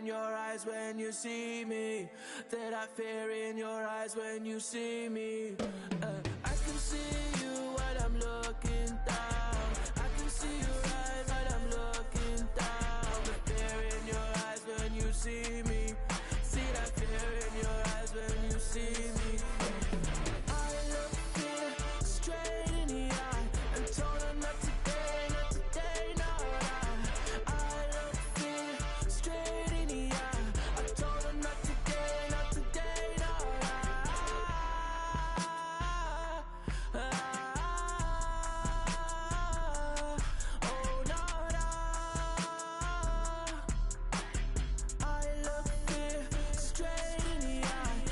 your eyes when you see me. That fear in your eyes when you see me. I can see you while I'm looking down. I can see your eyes while I'm looking down. The fear in your eyes when you see me. See that fear in your eyes when you see me. I look fear straight in the eye and told her not today, not today, no lie. I look fear straight in the eye. I told her not today, not today, no lie. Oh no, no. I look fear straight in the eye.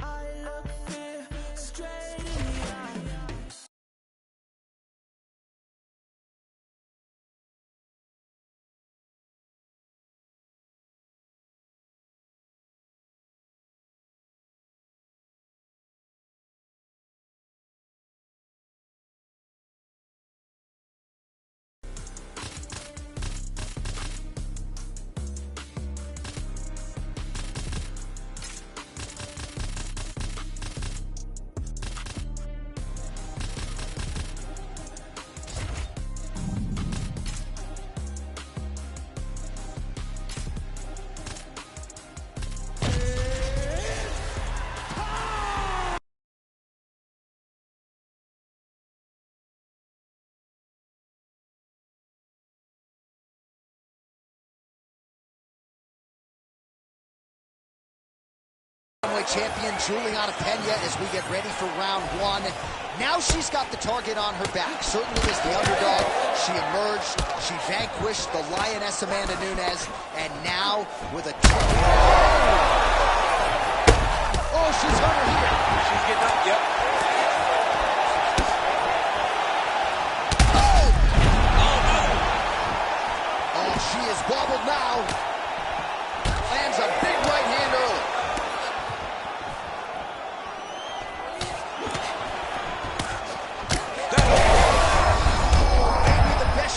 I look fear straight in the eye. Champion Juliana Pena as we get ready for round one. Now she's got the target on her back. Certainly as the underdog, she emerged, she vanquished the Lioness Amanda Nunes, and now with a... Oh, she's hurt her here. She's getting up, yep. Oh, she is wobbled now. Lands a big right hand early.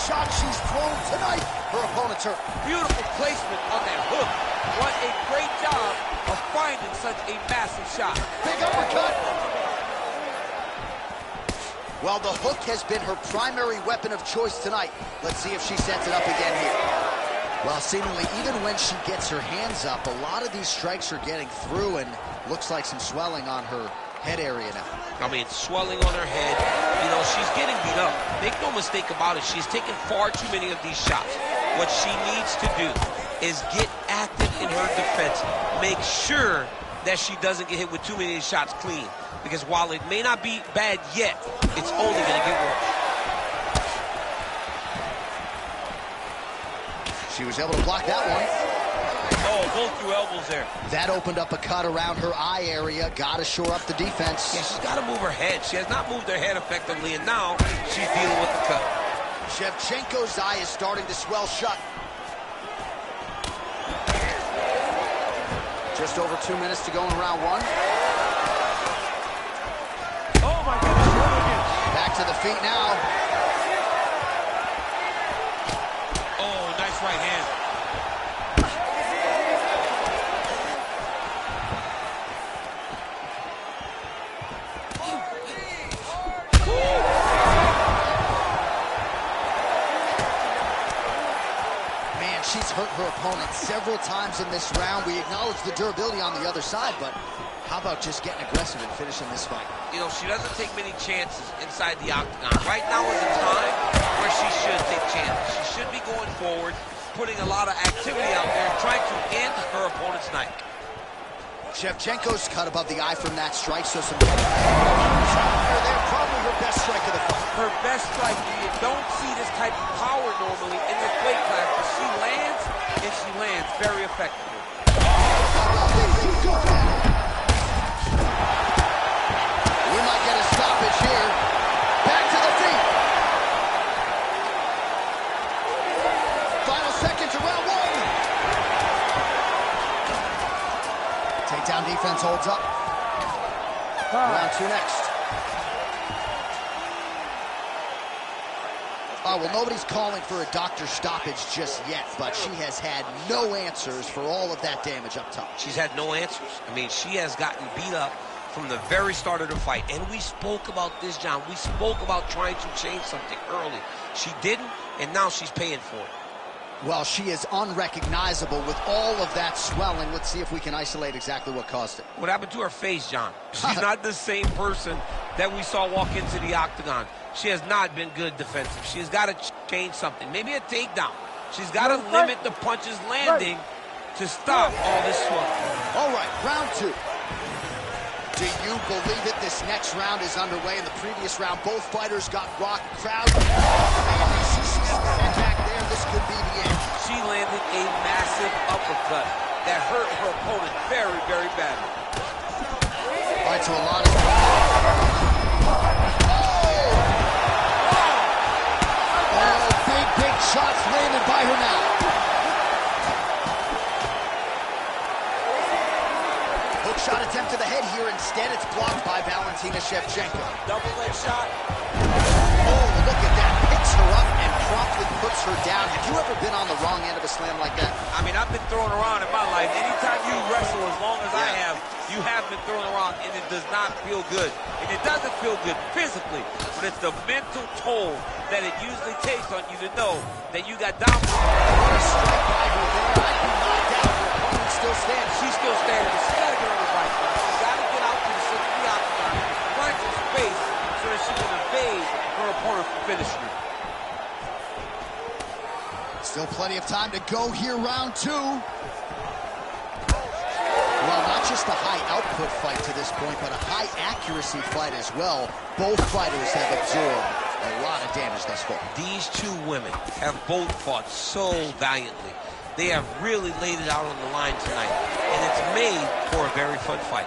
Shot she's thrown tonight. Her opponent's hurt. Beautiful placement on that hook. What a great job of finding such a massive shot. Big uppercut. Well, the hook has been her primary weapon of choice tonight. Let's see if she sets it up again here. Well, seemingly, even when she gets her hands up, a lot of these strikes are getting through, and looks like some swelling on her head area now. I mean, swelling on her head. You know, she's getting beat up. Make no mistake about it. She's taken far too many of these shots. What she needs to do is get active in her defense. Make sure that she doesn't get hit with too many of these shots clean. Because while it may not be bad yet, it's only going to get worse. She was able to block that one. Oh, both through elbows there. That opened up a cut around her eye area. Got to shore up the defense. Yeah, she's got to move her head. She has not moved her head effectively, and now she's dealing with the cut. Shevchenko's eye is starting to swell shut. Just over 2 minutes to go in round one. Oh, my goodness. Back to the feet now. Oh, nice right hand. She's hurt her opponent several times in this round. We acknowledge the durability on the other side, but how about just getting aggressive and finishing this fight? You know, she doesn't take many chances inside the octagon. Right now is the time where she should take chances. She should be going forward, putting a lot of activity out there, trying to end her opponent's night. Shevchenko's cut above the eye from that strike, so some... They're probably her best strike of the fight. Her best strike. You don't see this type of power normally in this weight class, but she lands, and she lands very effectively. We might get a stoppage here. Back to the feet. Final seconds of round one. Takedown defense holds up. Round 2 next. Well, nobody's calling for a doctor stoppage just yet, but she has had no answers for all of that damage up top. She's had no answers. I mean, she has gotten beat up from the very start of the fight. And we spoke about this, John. We spoke about trying to change something early. She didn't, and now she's paying for it. Well, she is unrecognizable with all of that swelling. Let's see if we can isolate exactly what caused it. What happened to her face, John? She's not the same person that we saw walk into the octagon. She has not been good defensive. She's got to change something. Maybe a takedown. She's got to limit the punches landing to stop all this swelling. All right, round 2. Do you believe it? This next round is underway. In the previous round, both fighters got rocked. Crowd. And back there, this could be the end. She landed a massive uppercut that hurt her opponent very, very badly. All right, so a lot of... big shots landed by her now. Hook shot attempt to the head here. Instead, it's blocked by Valentina Shevchenko. Double leg shot. Oh, look at that. Picks her up and promptly puts her down. Have you ever been on the wrong end of a slam like that? I mean, I've been thrown around in my life. Anytime you wrestle as long as I have, you have been thrown around, and it does not feel good. And it doesn't feel good physically, but it's the mental toll that it usually takes on you to know that you got dominated. What a strike by her there. I'd be knocked out. Her opponent still standing. She's still standing. She's got to get on the right. She's got to get out to the center of the octagon, find some space so that she can evade her opponent from finishing her. Still plenty of time to go here, round 2. Well, not just a high output fight to this point, but a high accuracy fight as well. Both fighters have absorbed a lot of damage thus far. These two women have both fought so valiantly. They have really laid it out on the line tonight, and it's made for a very fun fight.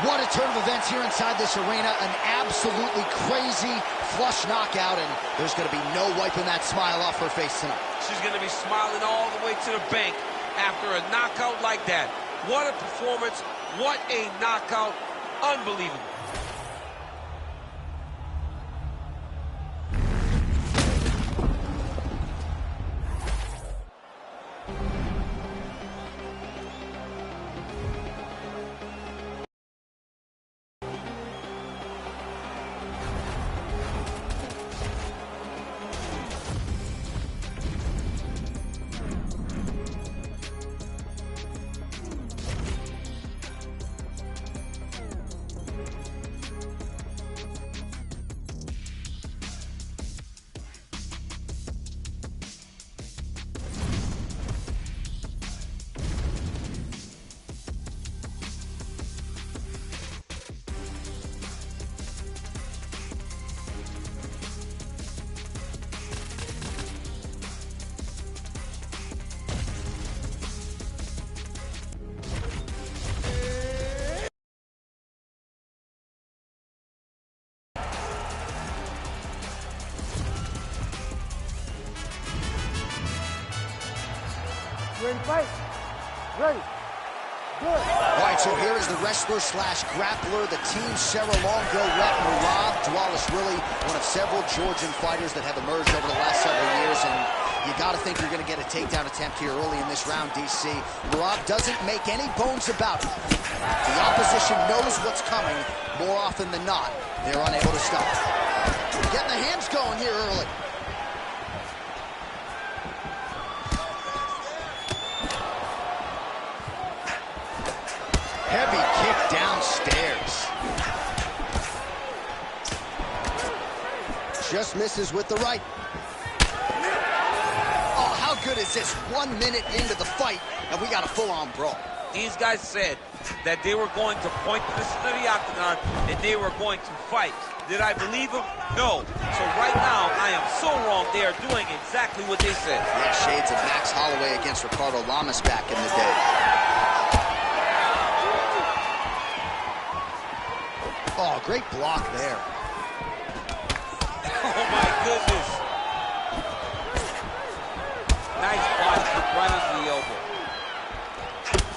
What a turn of events here inside this arena. An absolutely crazy flush knockout, and there's going to be no wiping that smile off her face tonight. She's going to be smiling all the way to the bank after a knockout like that. What a performance. What a knockout. Unbelievable. Ready, fight. Ready. Good. All right, so here is the wrestler slash grappler, the Team Serra Longo rep, Merab Dvalishvili, one of several Georgian fighters that have emerged over the last several years, and you got to think you're going to get a takedown attempt here early in this round, DC. Merab doesn't make any bones about it. The opposition knows what's coming. More often than not, they're unable to stop. Getting the hands going here early. Heavy kick downstairs. Just misses with the right. Oh, how good is this? 1 minute into the fight, and we got a full-on brawl. These guys said that they were going to point to the center of the octagon and they were going to fight. Did I believe them? No. So right now, I am so wrong. They are doing exactly what they said. Yeah, shades of Max Holloway against Ricardo Lamas back in the day. Oh, great block there. Oh, my goodness. Nice body kick right into the elbow.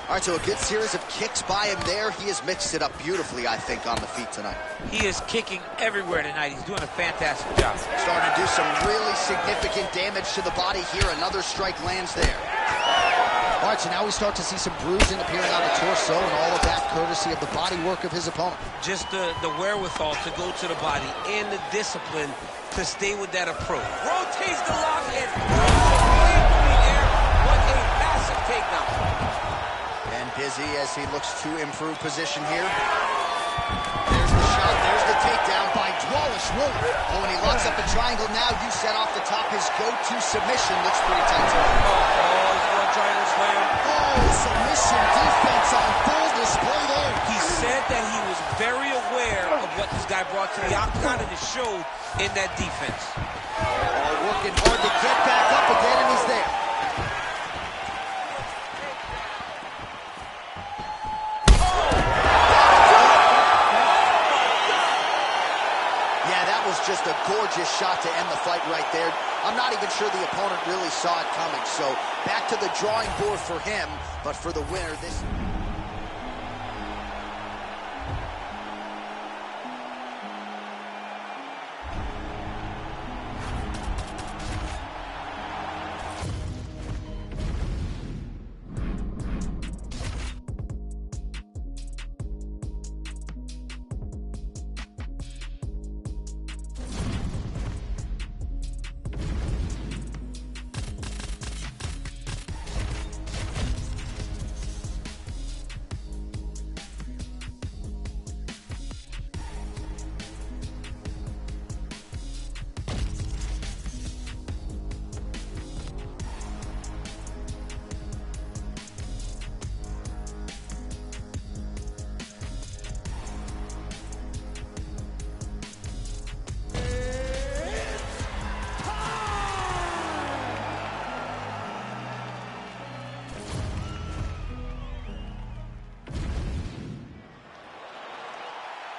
All right, so a good series of kicks by him there. He has mixed it up beautifully, I think, on the feet tonight. He is kicking everywhere tonight. He's doing a fantastic job. Starting to do some really significant damage to the body here. Another strike lands there. All right, so now we start to see some bruising appearing on the torso, and all of that courtesy of the body work of his opponent. Just the wherewithal to go to the body and the discipline to stay with that approach. Rotates the lock and way through the air. What a massive takedown. And busy as he looks to improve position here. There's the shot, there's the takedown by Dwalish William. Oh, and he locks up the triangle now. You set off the top. His go-to submission looks pretty tight to him. He's going to triangle slam. Oh, submission defense on full display there. He said that he was very aware of what this guy brought to the octagon, and it showed in that defense. Oh, working hard to get back up again, and he's there. Just a gorgeous shot to end the fight right there. I'm not even sure the opponent really saw it coming. So back to the drawing board for him, but for the winner, this...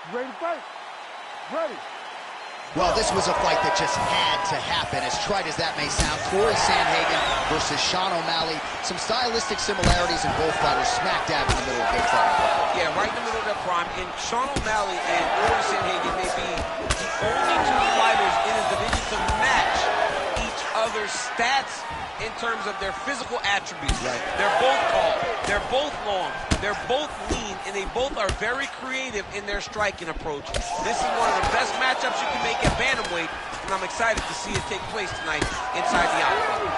Ready to fight? Ready. Well, this was a fight that just had to happen. As trite as that may sound, Corey Sandhagen versus Sean O'Malley. Some stylistic similarities in both fighters, smack dab in the middle of their fight. Yeah, right in the middle of their prime. And Sean O'Malley and Corey Sandhagen may be the only two fighters in his division to match each other's stats in terms of their physical attributes. Right. They're both tall, they're both long, they're both lean, and they both are very creative in their striking approach. This is one of the best matchups you can make at bantamweight, and I'm excited to see it take place tonight inside the octagon.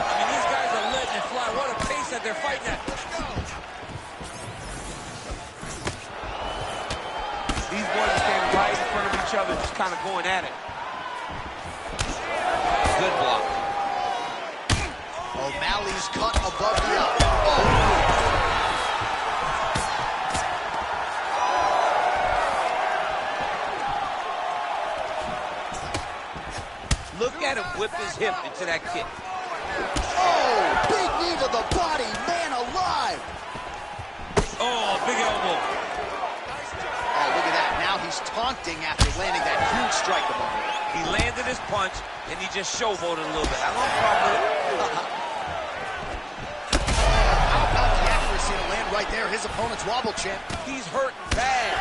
I mean, these guys are letting it fly. What a pace that they're fighting at. These boys are standing right in front of each other, just kind of going at it. Good block. O'Malley's cut above the up. Oh! Look at him whip his hip into that kick. Oh! Big knee to the body, man alive! Oh, big elbow. Oh, look at that. Now he's taunting after landing that huge strike above him. He landed his punch, and he just showboated a little bit. I don't have a problem with it. How about the accuracy to land right there? His opponent's wobble champ. He's hurting bad.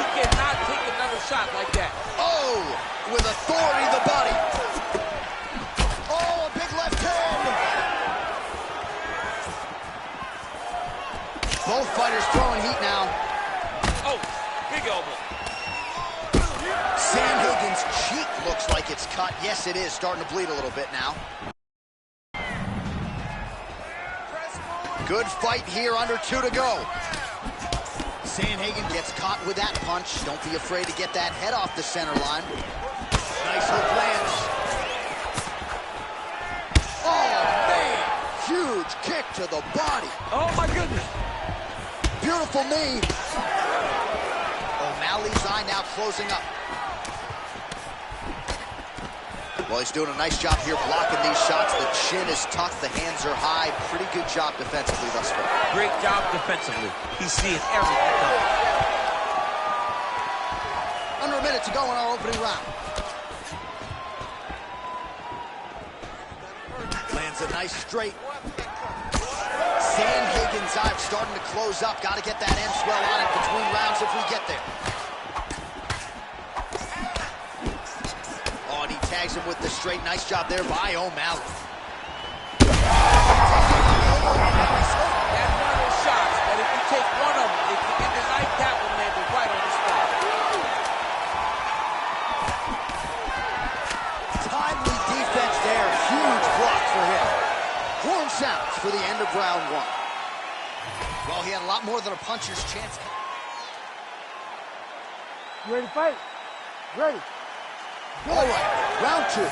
He cannot take another shot like that. Oh! With authority to the body. Oh, a big left hand. Both fighters throwing heat now. Oh, big elbow. Sandhagen's cheek looks like it's cut. Yes, it is. Starting to bleed a little bit now. Good fight here, under 2 to go. Sandhagen gets caught with that punch. Don't be afraid to get that head off the center line. Nice hook lands. Oh, man! Huge kick to the body. Oh, my goodness. Beautiful knee. O'Malley's eye now closing up. Well, he's doing a nice job here blocking these shots. The chin is tucked, the hands are high. Pretty good job defensively thus far. Great job defensively. He's seeing everything coming. Under a minute to go in our opening round. Lands a nice straight. Sandhagen's eye starting to close up. Got to get that end swell on it between rounds if we get there. Oh, and he tags him with the straight. Nice job there by O'Malley. That's one of those shots that if you take one of them, if you get the knife, that one landed right on the spot. Timely defense there. Huge block for him. Horn sounds for the end of round one. Well, he had a lot more than a puncher's chance. You ready to fight? Ready. All right, round two.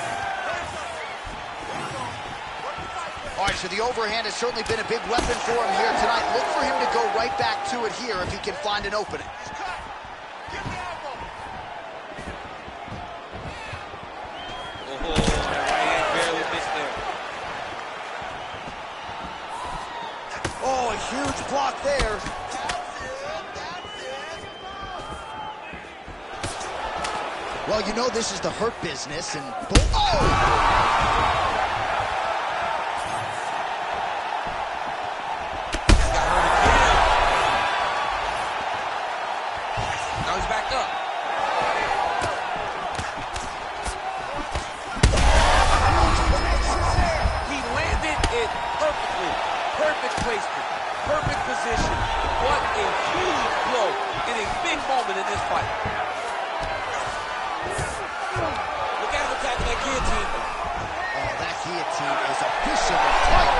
All right, so the overhand has certainly been a big weapon for him here tonight. Look for him to go right back to it here if he can find an opening. Oh, that right hand barely missed there. Oh, a huge block there. Well, you know this is the hurt business, and oh! Perfect placement, perfect position. What a huge blow in a big moment in this fight. Look at him attacking that guillotine. Oh, that guillotine is a vicious fight.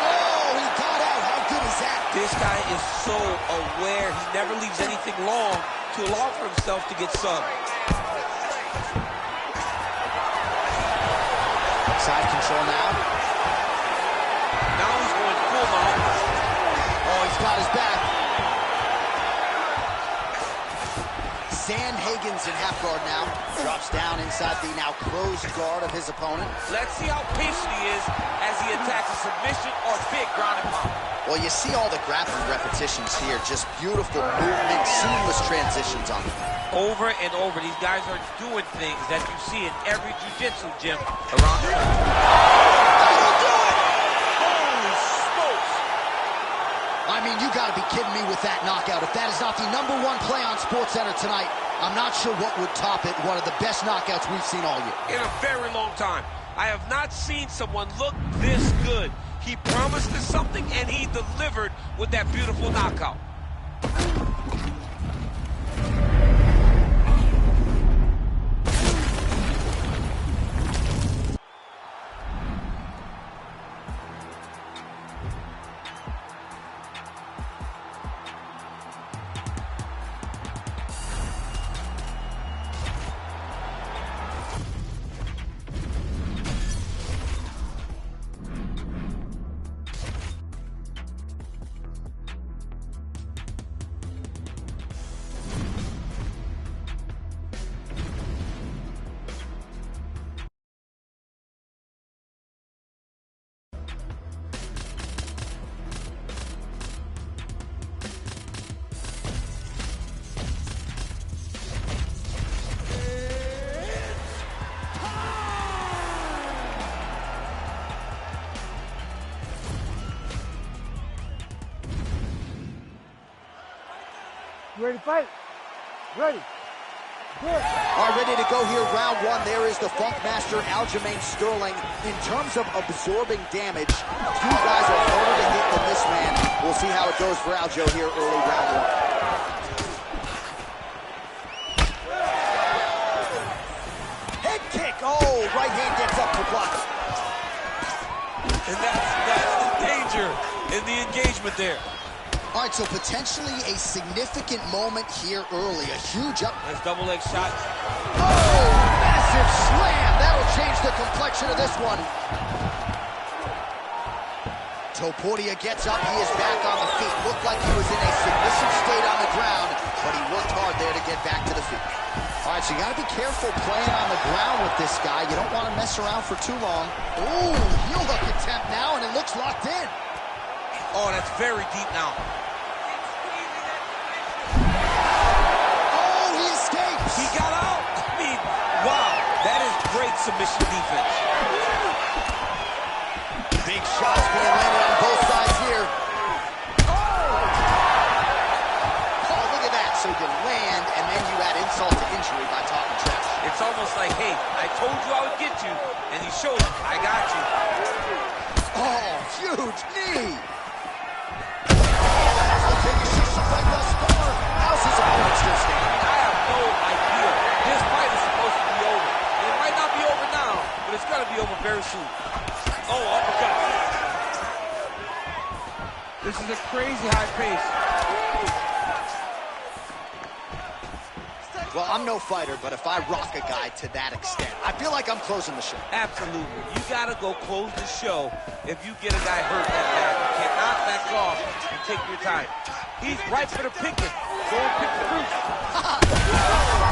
Oh, he got out. How good is that? This guy is so aware. He never leaves anything long to allow for himself to get subbed. Side control now. Now he's going full on. Oh, he's got his back. Sandhagen's in half guard now. Drops down inside the now closed guard of his opponent. Let's see how patient he is as he attacks a submission or big ground and pound. Well, you see all the grappling repetitions here. Just beautiful movement, seamless transitions on them. Over and over, these guys are doing things that you see in every jiu-jitsu gym around the country. I mean, you gotta be kidding me with that knockout. If that is not the #1 play on SportsCenter tonight, I'm not sure what would top it. One of the best knockouts we've seen all year. In a very long time. I have not seen someone look this good. He promised us something, and he delivered with that beautiful knockout. You ready to fight? Ready. Good. All right, ready to go here, round one. There is the Funk Master, Aljamain Sterling. In terms of absorbing damage, few guys are harder to hit than this man. We'll see how it goes for Aljo here early round one. Head kick. Oh, right hand gets up to block. And that's the danger in the engagement there. All right, so potentially a significant moment here early. A huge up. Nice double leg shot. Oh, massive slam. That'll change the complexion of this one. Topuria gets up. He is back on the feet. Looked like he was in a submissive state on the ground, but he worked hard there to get back to the feet. All right, so you got to be careful playing on the ground with this guy. You don't want to mess around for too long. Ooh, heel hook attempt now, and it looks locked in. Oh, that's very deep now. Oh, he escapes. He got out. I mean, wow, that is great submission defense. Big you, and he shows you, I got you. Oh, huge knee. The biggest she's fight thus far. How's his opponent still standing? I have no idea. This fight is supposed to be over. It might not be over now, but it's going to be over very soon. Oh, uppercut. This is a crazy high pace. Well, I'm no fighter, but if I rock a guy to that extent, I feel like I'm closing the show. Absolutely. You got to go close the show if you get a guy hurt that bad. You cannot back off and take your time. He's right for the picking. Go and pick the fruit.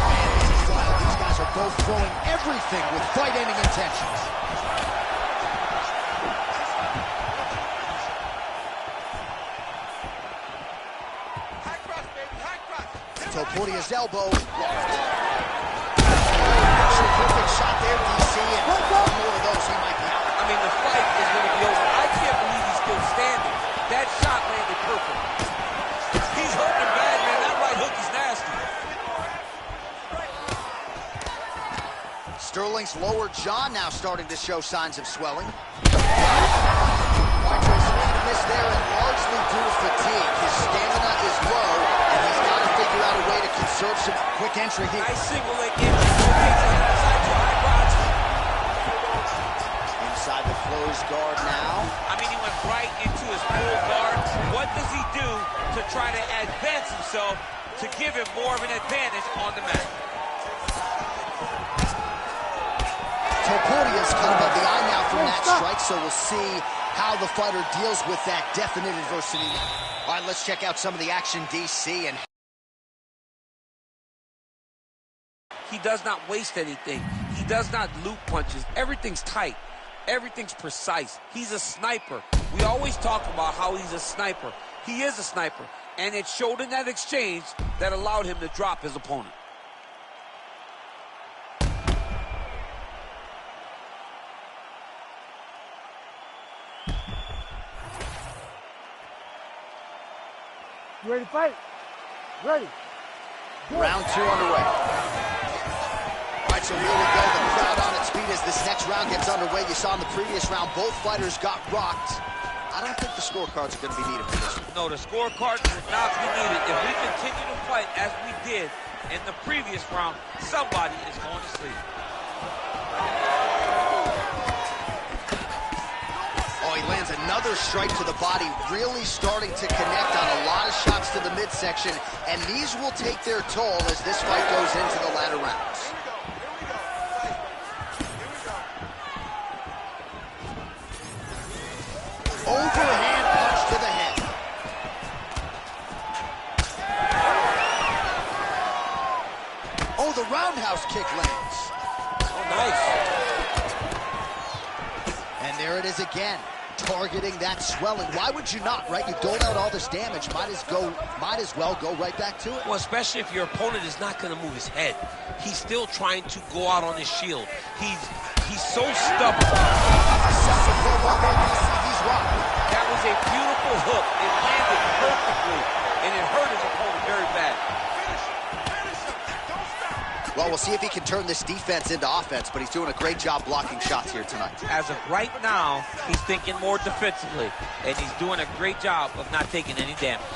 Man, this is wild. These guys are both throwing everything with fight-ending intentions. Topuria's elbow. Actually, perfect shot there, DC, and one more of those he might be out. I mean, the fight is going to be over. I can't believe he's still standing. That shot landed perfect. He's hurting bad, man. That right hook is nasty. Sterling's lower jaw now starting to show signs of swelling. Marcho's swing and miss there, and largely due to fatigue. His stamina is low, and he's got to figure out a way to conserve some quick entry here. Nice single leg entry. Inside the closed guard now. I mean, he went right into his full guard. What does he do to try to advance himself to give him more of an advantage on the mat? Topuria's cut above the eye now from that strike, so we'll see how the fighter deals with that definite adversity. All right, let's check out some of the action, DC. And he does not waste anything. He does not loop punches. Everything's tight. Everything's precise. He's a sniper. We always talk about how he's a sniper. He is a sniper, and it showed in that exchange that allowed him to drop his opponent. You ready to fight? Ready. Go. Round 2 underway. All right, so here we go. The crowd on its feet as this next round gets underway. You saw in the previous round, both fighters got rocked. I don't think the scorecards are going to be needed for this one. No, the scorecards will not be needed. If we continue to fight as we did in the previous round, somebody is going to sleep. Oh, he lands another strike to the body, really starting to connect on a lot of shots to the midsection, and these will take their toll as this fight goes into the latter rounds. Overhand punch to the head. Oh, the roundhouse kick lands. Oh, nice. And there it is again, targeting that swelling. Why would you not, right? You doled out all this damage, might as well go right back to it. Well, especially if your opponent is not going to move his head. He's still trying to go out on his shield. He's so stubborn. That was a beautiful hook. It landed perfectly, and it hurt his opponent very bad. Well, we'll see if he can turn this defense into offense, but he's doing a great job blocking shots here tonight. As of right now, he's thinking more defensively, and he's doing a great job of not taking any damage.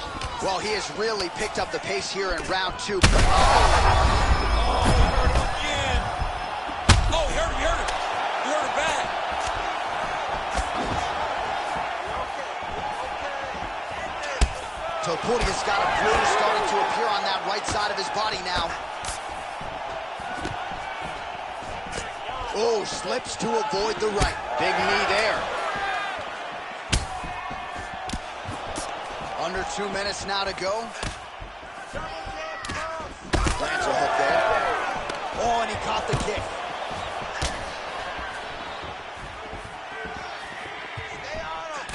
Well, he has really picked up the pace here in round 2. Oh, he hurt him again. Oh, he hurt him. He hurt him bad. Topuria's got a bruise starting to appear on that right side of his body now. Oh, slips to avoid the right. Big knee there. Under 2 minutes now to go. Lands a hook there. Oh, and he caught the kick.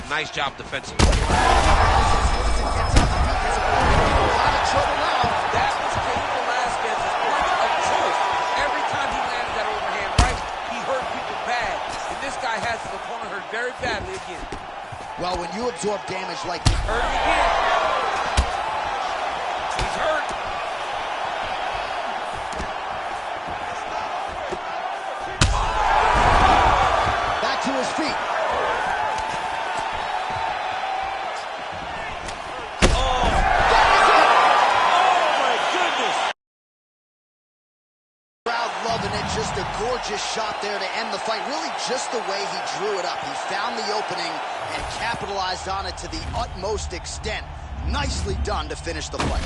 Nice job defensively. That was Cain Velasquez's point of choice. Every time he landed that overhand right, he hurt people bad. And this guy has his opponent hurt very badly again. Well, when you absorb damage like this, Hurt him again. He's hurt. gorgeous shot there to end the fight. Really just the way he drew it up. He found the opening and capitalized on it to the utmost extent. Nicely done to finish the fight.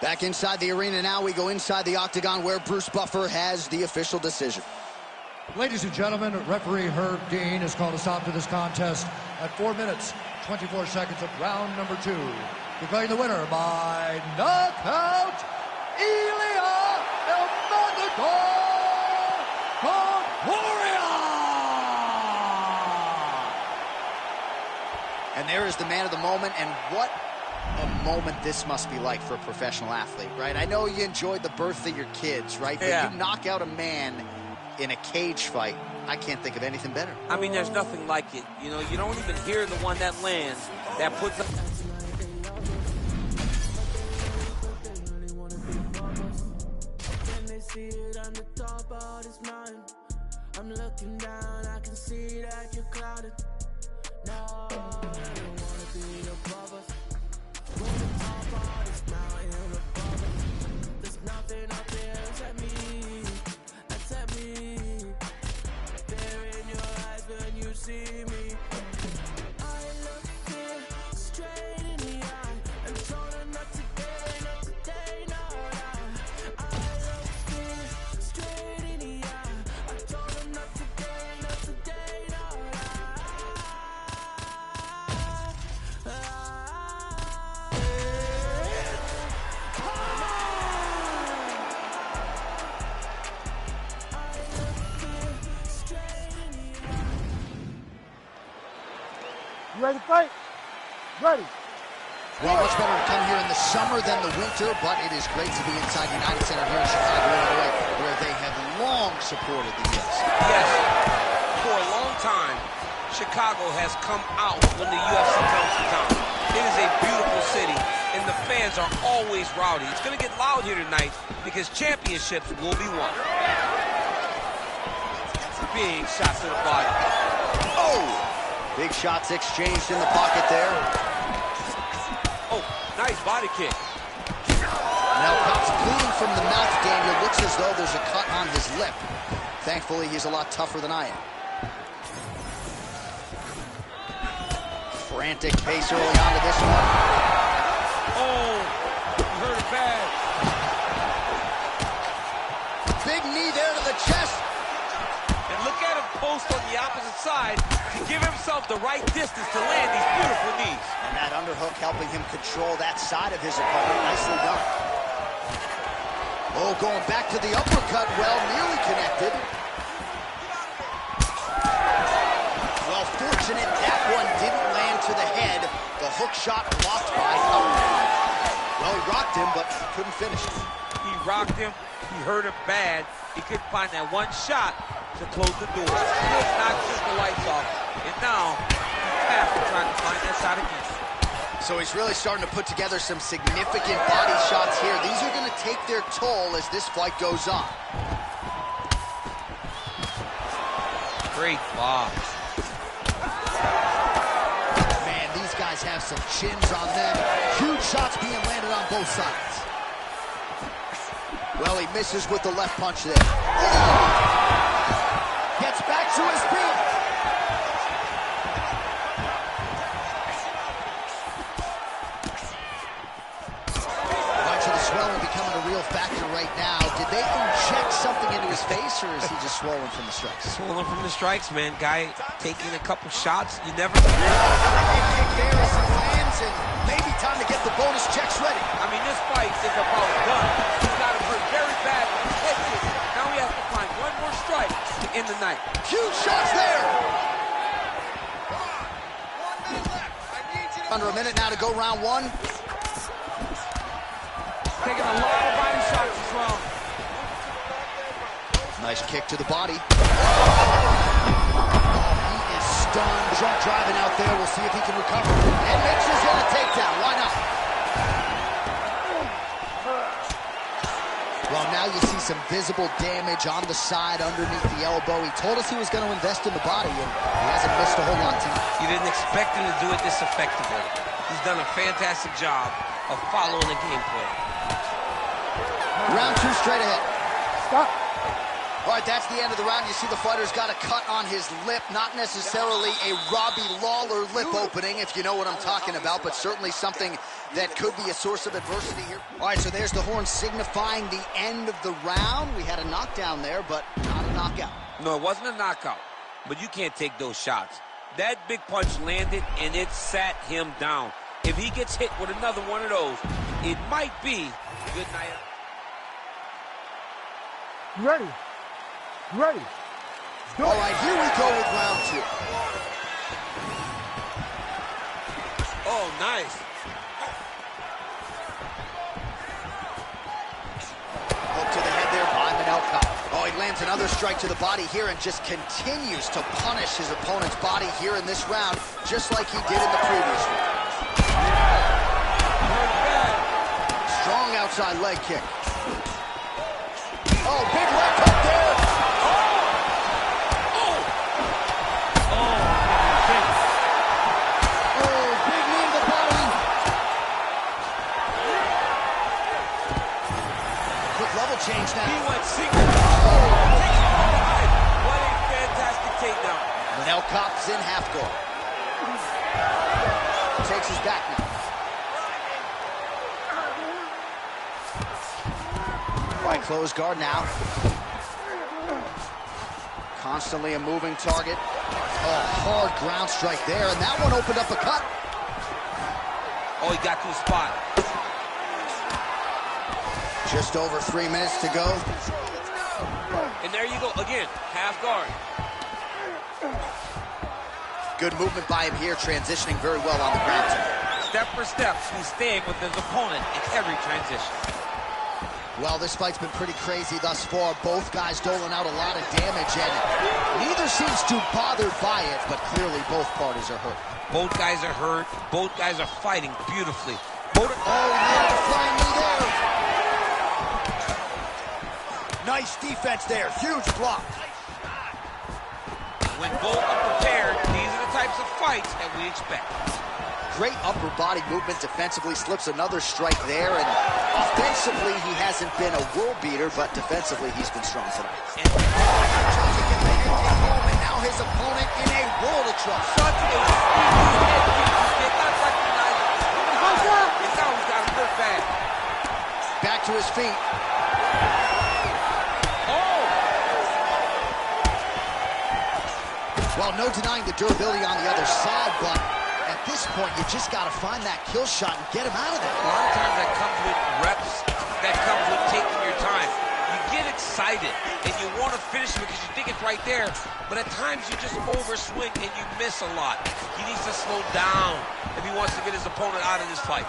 Back inside the arena now, we go inside the octagon where Bruce Buffer has the official decision. Ladies and gentlemen, referee Herb Dean has called a stop to this contest at 4 minutes, 24 seconds of round number 2. Declaring the winner by knockout, Ilia El Matador Concordia! And there is the man of the moment, and what a moment this must be like for a professional athlete, right? I know you enjoyed the birth of your kids, right? But you knock out a man in a cage fight, I can't think of anything better. I mean, there's nothing like it. You know, you don't even hear the one that lands, that puts up. I'm looking down, I can see that you're clouded. No, I don't wanna be above us. We're the top of this mountain above us. There's nothing up there except me, except me. There in your eyes when you see me. I look here straight in the eye and told her not today, not today, no, no. I look here straight in the eye. I told her not today, not today, no, You ready to fight? Ready. Well, much better to come here in the summer than the winter, but it is great to be inside United Center here in Chicago, Illinois, where they have long supported the UFC. Yes, for a long time, Chicago has come out when the UFC comes to town. It is a beautiful city, and the fans are always rowdy. It's going to get loud here tonight because championships will be won. Big shots to the body. Oh! Big shots exchanged in the pocket there. Oh, nice body kick. Now Pop's bleeding from the mouth, Daniel. Looks as though there's a cut on his lip. Thankfully, he's a lot tougher than I am. Frantic pace early on to this one. Oh, you heard it bad. Big knee there to the chest. And look at him post on the opposite side to give himself the right distance to land these beautiful knees. And that underhook helping him control that side of his opponent. Nicely done. Oh, going back to the uppercut. Well, nearly connected. Well, fortunate that one didn't land to the head. The hook shot blocked by Howard. Well, he rocked him, but couldn't finish it. He rocked him. He hurt him bad. He couldn't find that one shot to close the door. He knocked the lights off. And now, he's back to trying to find that shot again. So he's really starting to put together some significant body shots here. These are going to take their toll as this fight goes on. Great box. Man, these guys have some chins on them. Huge shots being landed on both sides. Well, he misses with the left punch there. Gets back to his feet. Much of the swelling becoming a real factor right now. Did they inject something into his face, or is he just swollen from the strikes? Swollen from the strikes, man. Guy taking a couple shots. You never... Kick there as he lands, and maybe time to get the bonus checks ready. I mean, this fight is about guns. He's got him hurt very bad with his head kick. Now he has to find one more strike to end the night. Huge shots there. Under a minute now to go round one. Taking a lot of body shots as well. Nice kick to the body. Oh, he is done. Drunk driving out there. We'll see if he can recover. And mixes in a takedown. Why not? Well, now you see some visible damage on the side underneath the elbow. He told us he was going to invest in the body, and he hasn't missed a whole lot tonight. You didn't expect him to do it this effectively. He's done a fantastic job of following the game plan. Round 2 straight ahead. Stop. All right, that's the end of the round. You see the fighter's got a cut on his lip. Not necessarily a Robbie Lawler lip opening, if you know what I'm talking about, but certainly something that could be a source of adversity here. All right, so there's the horn signifying the end of the round. We had a knockdown there, but not a knockout. No, it wasn't a knockout, but you can't take those shots. That big punch landed, and it sat him down. If he gets hit with another one of those, it might be good night. You ready? You ready? All right, here we go with round 2. Oh, nice. Hook to the head there by Manelka. Oh, he lands another strike to the body here and just continues to punish his opponent's body here in this round, just like he did in the previous one. Strong outside leg kick. Oh, big leg hook there. Oh, big knee to the body. Quick level change now. He went single. What a fantastic takedown. Manelka's in half guard. Takes his back now. Right, close guard now. Constantly a moving target. Oh, hard ground strike there, and that one opened up a cut. Oh, he got to the spot. Just over 3 minutes to go. And there you go, again, half guard. Good movement by him here, transitioning very well on the ground. Step for step, he's staying with his opponent in every transition. Well, this fight's been pretty crazy thus far. Both guys doling out a lot of damage, and neither seems too bothered by it, but clearly both parties are hurt. Both guys are hurt. Both guys are fighting beautifully. Oh, yeah, flying knee there. Nice defense there. Huge block. When both are prepared, these are the types of fights that we expect. Great upper body movement defensively, slips another strike there, and offensively he hasn't been a world beater, but defensively he's been strong tonight. And Trying to get the head kick home, and now his opponent in a world of trouble. such a sneaky head kick, you did not recognize it. It's always got him hurt bad. Back to his feet. Oh! Well, no denying the durability on the other side, but at this point, you just got to find that kill shot and get him out of there. A lot of times that comes with reps, that comes with taking your time. You get excited, and you want to finish it because you think it's right there, but at times you just overswing and you miss a lot. He needs to slow down if he wants to get his opponent out of this fight.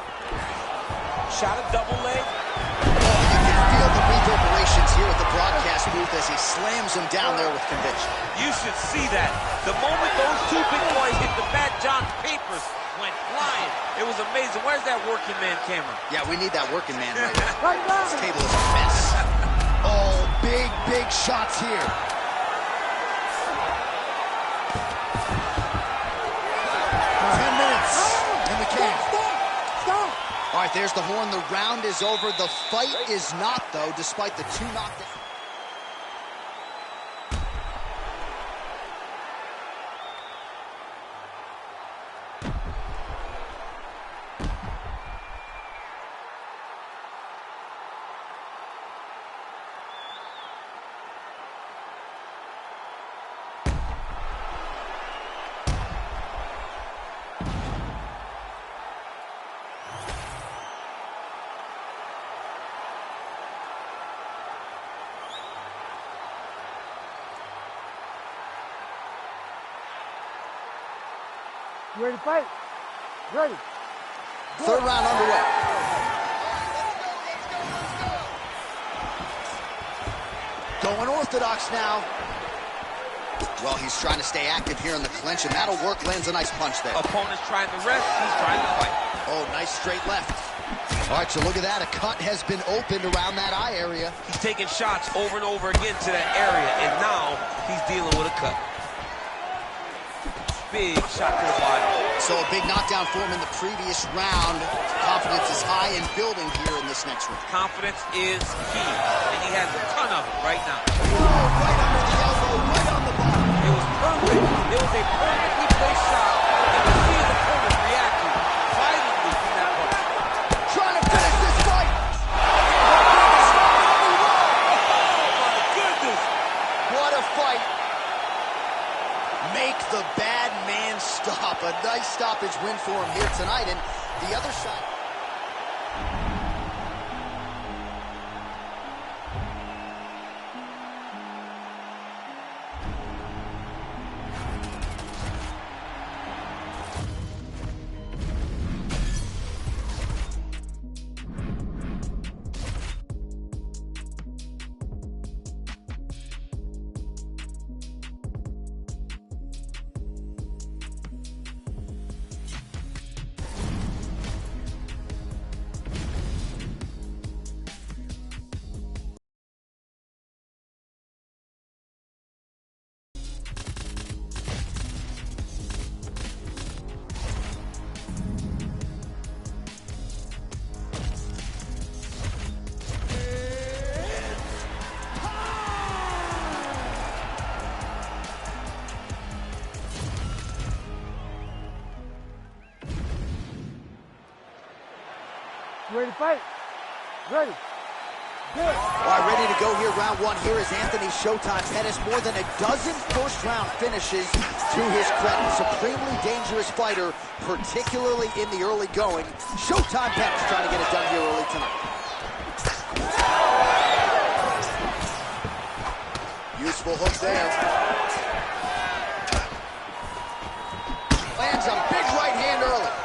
Shot a double leg. Oh, you can feel the reverberations here at the broadcast booth as he slams him down there with conviction. You should see that. The moment those two big boys hit the mat, John's papers went flying. It was amazing. Where's that working man camera? Yeah, we need that working man right now. This table is a mess. Oh, big shots here. 10 minutes in the can. All right, there's the horn. The round is over. The fight is not, though, despite the 2 knockdowns. You ready to fight? Ready. Third round underway. Going orthodox now. Well, he's trying to stay active here in the clinch, and that'll work. Lands a nice punch there. Opponent's trying to rest, he's trying to fight. Oh, nice straight left. All right, so look at that. A cut has been opened around that eye area. He's taking shots over and over again to that area, and now he's dealing with a cut. Big shot to the body. So a big knockdown for him in the previous round. Confidence is high and building here in this next round. Confidence is key, and he has a ton of it right now. Right under the elbow, right on the bottom. It was perfect. It was a perfectly placed shot, and you see his opponent reacting violently from that point. Trying to finish this fight. Oh, my goodness. What a fight. Make the bad man stop. A nice stoppage win for him here tonight. And the other side. Ready to fight? Ready. Good. All right, ready to go here. Round one. Here is Anthony Showtime's head. Has more than a dozen first-round finishes to his credit. Supremely dangerous fighter, particularly in the early going. Showtime Pep's trying to get it done here early tonight. Useful hook there. Lands a big right hand early.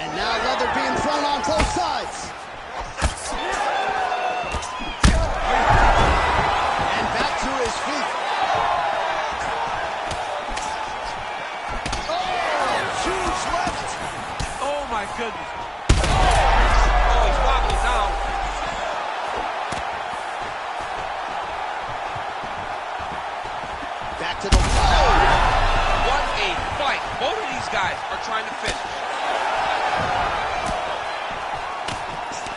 And now leather being thrown on both sides. And back to his feet. Oh, huge left. Oh, my goodness. Oh, he's wobbling down. Back to the wall. What a fight. Both of these guys are trying to finish.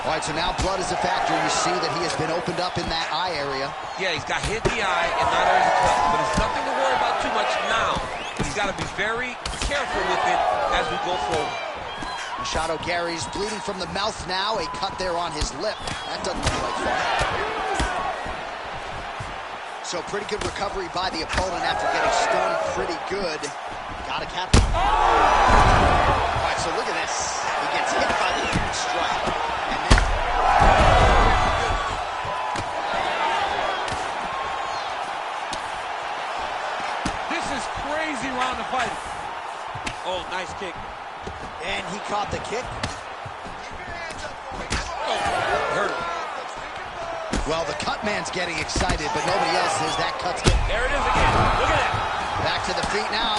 All right, so now blood is a factor. You see that he has been opened up in that eye area. Yeah, he's got hit in the eye, and now there's a cut. But it's nothing to worry about too much now. He's got to be very careful with it as we go forward. Machado Gary's bleeding from the mouth now. A cut there on his lip. That doesn't look like fun. So pretty good recovery by the opponent after getting stunned pretty good. Got a cap. All right, so look at this. He gets hit by the huge strike. And then... This is crazy round of fighting. Oh, nice kick. And he caught the kick. Oh, hurt him. Well, the cut man's getting excited, but nobody else is. That cut's getting... There it is again. Look at that. Back to the feet now.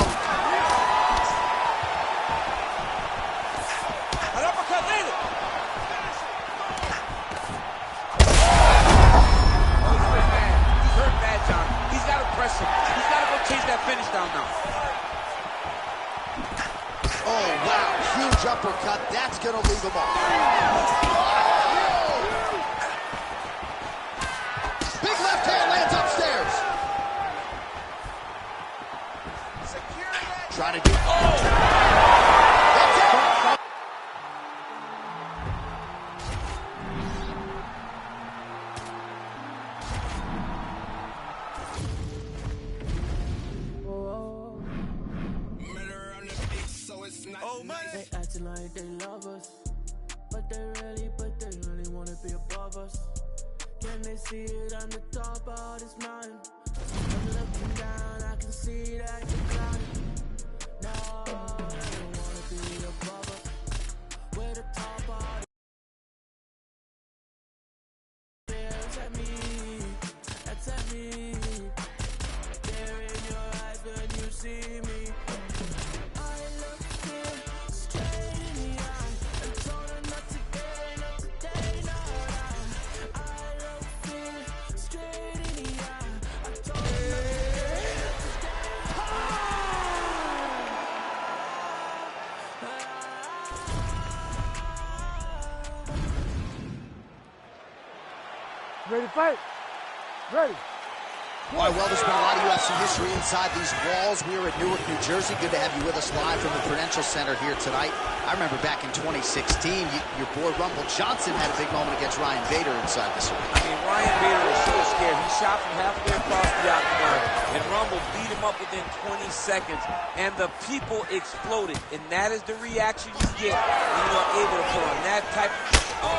An uppercut later. Oh, he's hurt bad. He's hurt bad, John. He's got to press him. He's got to go chase that finish down now. Oh, wow. Huge uppercut. That's going to leave him off. Big left hand lands upstairs. Trying to do... Oh! That's it! They acting like they love us, but they really wanna be above us. Can they see it on the top of this mountain? I'm looking down, I can see that you're crying. No, they don't wanna be above us. We're the top of the... That's at me, fight? Ready. All right, well, there's been a lot of UFC history inside these walls. We are at Newark, New Jersey. Good to have you with us live from the Prudential Center here tonight. I remember back in 2016, your boy Rumble Johnson had a big moment against Ryan Bader inside this arena. I mean, Ryan Bader was so scared. He shot from halfway across the octagon, and Rumble beat him up within 20 seconds, and the people exploded. And that is the reaction you get when you are able to put on that type of...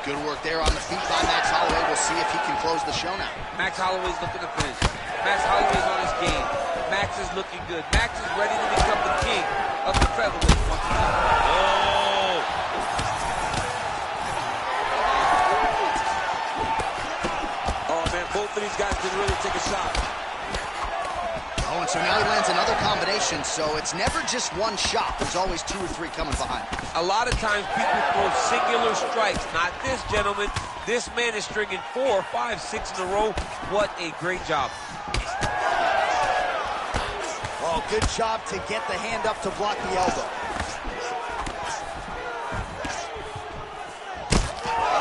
Good work there on the feet by Max Holloway. We'll see if he can close the show now. Max Holloway's looking to finish. Max Holloway's on his game. Max is looking good. Max is ready to become the king of the featherweight once again. Oh, man, both of these guys can really take a shot. Oh, and so now he lands another combination, so it's never just one shot. There's always 2 or 3 coming behind. A lot of times people throw singular strikes. Not this gentleman. This man is stringing 4, 5, 6 in a row. What a great job. Oh, good job to get the hand up to block the elbow.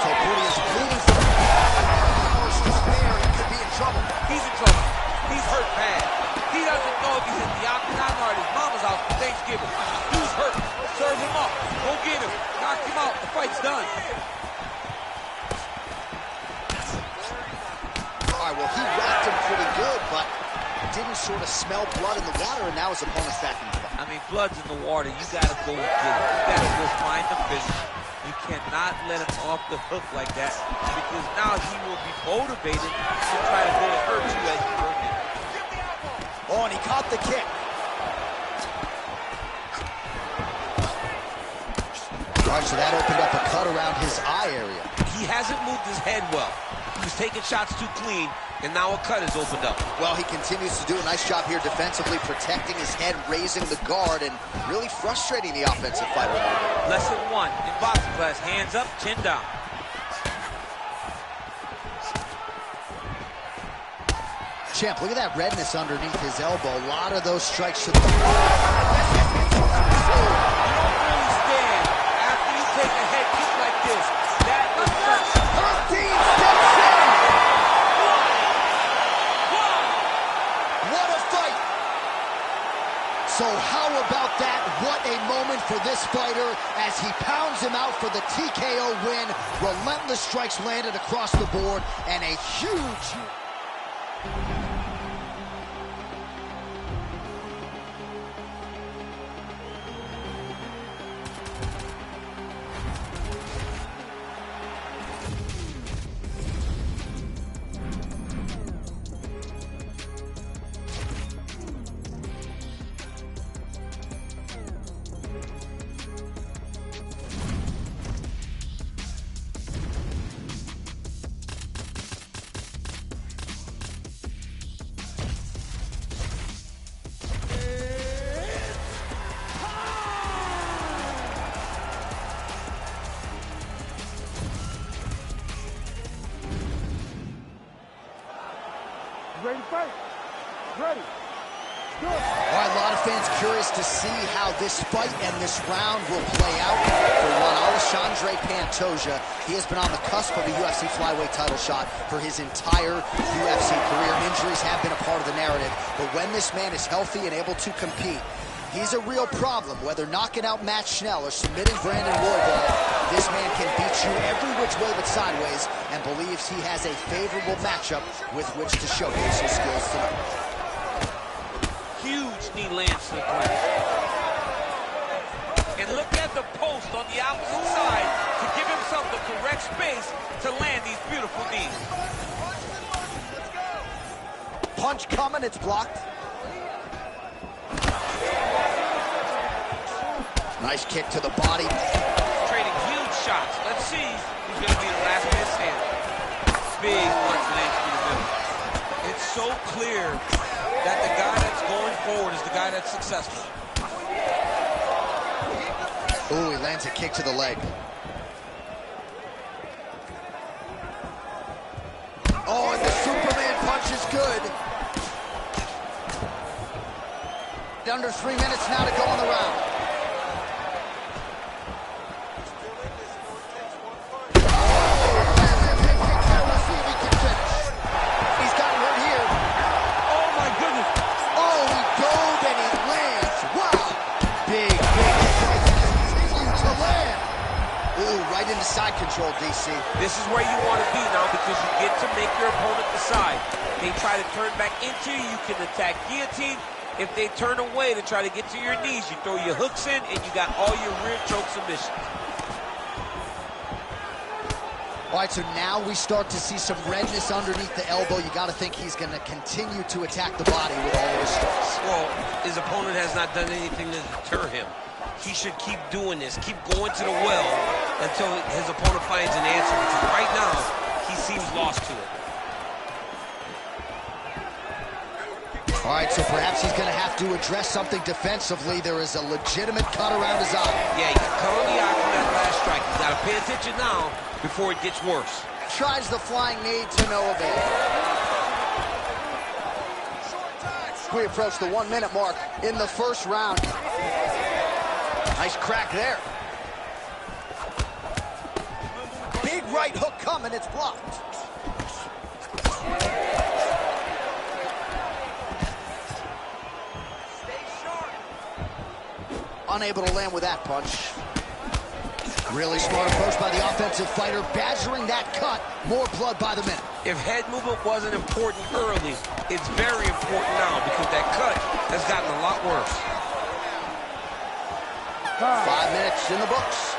Topuri is bleeding from the first despair. He could be in trouble. He's in trouble. He's hurt bad. He doesn't know if he's in the octagon or at his mama's house for Thanksgiving. He's hurt. Serve him up. Go get him. Knock him out. The fight's done. All right, well, he rocked him pretty good, but didn't sort of smell blood in the water, and now his opponent's back in the fight. I mean, blood's in the water. You got to go get it. You got to go find the finish. You cannot let him off the hook like that, because now he will be motivated to try to go and hurt you as you hurt him. Oh, and he caught the kick. All right, so that opened up a cut around his eye area. He hasn't moved his head well. He was taking shots too clean, and now a cut has opened up. Well, he continues to do a nice job here defensively, protecting his head, raising the guard, and really frustrating the offensive fighter a little bit. Lesson 1 in boxing class: hands up, chin down. Champ, look at that redness underneath his elbow. A lot of those strikes to the... You don't really stand after you take a head kick like this. That is first. Dean steps in! What a fight! So how about that? What a moment for this fighter as he pounds him out for the TKO win. Relentless strikes landed across the board, and a huge... Ready to fight? Ready. Good. All right, a lot of fans curious to see how this fight and this round will play out. For one, Alexandre Pantoja, he has been on the cusp of a UFC flyweight title shot for his entire UFC career. Injuries have been a part of the narrative, but when this man is healthy and able to compete, he's a real problem. Whether knocking out Matt Schnell or submitting Brandon Royval, this man can beat you every which way but sideways, and believes he has a favorable matchup with which to showcase his skills tonight. Huge knee lands to the ground. And look at the post on the opposite side to give himself the correct space to land these beautiful knees. Punch coming, it's blocked. Nice kick to the body. Trading huge shots. Let's see who's going to be the last man standing. Big punch lands through the middle. It's so clear that the guy that's going forward is the guy that's successful. Ooh, he lands a kick to the leg. Oh, and the Superman punch is good. Under 3 minutes now to go on the round. This is where you want to be now because you get to make your opponent decide. They try to turn back into you, you can attack guillotine. If they turn away to try to get to your knees, you throw your hooks in and you got all your rear choke submissions. All right, so now we start to see some redness underneath the elbow. You got to think he's going to continue to attack the body with all of his strikes. Well, his opponent has not done anything to deter him. He should keep doing this, keep going to the well until his opponent finds an answer. Because right now, he seems lost to it. All right, so perhaps he's going to have to address something defensively. There is a legitimate cut around his eye. Yeah, he cut on the eye from that last strike. He's got to pay attention now before it gets worse. Tries the flying knee to no avail. We approach the 1 minute mark in the first round. Nice crack there. Big right hook coming, it's blocked. Unable to land with that punch. Really smart approach by the offensive fighter, badgering that cut. More blood by the minute. If head movement wasn't important early, it's very important now because that cut has gotten a lot worse. 5 minutes in the books.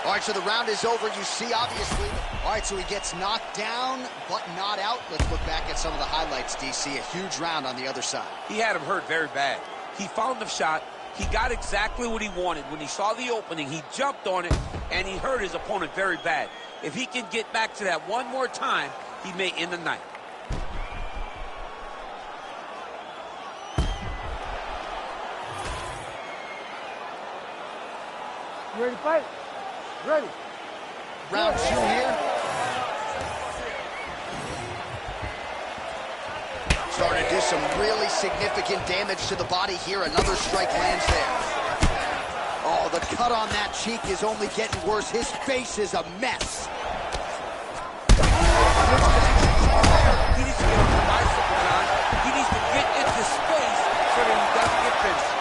All right, so the round is over. You see, obviously. All right, so he gets knocked down, but not out. Let's look back at some of the highlights, DC. A huge round on the other side. He had him hurt very bad. He found the shot. He got exactly what he wanted. When he saw the opening, he jumped on it, and he hurt his opponent very bad. If he can get back to that one more time, he may end the night. You ready to fight? Ready. Round 2 here. Starting to do some really significant damage to the body here. Another strike lands there. Oh, the cut on that cheek is only getting worse. His face is a mess. He needs to get on the bicycle, John. He needs to get into space so that he doesn't get finished.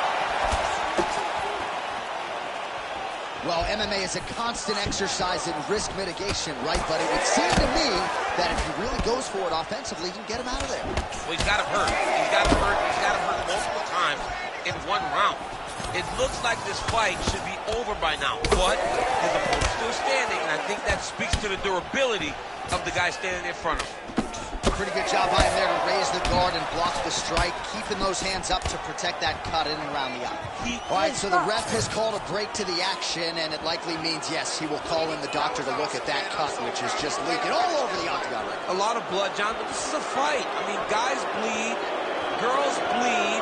Well, MMA is a constant exercise in risk mitigation, right? But it would seem to me that if he really goes for it offensively, you can get him out of there. Well, he's got him hurt. He's got him hurt. He's got him hurt multiple times in one round. It looks like this fight should be over by now, but his opponent's still standing, and I think that speaks to the durability of the guy standing in front of him. Pretty good job by him there to raise the guard and block the strike, keeping those hands up to protect that cut in and around the eye. All right, so the ref has called a break to the action, and it likely means, yes, he will call in the doctor to look at that cut, which is just leaking all over the octagon right now. A lot of blood, John, but this is a fight. I mean, guys bleed, girls bleed.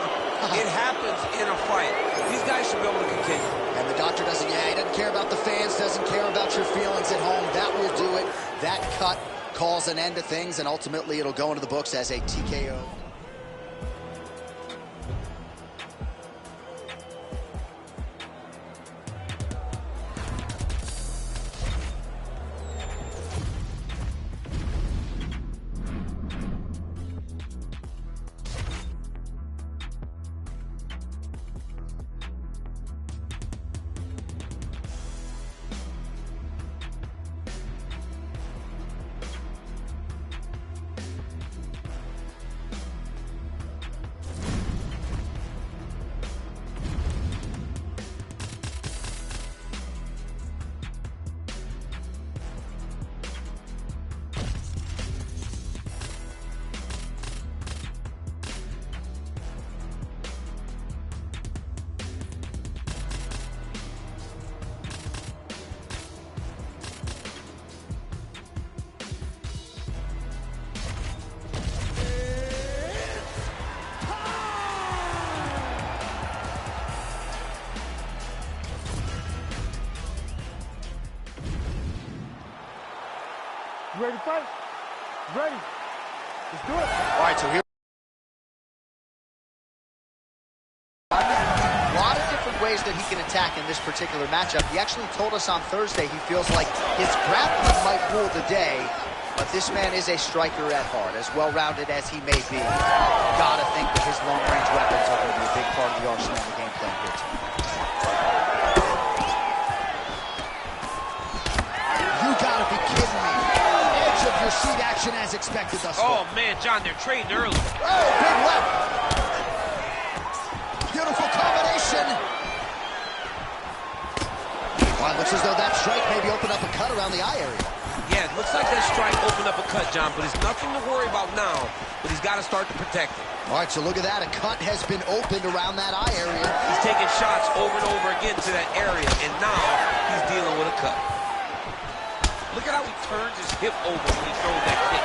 It happens in a fight. These guys should be able to continue. And the doctor doesn't, he doesn't care about the fans, doesn't care about your feelings at home. That will do it. That cut calls an end to things, and ultimately it'll go into the books as a TKO. You ready to fight? Ready. Let's do it. All right, so here. A lot of different ways that he can attack in this particular matchup. He actually told us on Thursday he feels like his grappling might rule the day, but this man is a striker at heart, as well-rounded as he may be. Gotta think that his long-range weapons are going to be a big part of the arsenal of the game plan here tonight. You gotta Street action as expected thus far. Oh, man, John, they're trading early. Oh, big left. Beautiful combination. Well, it looks as though that strike maybe opened up a cut around the eye area. Yeah, it looks like that strike opened up a cut, John, but it's nothing to worry about now, but he's got to start to protect it. All right, so look at that. A cut has been opened around that eye area. He's taking shots over and over again to that area, and now he's dealing with a cut. Look at how he turns his hip over when he throws that kick.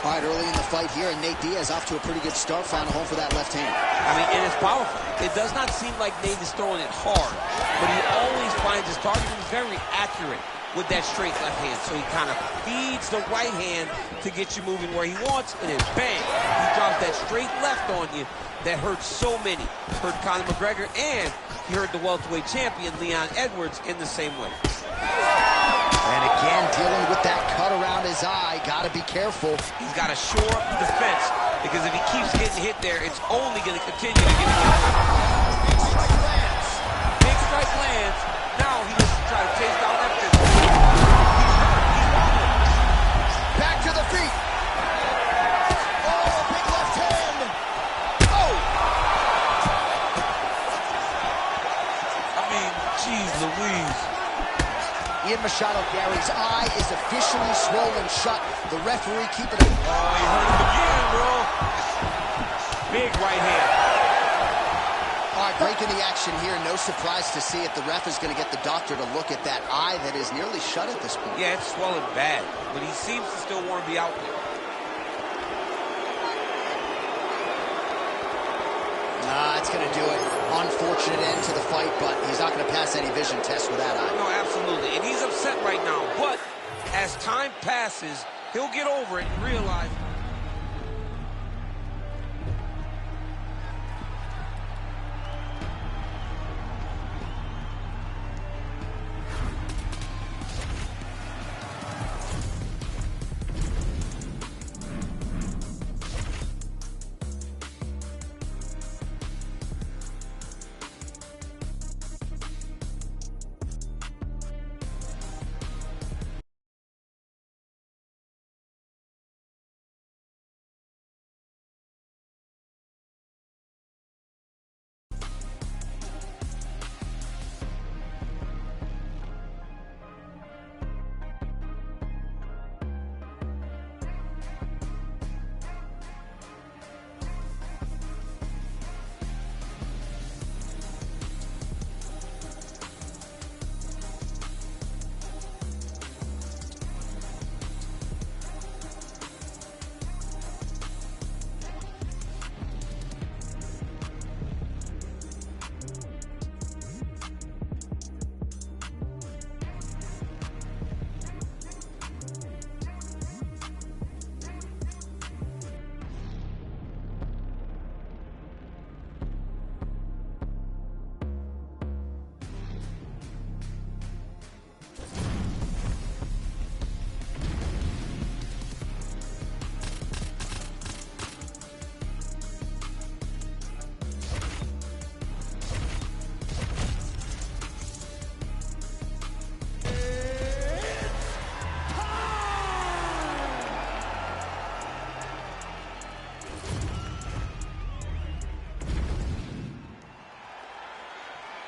All right, early in the fight here, and Nate Diaz off to a pretty good start, found a home for that left hand. I mean, and it's powerful. It does not seem like Nate is throwing it hard, but he always finds his target. He's very accurate with that straight left hand. So he kind of feeds the right hand to get you moving where he wants, and then bang, he drops that straight left on you that hurts so many. Hurt Conor McGregor, and he hurt the welterweight champion, Leon Edwards, in the same way. And again, dealing with that cut around his eye. Got to be careful. He's got to shore up the defense, because if he keeps getting hit there, it's only going to continue to get hit. Big strike lands. Big strike lands. Now he just try to chase down that fist. Back to the feet. Oh, big left hand. Oh! I mean, geez Louise. Ian Machado Gary's eye is officially swollen shut. The referee keeping it. Oh, he hurt him again, bro. Big right hand. All right, breaking the action here. No surprise to see it. The ref is going to get the doctor to look at that eye that is nearly shut at this point. Yeah, it's swollen bad, but he seems to still want to be out there. It's going to do it. Unfortunate end to the fight, but he's not going to pass any vision test with that eye. No, absolutely. And he's upset right now. But as time passes, he'll get over it and realize...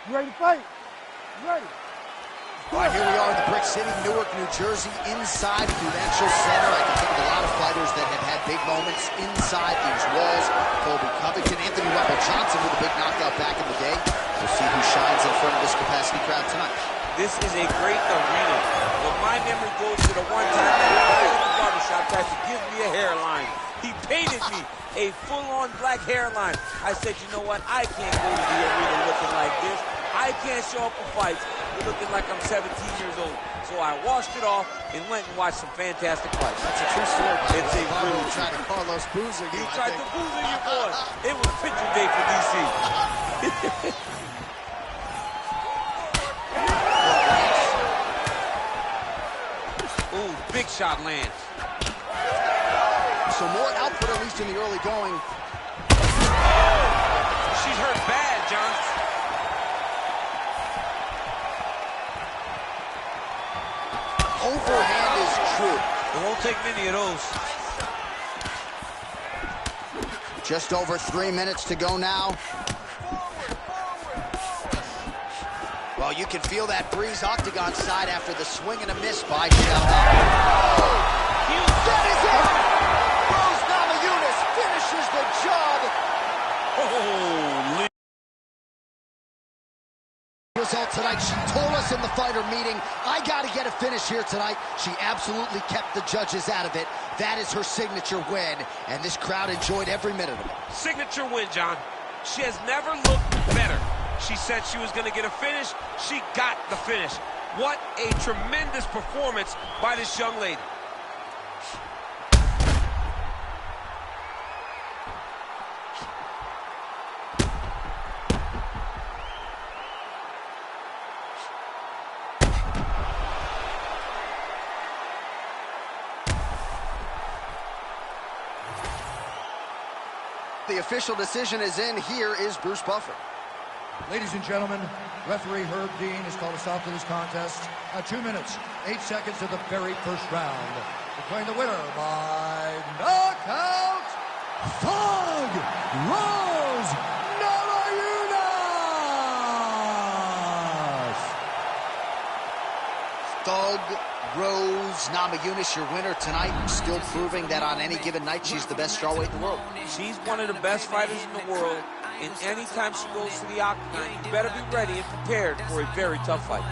You ready to fight? You ready? All right, here we are in the Brick City, Newark, New Jersey, inside Prudential Center. I can think of a lot of fighters that have had big moments inside these walls. Colby Covington, Anthony Rumble Johnson with a big knockout back in the day. We'll see who shines in front of this capacity crowd tonight. This is a great arena. But my memory goes to the one time that guy at the barbershop tried to give me a hairline. He painted me a full-on black hairline. I said, you know what? I can't go to the arena looking like this. I can't show up for fights looking like I'm 17 years old. So I washed it off and went and watched some fantastic fights. That's a true story. It's a real tried to Carlos Boozer. He tried to boozer you, boy. It was picture day for DC. Ooh, big shot lands. So more output, at least in the early going. She's hurt bad, John. Overhand is true. The whole take many of those. Just over 3 minutes to go now. Well, you can feel that breeze octagon side after the swing and a miss by Sheldon. That is it! Rose Namajunas finishes the job. Holy. Result tonight, she told us in the fighter meeting, I got to get a finish here tonight. She absolutely kept the judges out of it. That is her signature win, and this crowd enjoyed every minute of it. Signature win, John. She has never looked better. She said she was going to get a finish. She got the finish. What a tremendous performance by this young lady. The official decision is in. Here is Bruce Buffer. Ladies and gentlemen, referee Herb Dean has called a stop to this contest at 2 minutes, 8 seconds of the very first round. Declaring the winner by knockout, Thug Rose Namajunas! Thug Rose Namajunas, your winner tonight, still proving that on any given night she's the best strawweight in the world. She's one of the best fighters in the world, and anytime she goes to the octagon, you better be ready and prepared for a very tough fight.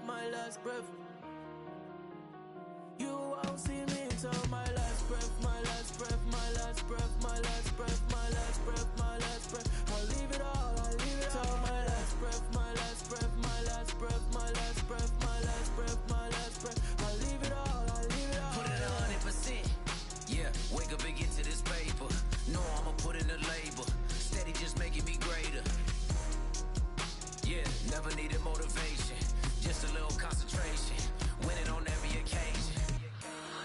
My last breath. You won't see me until my last breath, my last breath, my last breath, my last breath, my last breath, my last breath. I'll leave it all, I'll leave it all. My last breath, my last breath, my last breath, my last breath, my last breath, my last breath. I'll leave it all, I'll leave it all. Put it 100%. Yeah, wake up and get to this paper. No, I'ma put in the labor. Steady just making me greater. Yeah, never needed motivation. Just a little concentration, winning on every occasion.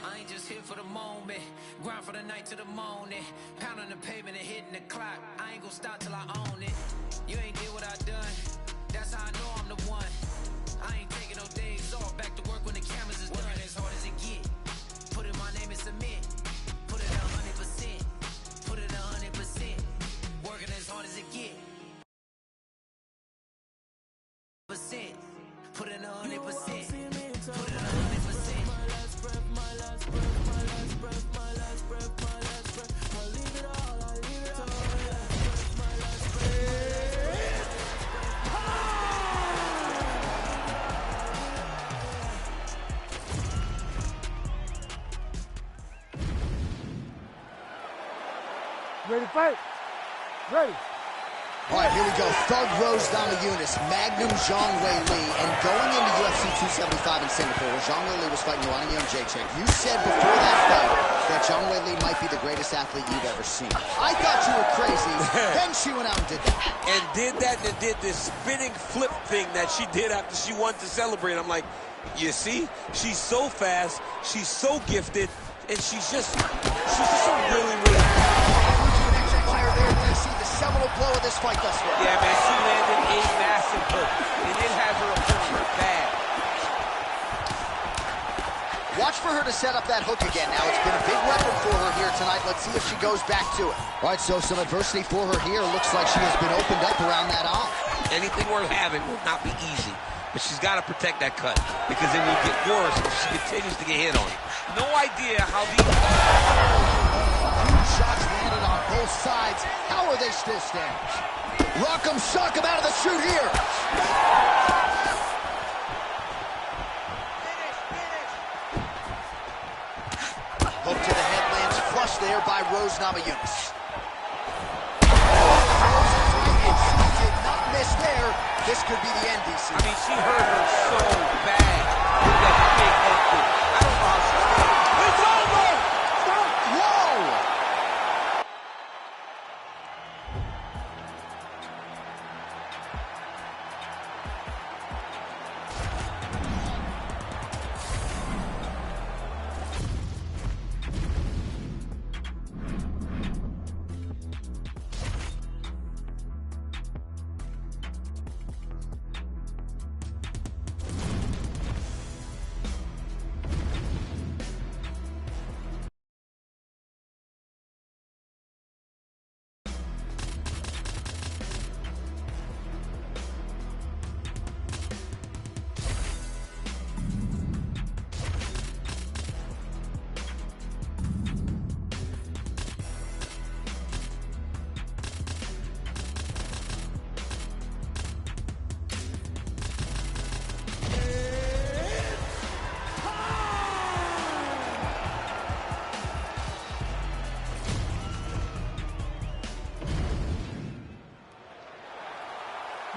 I ain't just here for the moment, grind for the night to the morning, pounding the pavement and hitting the clock. I ain't gonna stop till I own it. You ain't did what I done, that's how I know I'm the one. I ain't taking no days off, back to work when the cameras is done. Working as hard as it get, put in my name and submit. Put it 100%, put it 100%. Working as hard as it get. Put in 100%. Put in 100%. My last breath, my last breath, my last breath, my last breath, my last breath. I'll leave it all, I'll leave it all. My last breath, Ready to fight? Ready. All right, here we go. Thug Rose Namajunas, Magnum Zhang Wei Li, and going into UFC 275 in Singapore, where Zhang Wei Li was fighting Joanna Jędrzejczyk. You said before that fight that Zhang Wei Li might be the greatest athlete you've ever seen. I thought you were crazy. Then she went out and did that. And did this spinning flip thing that she did after she won to celebrate. I'm like, you see, she's so fast, she's so gifted, and she's just a really Seminal blow of this fight thus far. Yeah, man, she landed a massive hook, and it has her opponent hurt bad. Watch for her to set up that hook again. Now, it's been a big weapon for her here tonight. Let's see if she goes back to it. All right, so some adversity for her here. Looks like she has been opened up around that eye. Anything worth having will not be easy, but she's got to protect that cut, because it will get worse if she continues to get hit on. No idea how these... Huge shots landed on both sides. How are they still standing? Rock'em shock him out of the chute here. Hook to the head lands flush there by Rose Namajunas. And she did not miss there. This could be the end, DC. I mean, she hurt her so bad with that big hook kick. I don't know how she's standing. It's over! Whoa!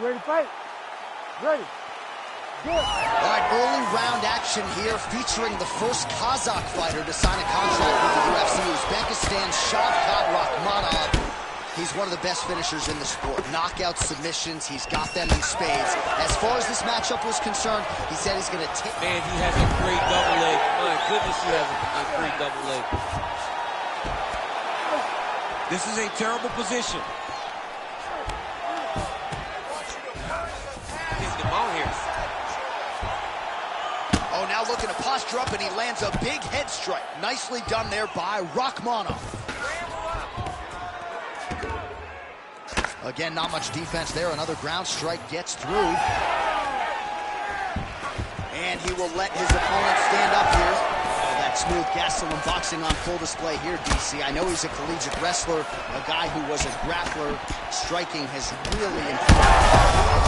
Ready to fight? Ready. Good. All right, early round action here featuring the first Kazakh fighter to sign a contract with the UFC, Uzbekistan's Shavkat Rakhmonov. He's one of the best finishers in the sport. Knockout submissions, he's got them in spades. As far as this matchup was concerned, he said he's going to take... Man, he has a great double leg. My goodness, he has a great double leg. This is a terrible position. He's the ball here. Oh, now looking to posture up, and he lands a big head strike. Nicely done there by Rakhmonov. Again, not much defense there. Another ground strike gets through. And he will let his opponent stand up here. Oh, that smooth Gastelum boxing on full display here, DC. I know he's a collegiate wrestler, a guy who was a grappler. Striking has really improved.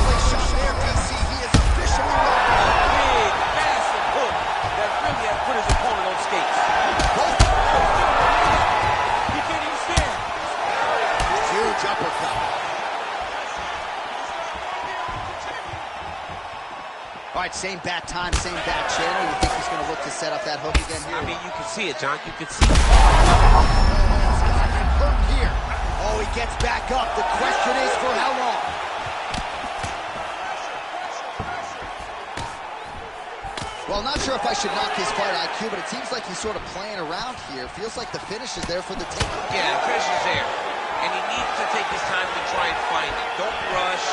Play shot there, DC. He is officially knocked out. Big, massive hook that really has put his opponent on skates. He can't even stand. Huge uppercut. All right, same bat time, same bat channel. You think he's going to look to set up that hook again here? I mean, you can see it, John. You can see it. He's got him hurt here. Oh, he gets back up. The question is for how long? Well, not sure if I should knock his fight IQ, but it seems like he's sort of playing around here. Feels like the finish is there for the taking. Yeah, the finish is there. And he needs to take his time to try and find it. Don't rush.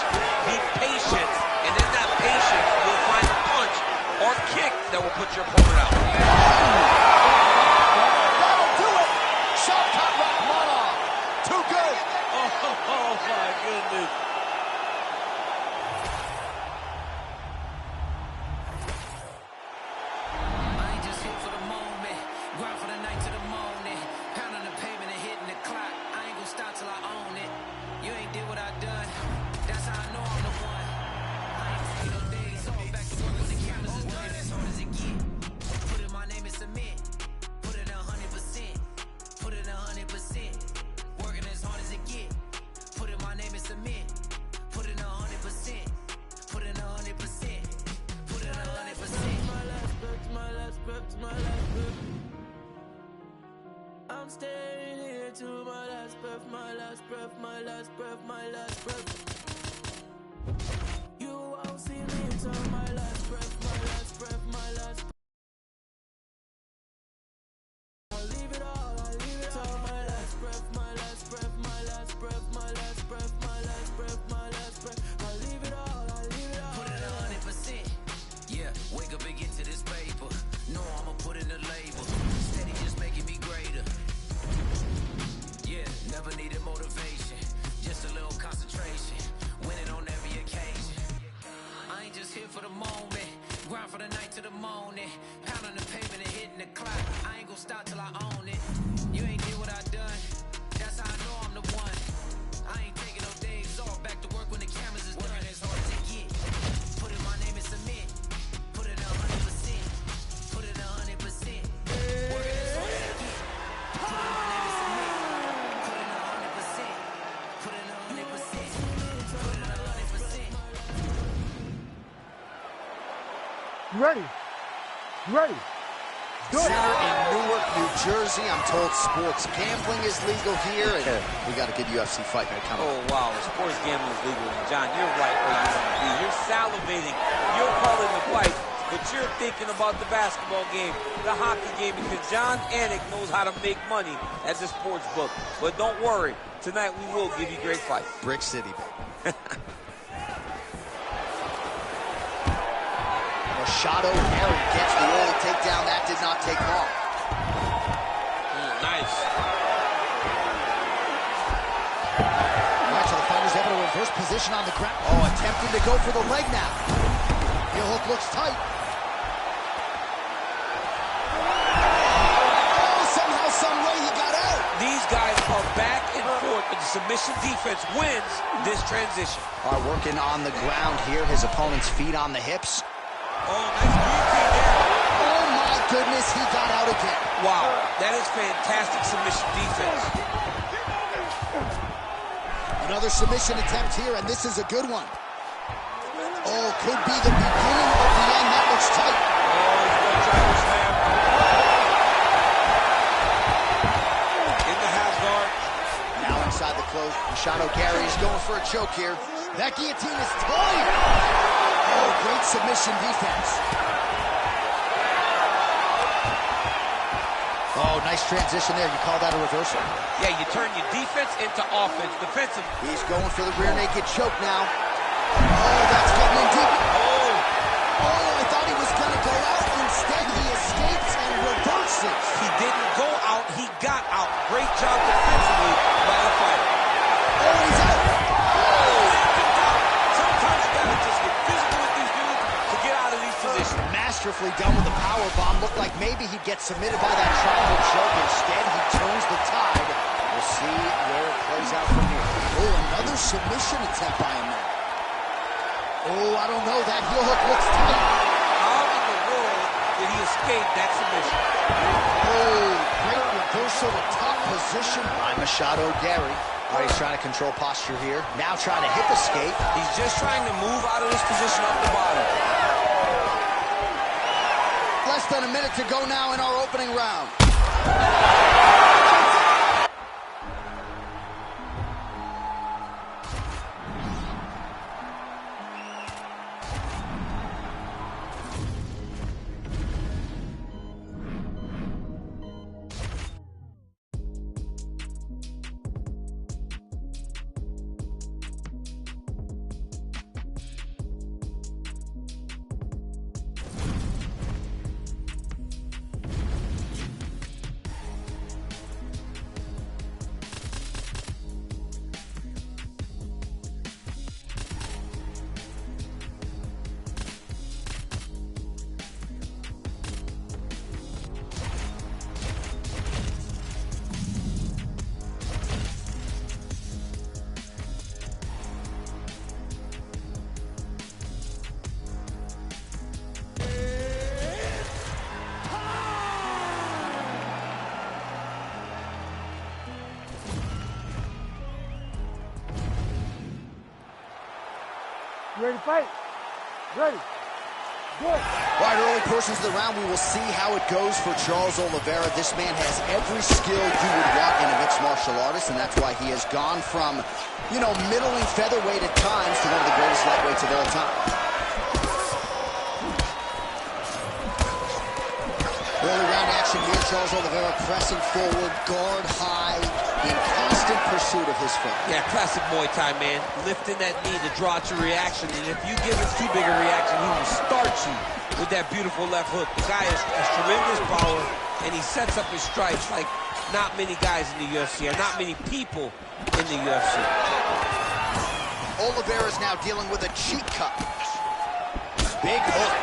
Be patient. And in that patience, you'll find a punch or kick that will put your opponent out. That'll do it! Shavkat Rakhmonov. Too good. Oh, my goodness. I ain't just here for the moment. Grind for the night to the morning. Pound on the pavement and hitting the clock. I ain't gonna stop till I own it. You ain't did what I done. That's how I know I'm the one. I ain't taking no days off. Back to work when the cameras is done. As hard as it get. Put in my name and submit. Put it 100%. Put it 100%. Working as hard as it get. Put in my name and submit. Put it 100%. Put it 100%. Put it 100%. My last breath, my last breath, my last breath. I'm staying here to my last breath, my last breath, my last breath, my last breath. You won't see me until my last breath, my last breath, my last breath. I'll leave it all, I'll leave it all. My last breath, my last breath, my last breath, my last breath, my last breath, my last breath. I'll leave it all, I'll leave it all. Put it 100%. Yeah, wake up and get to this paper. No, I'ma put in the label. Steady just making me greater. Yeah, never needed motivation. Just a little concentration. Winning on every occasion. I ain't just here for the moment. Grind for the night to the morning. Pound on the pavement and hitting the clock. I ain't gonna stop till I own it. You ain't did what I done. That's how I know I'm the one. I ain't taking no days off. Back to work when the cameras is done. As hard as it get. Put in my name and submit. Put it 100%. Put it 100%. Working as hard as it get. Put in my name and submit. Put it 100%. Put it 100%. Put it 100%. You ready? You ready? Good. Center in Newark, New Jersey. I'm told sports gambling is legal here, and we got a good UFC fight coming. Oh, wow. Sports gambling is legal. John, you're right where you want to be. You're salivating. You're calling the fight, but you're thinking about the basketball game, the hockey game, because John Anik knows how to make money at the sports book. But don't worry. Tonight we will give you great fights. Brick City, baby. Machado Harry gets the early takedown. That did not take long. Nice. All right, so the fighter's able to reverse position on the ground. Oh, attempting to go for the leg now. Heel hook looks tight. Oh, somehow, some way he got out. These guys are back and forth, but the submission defense wins this transition. All right, working on the ground here. His opponent's feet on the hips. Oh, nice guillotine there. Oh, my goodness, he got out again. Wow, that is fantastic submission defense. Another submission attempt here, and this is a good one. Oh, could be the beginning of the end. That looks tight. Oh, he's going to try to slam. In the half guard. Now inside the close, Machado Gary is going for a choke here. That guillotine is tight. Oh, great submission defense. Oh, nice transition there. You call that a reversal? Yeah, you turn your defense into offense. Defensive. He's going for the rear naked choke now. Oh, that's getting in deep. Oh, I thought he was going to go out. Instead, he escapes and reverses. He didn't go out. He got out. Great job defensively by the fighter. Oh, he's out. Sometimes you got to just get physical with these dudes to get out of these positions. Masterfully done with the power bomb. Looked like maybe he'd get submitted by that triangle choke. Instead, he turns the tide. We'll see where it plays out from here. Oh, another submission attempt by him there. Oh, I don't know. That heel hook looks tight. How in the world did he escape that submission? Oh, great reversal to top position by Machado Gary. All right, he's trying to control posture here. Now trying to hip escape. He's just trying to move out of this position off the bottom. Less than a minute to go now in our opening round. You ready to fight? Ready. Good. All right, early portions of the round, we will see how it goes for Charles Oliveira. This man has every skill you would want in a mixed martial artist, and that's why he has gone from, you know, middling featherweight at times to one of the greatest lightweights of all time. Early round action here, Charles Oliveira pressing forward, guard high, in constant pursuit of his foot. Yeah, classic Muay Thai, man. Lifting that knee to draw out your reaction, and if you give it too big a reaction, he will start you with that beautiful left hook. The guy has tremendous power, and he sets up his strikes like not many guys in the UFC, or not many people in the UFC. Oliveira's now dealing with a cheek cut. Big hook.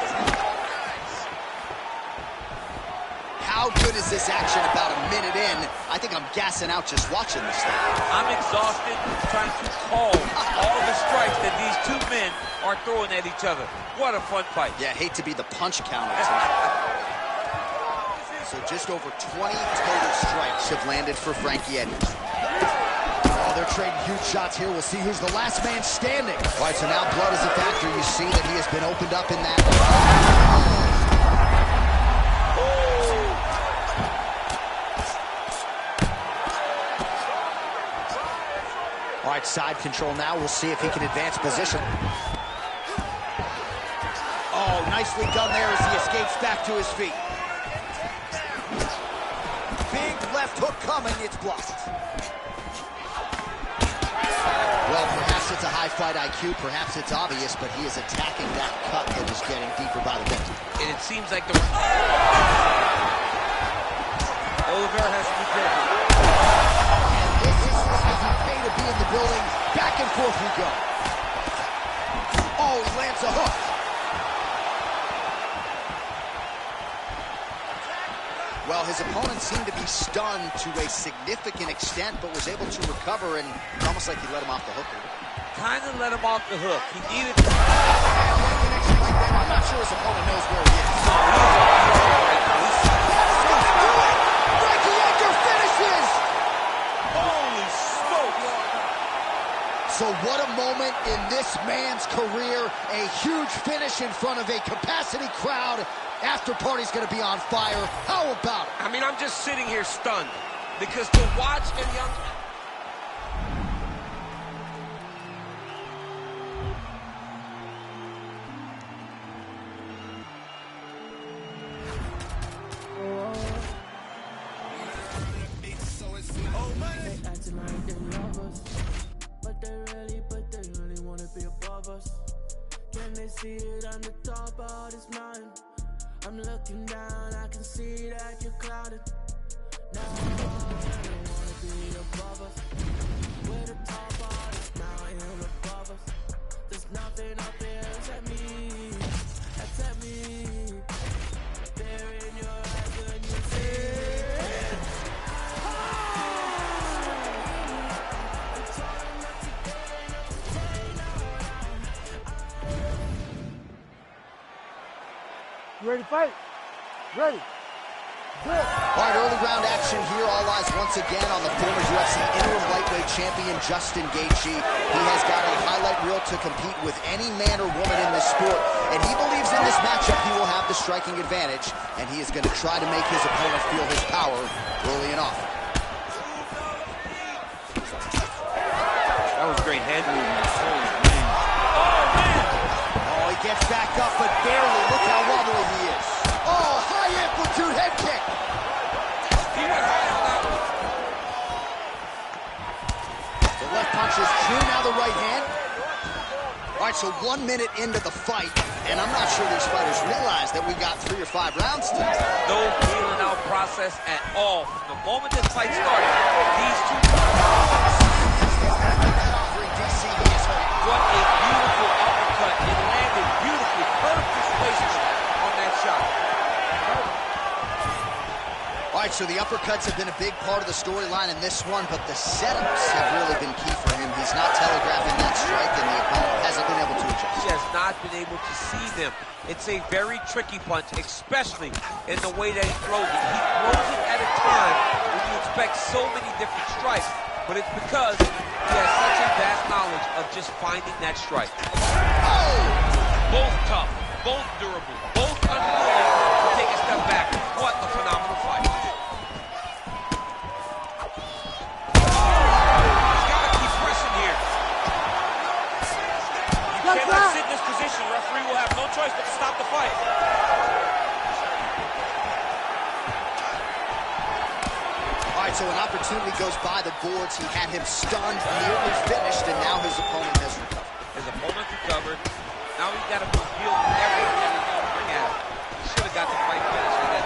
How good is this action about a minute in? I think I'm gassing out just watching this thing. I'm exhausted trying to call all the strikes that these two men are throwing at each other. What a fun fight. Yeah, hate to be the punch counter tonight. So just over 20 total strikes have landed for Frankie Edgar. Oh, they're trading huge shots here. We'll see who's the last man standing. All right, so now blood is a factor. You see that he has been opened up in that. All right, side control now. We'll see if he can advance position. Oh, nicely done there as he escapes back to his feet. Big left hook coming. It's blocked. Well, perhaps it's a high fight IQ. Perhaps it's obvious, but he is attacking that cut that is getting deeper by the minute. And it seems like the Oliveira has to be careful. This is as he pay to be in the building. Back and forth we go. Oh, he lands a hook. Well, his opponent seemed to be stunned to a significant extent, but was able to recover, and almost like he let him off the hook. Kind of let him off the hook. He needed. I'm not sure his opponent knows where he is. Frankie Edgar finishes! Holy smokes! So what a moment in this man's career. A huge finish in front of a capacity crowd. After party's gonna be on fire. How about it? I mean, I'm just sitting here stunned because to watch a young... They acting like they love us, but they really wanna be above us. Can they see it on the top of this mountain? I'm looking down, I can see that you're clouded. Now they don't wanna be above us. We're the top of this mountain above us. There's nothing up there except me, except me. There in your eyes when you see it. You ready to fight? Ready. Good. All right, early round action here. All eyes once again on the former UFC interim lightweight champion, Justin Gaethje. He has got a highlight reel to compete with any man or woman in this sport, and he believes in this matchup he will have the striking advantage, and he is going to try to make his opponent feel his power early and often. That was great head movement. Oh, he gets back up, but barely. Look how wobbly he is. Oh, high amplitude head kick. He went high on that one. The left punch is true, now the right hand. All right, so 1 minute into the fight, and I'm not sure these fighters realize that we got 3 or 5 rounds tonight. No feeling out process at all. From the moment this fight started, these two... What a beautiful uppercut. It landed beautifully. Perfect placement on that shot. All right, so the uppercuts have been a big part of the storyline in this one, but the setups have really been key for him. He's not telegraphing that strike, and the opponent hasn't been able to adjust. He has not been able to see them. It's a very tricky punch, especially in the way that he throws it. He throws it at a time when you expect so many different strikes, but it's because he has such a vast knowledge of just finding that strike. Oh! Both tough, both durable, both unwilling to take a step back. What a phenomenal fight. He's got to keep pressing here. You cannot sit in this position. Referee will have no choice but to stop the fight. So an opportunity goes by the boards. He had him stunned, nearly finished, and now his opponent has recovered. His opponent recovered. Now he's got to fulfill everything that he's going to bring at him. He should have got the fight finished with that.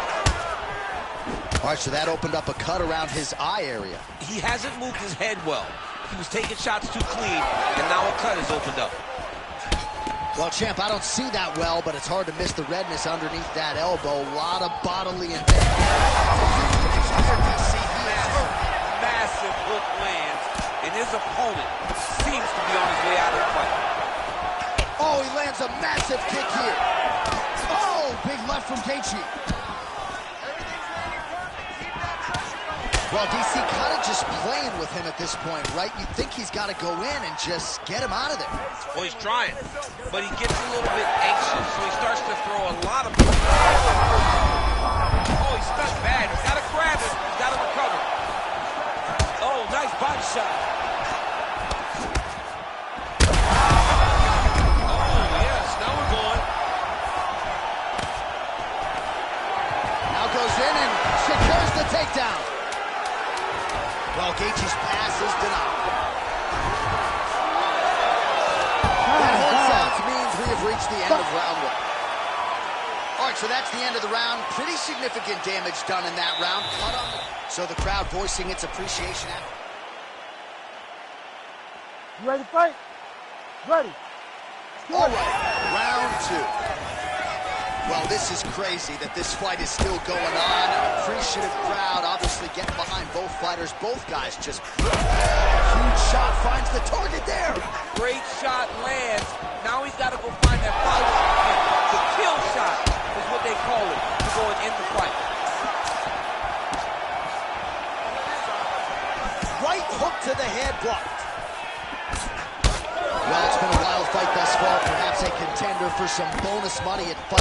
All right, so that opened up a cut around his eye area. He hasn't moved his head well. He was taking shots too clean, and now a cut has opened up. Well, champ, I don't see that well, but it's hard to miss the redness underneath that elbow. A lot of bodily intent. Massive hook lands, and his opponent seems to be on his way out of the fight. Oh, he lands a massive kick here. Oh, big left from Gaethje. Well, DC kind of just playing with him at this point, right? You think he's got to go in and just get him out of there. Well, he's trying, but he gets a little bit anxious, so he starts to throw a lot of... Oh, he's stuck bad. He's got to grab it. He's got to recover. Oh, nice body shot. Oh, yes. Now we're going. Now goes in and secures the takedown. Well, Gaethje's pass is denied. That horn sounds means we have reached the end of round 1. All right, so that's the end of the round. Pretty significant damage done in that round. Cut on the... So the crowd voicing its appreciation. You ready to fight? Ready. All right, round 2. Well, this is crazy that this fight is still going on. An appreciative crowd, obviously getting behind both fighters. Both guys just... Huge shot finds the target there. Great shot lands. Now he's got to go find that follow-up kick. The kill shot is what they call it to go and end the fight. Right hook to the head blocked. That's a contender for some bonus money at fight.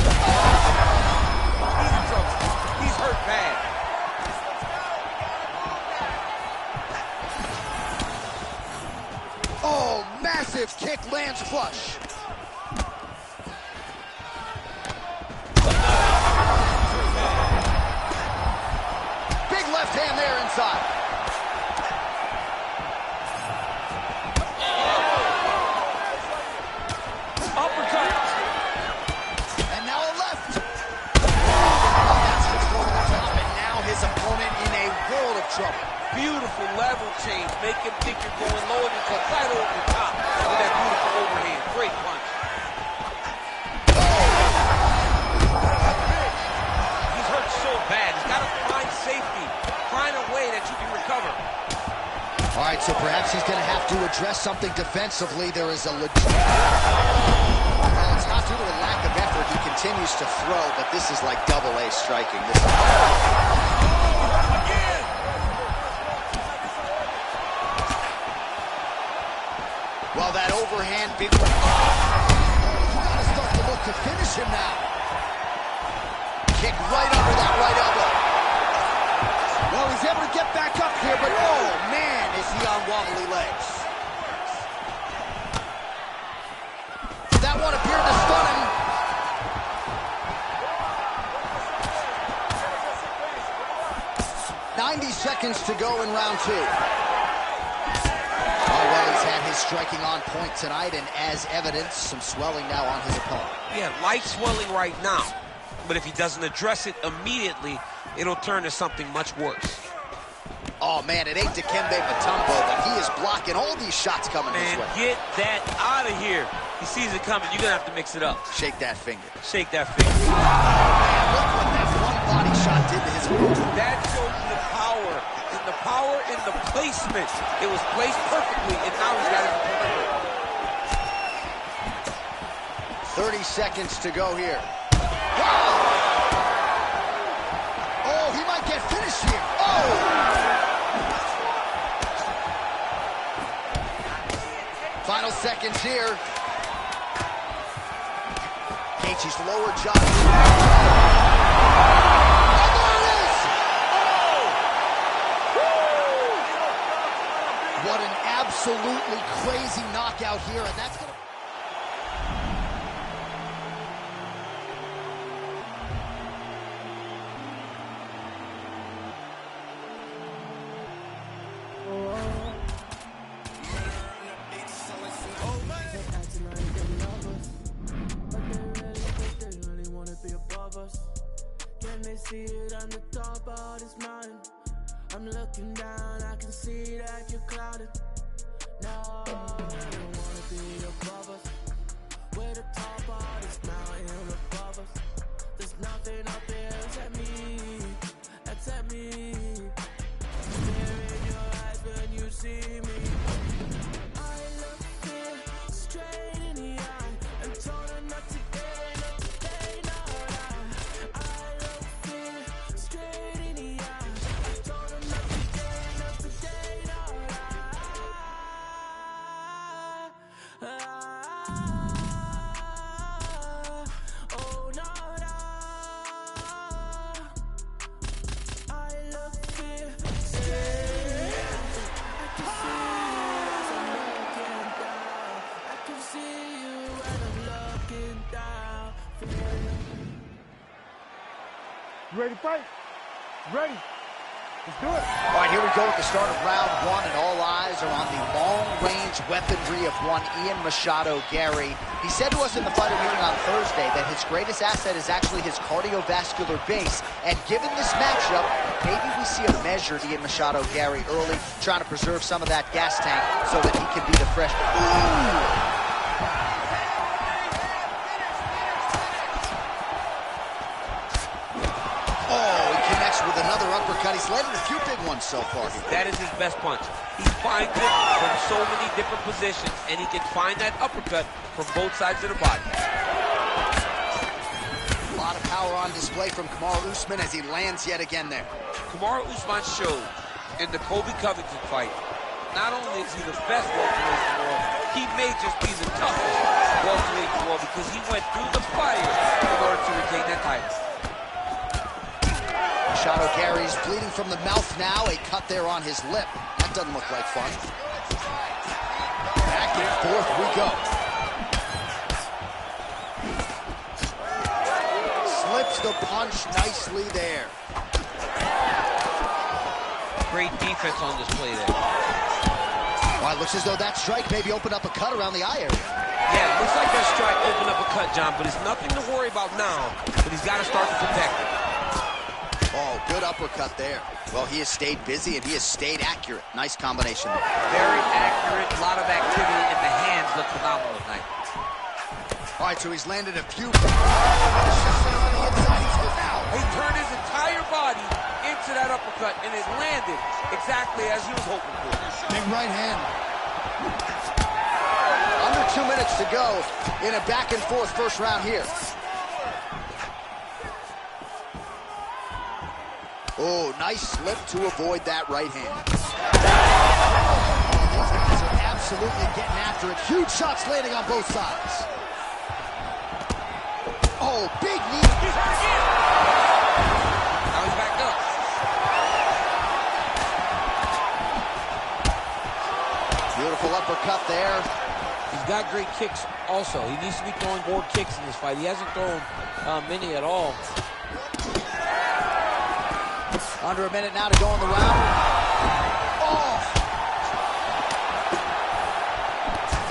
He's in trouble. He's hurt bad. Oh, massive kick lands flush. Big left hand there inside. Uppercut. And now a left. Oh, that's just over the top, and now his opponent in a world of trouble. Beautiful level change. Make him think you're going low and you cut right over the top with that beautiful overhand. Great punch. He's hurt so bad. He's got to find safety. Find a way that you can recover. All right, so perhaps he's going to have to address something defensively. There is a legit... Well, it's not due to a lack of effort. He continues to throw, but this is like double-A striking. This is... Well, that overhand big... Oh, you got to start to look to finish him now. Kick right under that right elbow. Well, he's able to get back up here, but oh, man, is he on wobbly legs. That one appeared to stun him. .90 seconds to go in round 2. Oh, well, he's had his striking on point tonight, and as evidence, some swelling now on his opponent. Yeah, light swelling right now. But if he doesn't address it immediately, it'll turn to something much worse. Oh, man, it ain't Dikembe Mutombo, but he is blocking all these shots coming his way. Get that out of here. He sees it coming. You're going to have to mix it up. Shake that finger. Shake that finger. Oh, man, look what that one body shot did to his opponent. That shows you the power. And the power in the placement. It was placed perfectly, and now he's got his opponent. 30 seconds to go here. Wow! Oh, he might get finished here. Oh! Final seconds here. Gaethje's lower jaw. And there it is! Oh! What an absolutely crazy knockout here, and that's gonna... See it on the top of this mountain. I'm looking down, I can see that you're clouded. No, I don't wanna be above us. We're the top of this mountain above us. There's nothing up there except me, except me. Stare in your eyes when you see me. I look fear straight in the eye and told her not to dare, no, they know that. I look fear straight in the eye. I told her not to dare, not today, no, oh no, I look fear straight. I can see you as I'm looking down. I can see you when I'm looking down. You ready to fight? Ready. Let's do it. All right, here we go at the start of round 1, and all eyes are on the long-range weaponry of one Ian Machado Gary. He said to us in the fighter meeting on Thursday that his greatest asset is actually his cardiovascular base, and given this matchup, maybe we see a measured Ian Machado Gary early, trying to preserve some of that gas tank so that he can be the fresh... Ooh! With another uppercut. He's landed a few big ones so far. That is his best punch. He finds it from so many different positions, and he can find that uppercut from both sides of the body. A lot of power on display from Kamaru Usman as he lands yet again there. Kamaru Usman showed in the Colby Covington fight, not only is he the best welterweight in the world, he may just be the toughest. welterweight world because he went through the fire in order to retain that title. Machado Gary's bleeding from the mouth now. A cut there on his lip. That doesn't look like fun. Back and forth we go. Slips the punch nicely there. Great defense on display there. Well, it looks as though that strike maybe opened up a cut around the eye area. Yeah, looks like that strike opened up a cut, John, but it's nothing to worry about now, but he's got to start to protect it. Oh, good uppercut there. Well, he has stayed busy and he has stayed accurate. Nice combination there. Very accurate, a lot of activity, and the hands look phenomenal tonight. All right, so he's landed a few. He turned his entire body into that uppercut, and it landed exactly as he was hoping for. Big right hand. Under 2 minutes to go in a back-and-forth first round here. Oh, nice slip to avoid that right hand. These guys are absolutely getting after it. Huge shots landing on both sides. Oh, big knee. He's hurt again. Now he's back up. Beautiful uppercut there. He's got great kicks also. He needs to be throwing more kicks in this fight. He hasn't thrown many at all. Under a minute now to go in the round. Oh!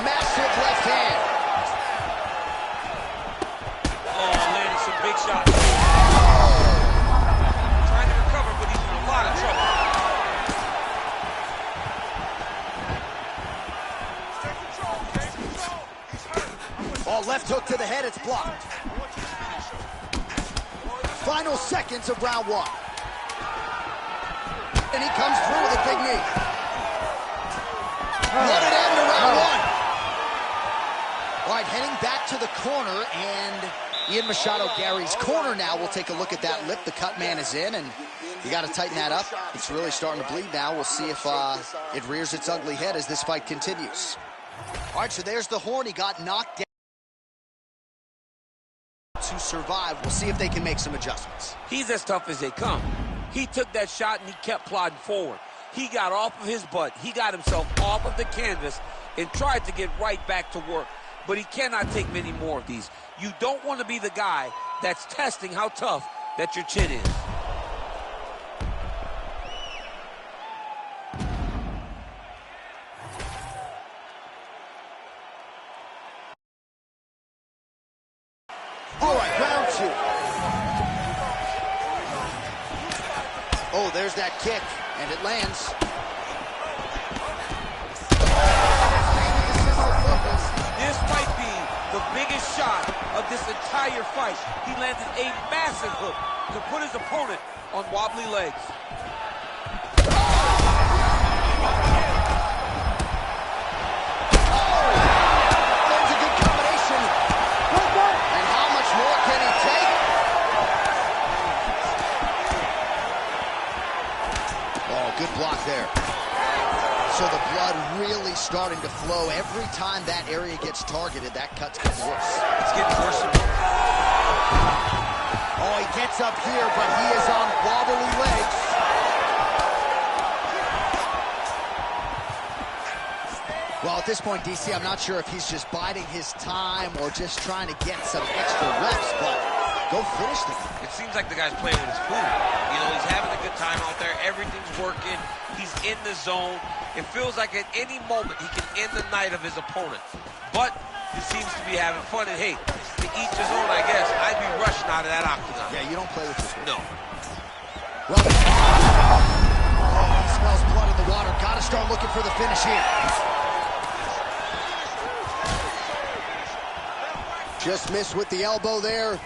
Massive left hand. Oh, landing some big shots. Trying to recover, but he's in a lot of trouble. Oh, left hook to the head, it's blocked. Final seconds of round one. And he comes through with a big knee. Let it end to round one. All right, heading back to the corner, and Ian Machado Gary's corner now. We'll take a look at that lip. The cut man is in, and you got to tighten that up. It's really starting to bleed now. We'll see if it rears its ugly head as this fight continues. All right, so there's the horn. He got knocked down to survive. We'll see if they can make some adjustments. He's as tough as they come. He took that shot and he kept plodding forward. He got off of his butt. He got himself off of the canvas and tried to get right back to work. But he cannot take many more of these. You don't want to be the guy that's testing how tough that your chin is. All right, round two. Oh, there's that kick, and it lands. This might be the biggest shot of this entire fight. He landed a massive hook to put his opponent on wobbly legs. That's a good combination. And how much more can he take? Oh, good block there. So the blood really starting to flow. Every time that area gets targeted, that cut's getting worse. It's getting worse. Oh, he gets up here, but he is on wobbly legs. Well, at this point, DC, I'm not sure if he's just biding his time or just trying to get some extra reps, but go finish the guy. It seems like the guy's playing with his food. You know, he's having a good time out there. Everything's working. He's in the zone. It feels like at any moment he can end the night of his opponent. But he seems to be having fun. And hey, to each his own, I guess. I'd be rushing out of that octagon. Yeah, you don't play with this. No. Well, he smells blood in the water. Got to start looking for the finish here. Just missed with the elbow there.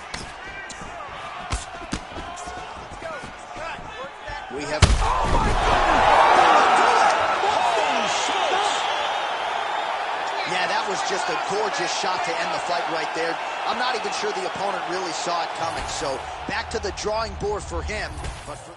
We have... Oh, my God! Holy smokes! Yeah, that was just a gorgeous shot to end the fight right there. I'm not even sure the opponent really saw it coming. So back to the drawing board for him. But for...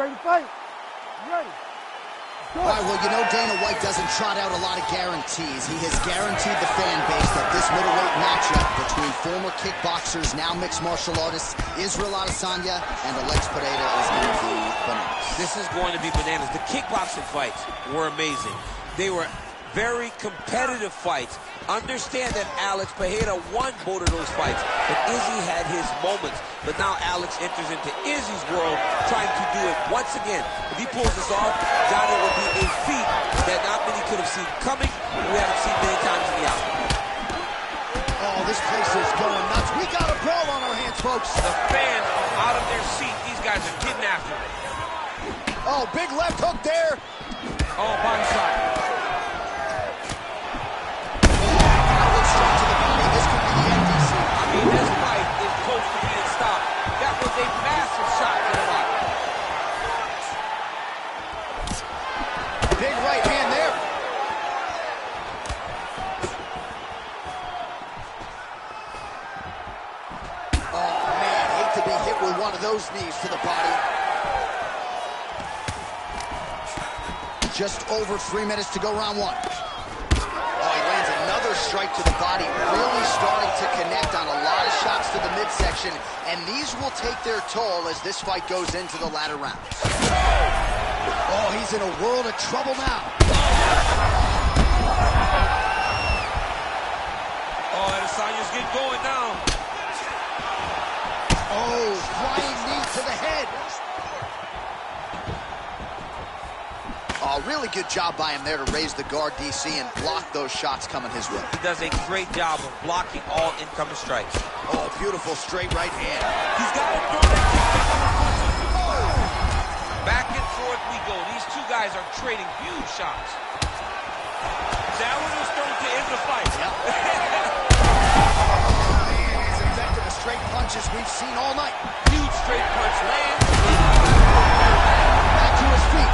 ready to fight? You ready? All right, well, you know Dana White doesn't trot out a lot of guarantees. He has guaranteed the fan base that this middleweight matchup between former kickboxers, now mixed martial artists, Israel Adesanya and Alex Pereira is going to be bananas. This is going to be bananas. The kickboxing fights were amazing. They were very competitive fights. Understand that Alex Pereira won both of those fights, but Izzy had his moments. But now Alex enters into Izzy's world, trying to do it once again. If he pulls this off, John, it will be a feat that not many could have seen coming, and we haven't seen many times in the outfit. Oh, this place is going nuts. We got a brawl on our hands, folks. The fans are out of their seat. These guys are getting after it. Oh, big left hook there. Oh, body shot. This fight is close to being stopped. That was a massive shot to the body. Big right hand there. Oh, man, hate to be hit with one of those knees to the body. Just over 3 minutes to go, round one. Oh, he lands another strike to the body, really starting to connect on a lot of shots to the midsection, and these will take their toll as this fight goes into the latter rounds. Oh, he's in a world of trouble now. Oh, Adesanya's getting going now. Oh, flying knee to the head. Oh, really good job by him there to raise the guard, DC, and block those shots coming his way. He does a great job of blocking all incoming strikes. Oh, beautiful straight right hand. He's got him throwing that kick. Oh. Back and forth we go. These two guys are trading huge shots. That one was thrown to end the fight. Yep. As effective as straight punches we've seen all night. Huge straight punch lands. Back to his feet.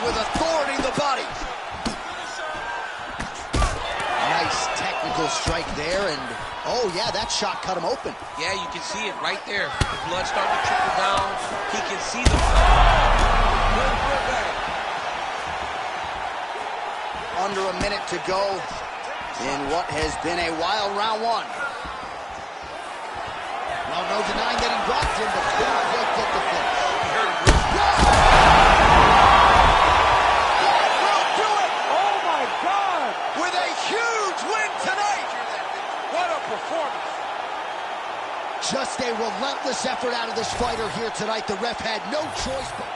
With authority in the body. Nice technical strike there, and oh yeah, that shot cut him open. Yeah, you can see it right there. The blood starting to trickle down. He can see the Under a minute to go in what has been a wild round one. Well, no denying that he rocked him, but couldn't quite get the finish. He heard it. With a huge win tonight. What a performance. Just a relentless effort out of this fighter here tonight. The ref had no choice but...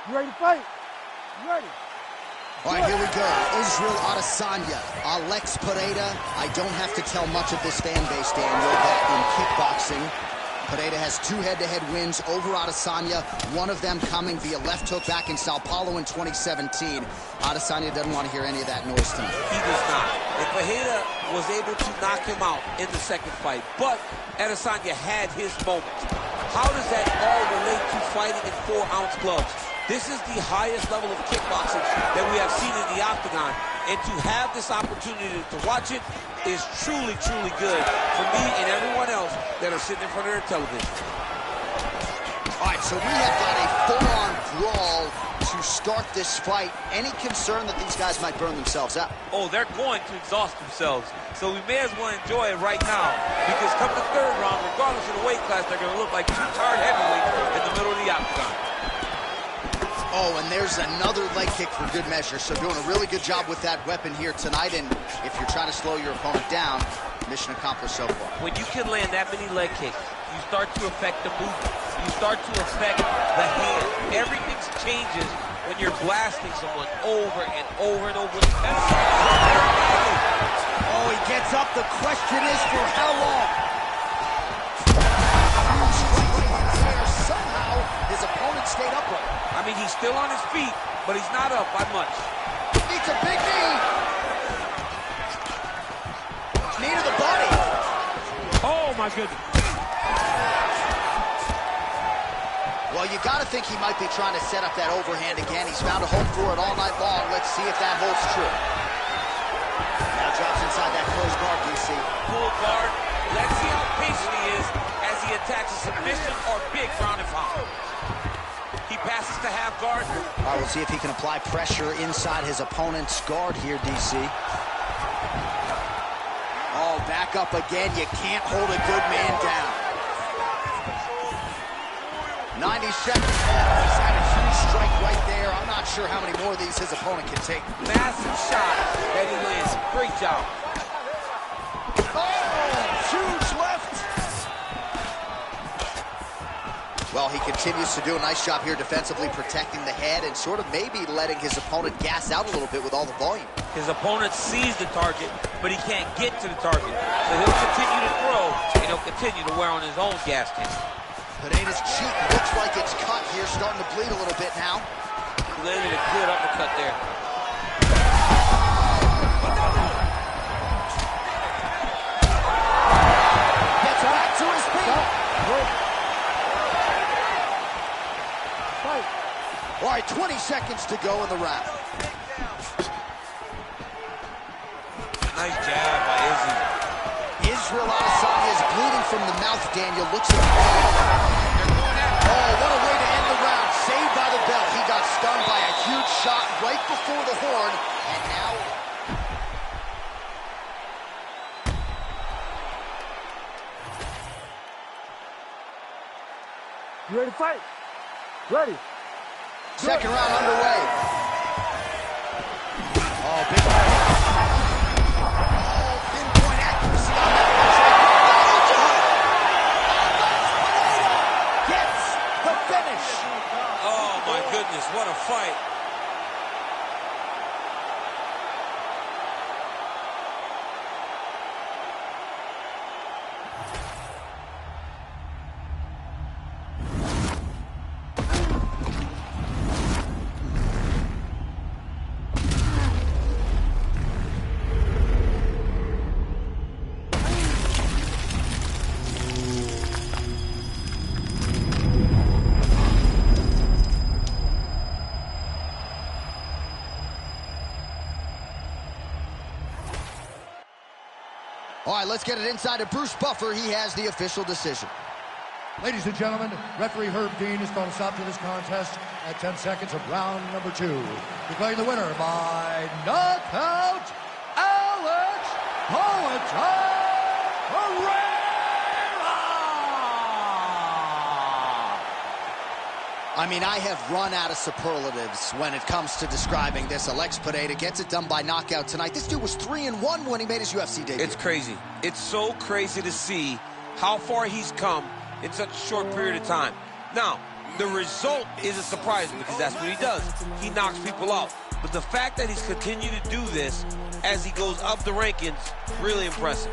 You ready to fight? You ready? All right, here we go. Israel Adesanya, Alex Pereira. I don't have to tell much of this fan base, Daniel, that in kickboxing, Pereira has 2 head-to-head wins over Adesanya, one of them coming via left hook back in Sao Paulo in 2017. Adesanya doesn't want to hear any of that noise tonight. He does not. And Pereira was able to knock him out in the second fight, but Adesanya had his moment. How does that all relate to fighting in 4-ounce gloves? This is the highest level of kickboxing that we have seen in the octagon, and to have this opportunity to watch it is truly, truly good for me and everyone else that are sitting in front of their television. All right, so we have got a full-on brawl to start this fight. Any concern that these guys might burn themselves out? Oh, they're going to exhaust themselves. So we may as well enjoy it right now, because come the third round, regardless of the weight class, they're going to look like 2 tired heavyweights in the middle of the octagon. Oh, and there's another leg kick for good measure. So doing a really good job with that weapon here tonight. And if you're trying to slow your opponent down, mission accomplished so far. When you can land that many leg kicks, you start to affect the movement. You start to affect the hand. Everything changes when you're blasting someone over and over and over. Oh, he gets up. The question is for how long? Somehow, his opponent stayed upright. I mean, he's still on his feet, but he's not up by much. Needs a big knee. Knee to the body. Oh, my goodness. Well, you got to think he might be trying to set up that overhand again. He's found a home for it all night long. Let's see if that holds true. Now drops inside that closed guard, DC. Full guard. Let's see how patient he is as he attacks a submission or big ground and pound. He passes to half guard. All right, we'll see if he can apply pressure inside his opponent's guard here, DC. Oh, back up again. You can't hold a good man down. 90 seconds. He's had a huge strike right there. I'm not sure how many more of these his opponent can take. Massive shot that he lands. Great job. Oh, huge left. Well, he continues to do a nice job here defensively, protecting the head and sort of maybe letting his opponent gas out a little bit with all the volume. His opponent sees the target, but he can't get to the target. So he'll continue to throw, and he'll continue to wear on his own gas tank. Pineda's cheek looks like it's cut here, starting to bleed a little bit now. He landed a good uppercut there. Gets back to his feet. All right, 20 seconds to go in the round. Nice jab by Izzy. Israel Adesanya is bleeding from the mouth, Daniel. Looks at oh, what a way to end the round. Saved by the bell. He got stunned by a huge shot right before the horn. And now... You ready to fight? Ready. Second round underway. Oh, big pinpoint accuracy on that one. Gets the finish. Oh, my goodness, what a fight. All right, let's get it inside of Bruce Buffer. He has the official decision. Ladies and gentlemen, referee Herb Dean has called a stop to this contest at 10 seconds of round number 2. Declaring the winner by knockout, Alex Herrera! I mean, I have run out of superlatives when it comes to describing this. Alex Pineda gets it done by knockout tonight. This dude was 3-1 when he made his UFC debut. It's crazy. It's so crazy to see how far he's come in such a short period of time. Now, the result is a surprise because that's what he does. He knocks people out. But the fact that he's continued to do this as he goes up the rankings, really impressive.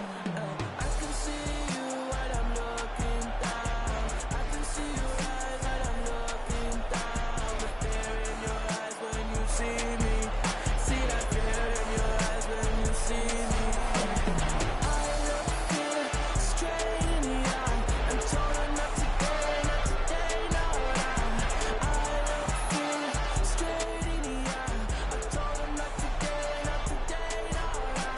I can see you when I'm looking down. I can see your eyes when I'm looking down. The fear in your eyes when you see me. See that fear in your eyes when you see me. I look you straight in the eye. I'm told her not today, not today, no lie. I look you straight in the eye. I told her not today, not today, no lie.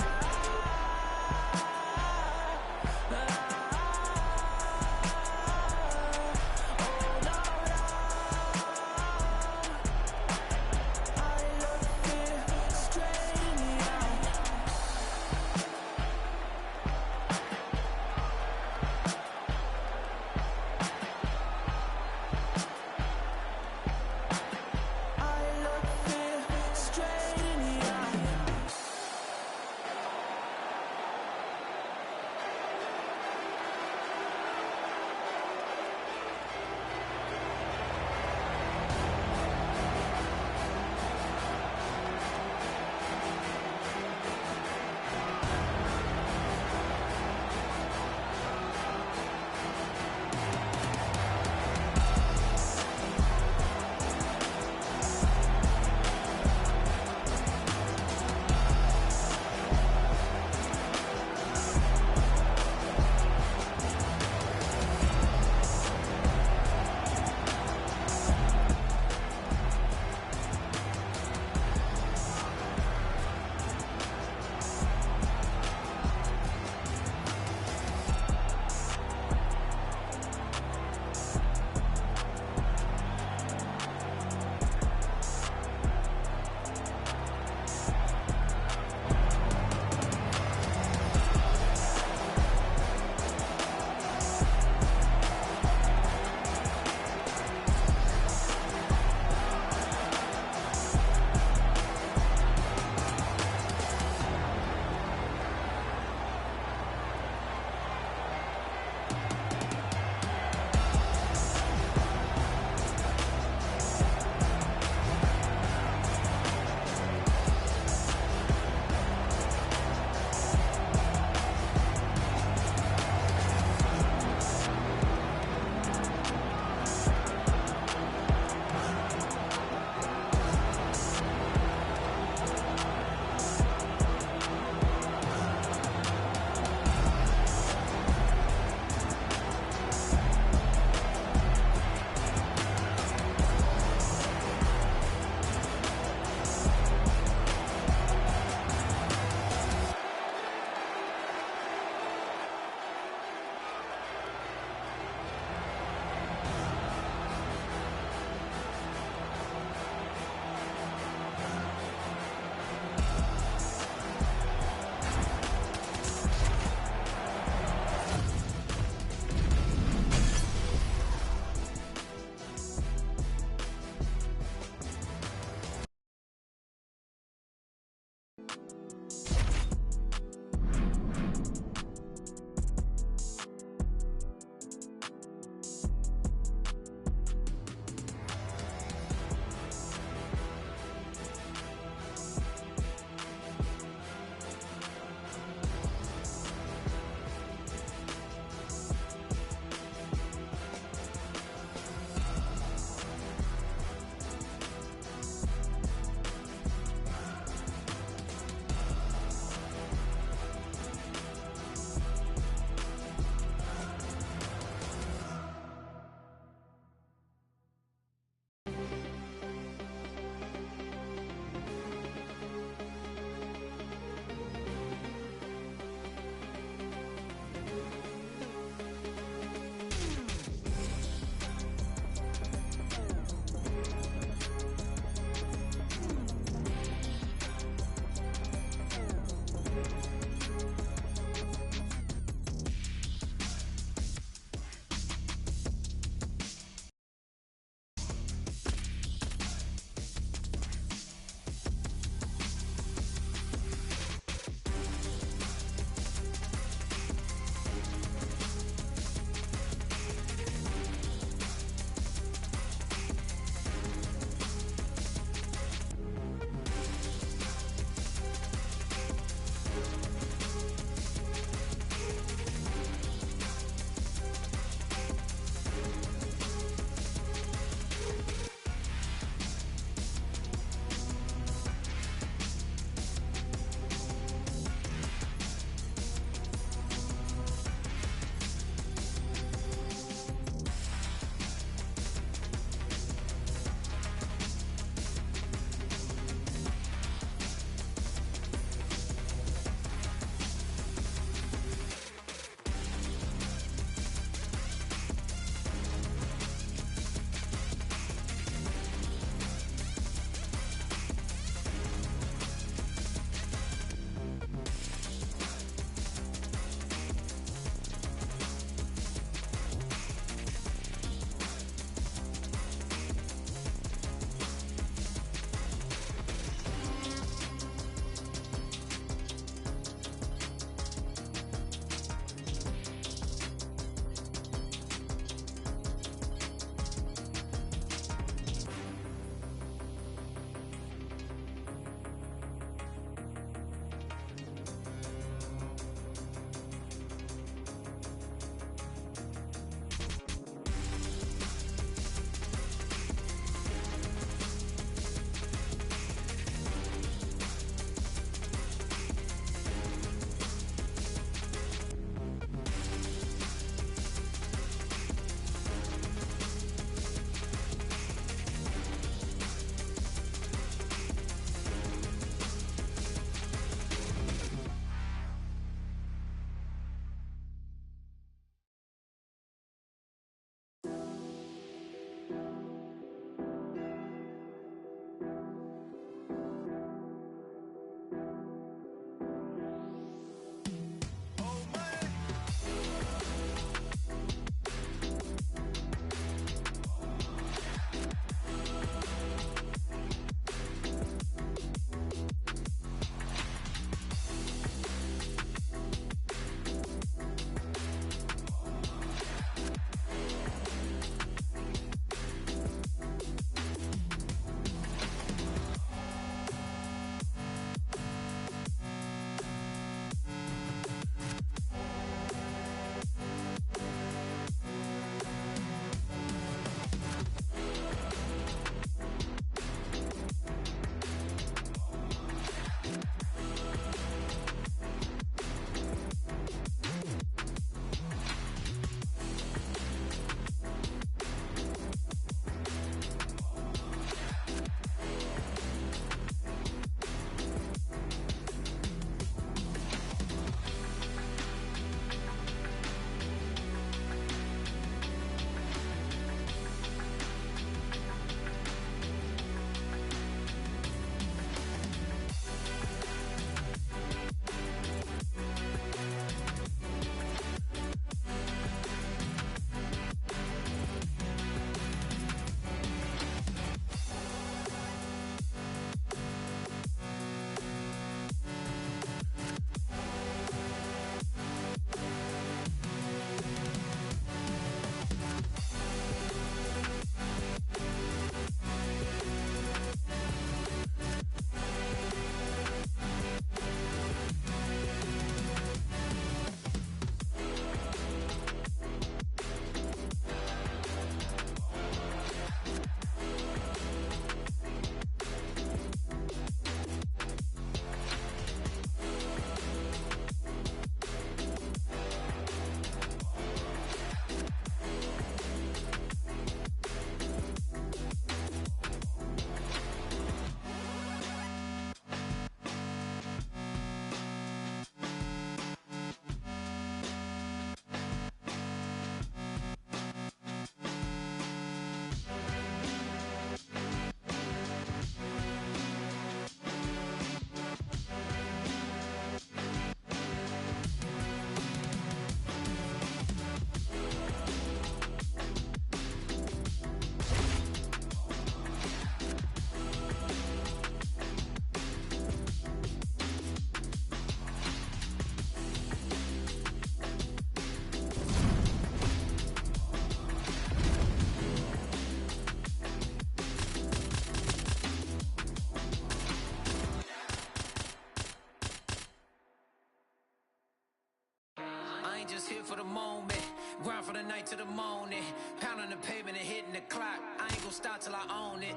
here for the moment. Grind for the night to the morning. Pounding the pavement and hitting the clock. I ain't gonna stop till I own it.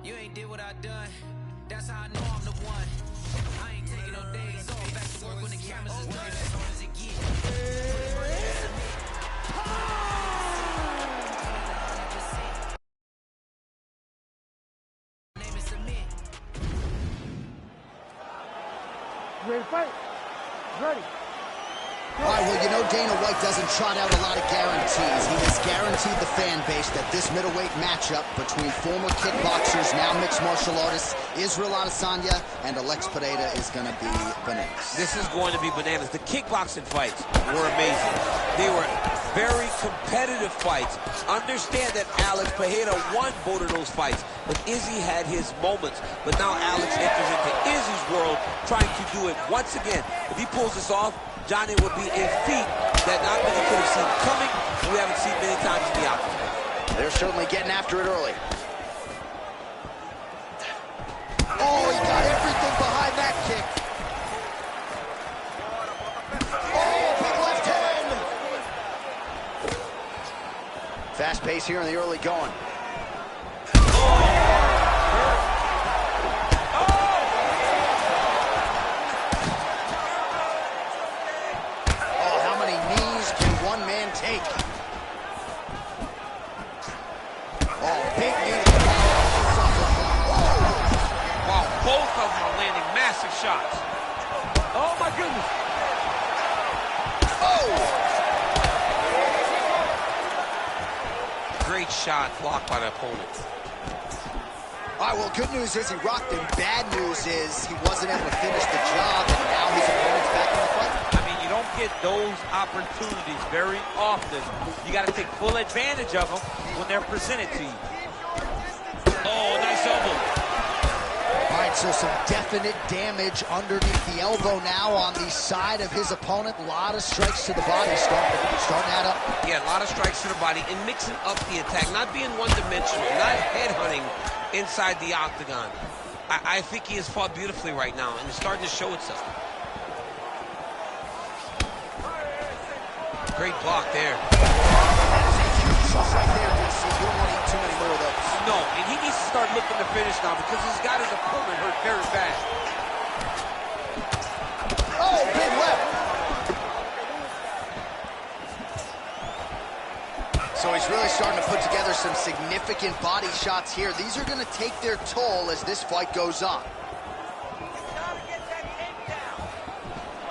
You ain't did what I done. That's how I know I'm the one. I ain't taking no days off. Back to work when the cameras is done. As hard as it gets. Ready to fight? Ready. All right, well, you know Dana White doesn't trot out a lot of guarantees. He has guaranteed the fan base that this middleweight matchup between former kickboxers, now mixed martial artists, Israel Adesanya and Alex Pereira is going to be bananas. This is going to be bananas. The kickboxing fights were amazing. They were very competitive fights. Understand that Alex Pereira won both of those fights, but Izzy had his moments. But now Alex enters into Izzy's world, trying to do it once again. If he pulls this off, Johnny would be a feat that not many could have seen coming, and we haven't seen many times in the octagon. They're certainly getting after it early. Oh, he got everything behind that kick. Oh, big left hand. Fast pace here in the early going. Take. Oh, big knee. Wow, both of them are landing massive shots. Oh, my goodness. Oh! Great shot blocked by the opponent. All right, well, good news is he rocked him. Bad news is he wasn't able to finish the job, and now his opponent's back in the fight. You don't get those opportunities very often. You got to take full advantage of them when they're presented to you. Oh, nice elbow. All right, so some definite damage underneath the elbow now on the side of his opponent. A lot of strikes to the body starting to add up. Yeah, a lot of strikes to the body and mixing up the attack, not being one-dimensional, not headhunting inside the octagon. I think he has fought beautifully right now, and it's starting to show itself. Great block there. That is a huge shot right there, DC. You don't want to eat too many more of those. No, and he needs to start looking to finish now because he's got his opponent hurt very bad. Oh, big left. So he's really starting to put together some significant body shots here. These are going to take their toll as this fight goes on.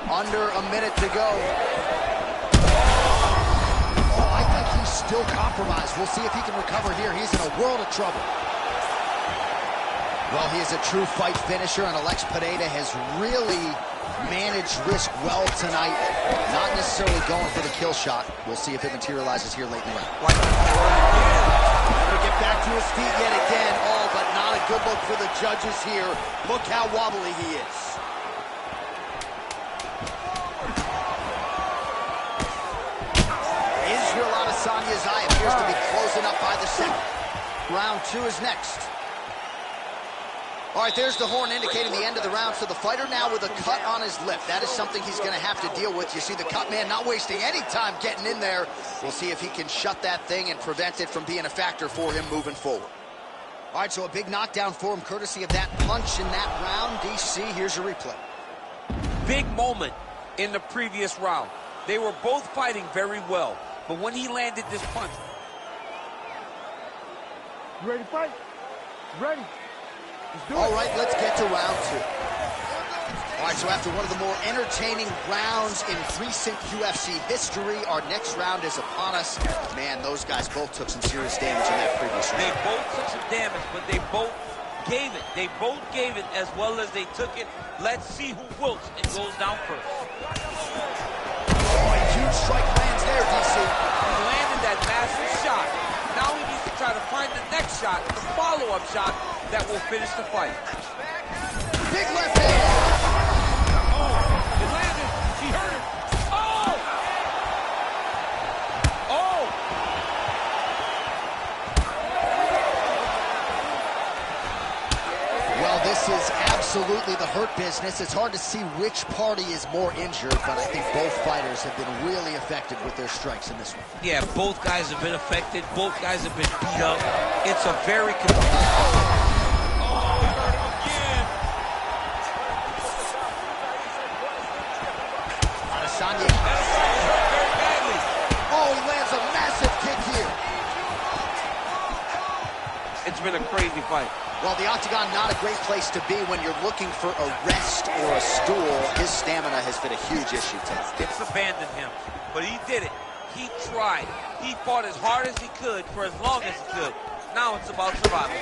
Under a minute to go. Still compromised. We'll see if he can recover here. He's in a world of trouble. Well, he is a true fight finisher, and Alex Pereira has really managed risk well tonight. Not necessarily going for the kill shot. We'll see if it materializes here late in the round. Gonna get back to his feet yet again. Oh, but not a good look for the judges here. Look how wobbly he is. Adesanya's eye appears to be closing up by the second. Round 2 is next. All right, there's the horn indicating the end of the round. So the fighter now with a cut on his lip. That is something he's going to have to deal with. You see the cut man not wasting any time getting in there. We'll see if he can shut that thing and prevent it from being a factor for him moving forward. All right, so a big knockdown for him courtesy of that punch in that round. DC, here's your replay. Big moment in the previous round. They were both fighting very well. But when he landed this punch... You ready to fight? Ready. Let's do it. All right, let's get to round 2. All right, so after one of the more entertaining rounds in recent UFC history, our next round is upon us. Man, those guys both took some serious damage in that previous round. They both took some damage, but they both gave it. They both gave it as well as they took it. Let's see who wilts and goes down first. Oh, a huge strike lands there, DC. He landed that massive shot. Now he needs to try to find the next shot, the follow-up shot that will finish the fight. Big left hand. Oh, it landed. She hurt him. Oh! Oh! Well, this is absolutely the hurt business. It's hard to see which party is more injured, but I think both fighters have been really effective with their strikes in this one. Yeah, both guys have been affected. Both guys have been beat up. It's a very Adesanya. Oh, he lands a massive kick here. It's been a crazy fight. Well, the octagon, not a great place to be when you're looking for a rest or a stool. His stamina has been a huge issue tonight. It's abandoned him, but he did it. He tried. He fought as hard as he could for as long as he could. Now it's about survival.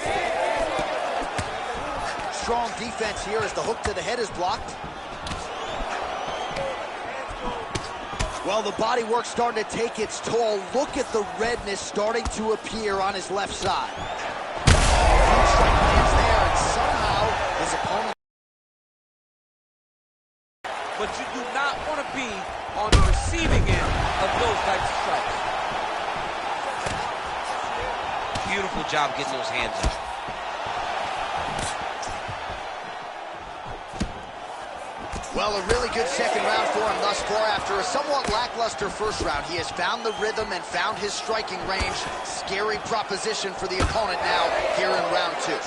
Strong defense here as the hook to the head is blocked. Well, the body work's starting to take its toll. Look at the redness starting to appear on his left side. Huge strike lands there, and somehow his opponent... But you do not want to be on the receiving end of those types of strikes. beautiful job getting those hands up. Well, a really good second round for him thus far. After a somewhat lackluster first round, he has found the rhythm and found his striking range. Scary proposition for the opponent now here in round two.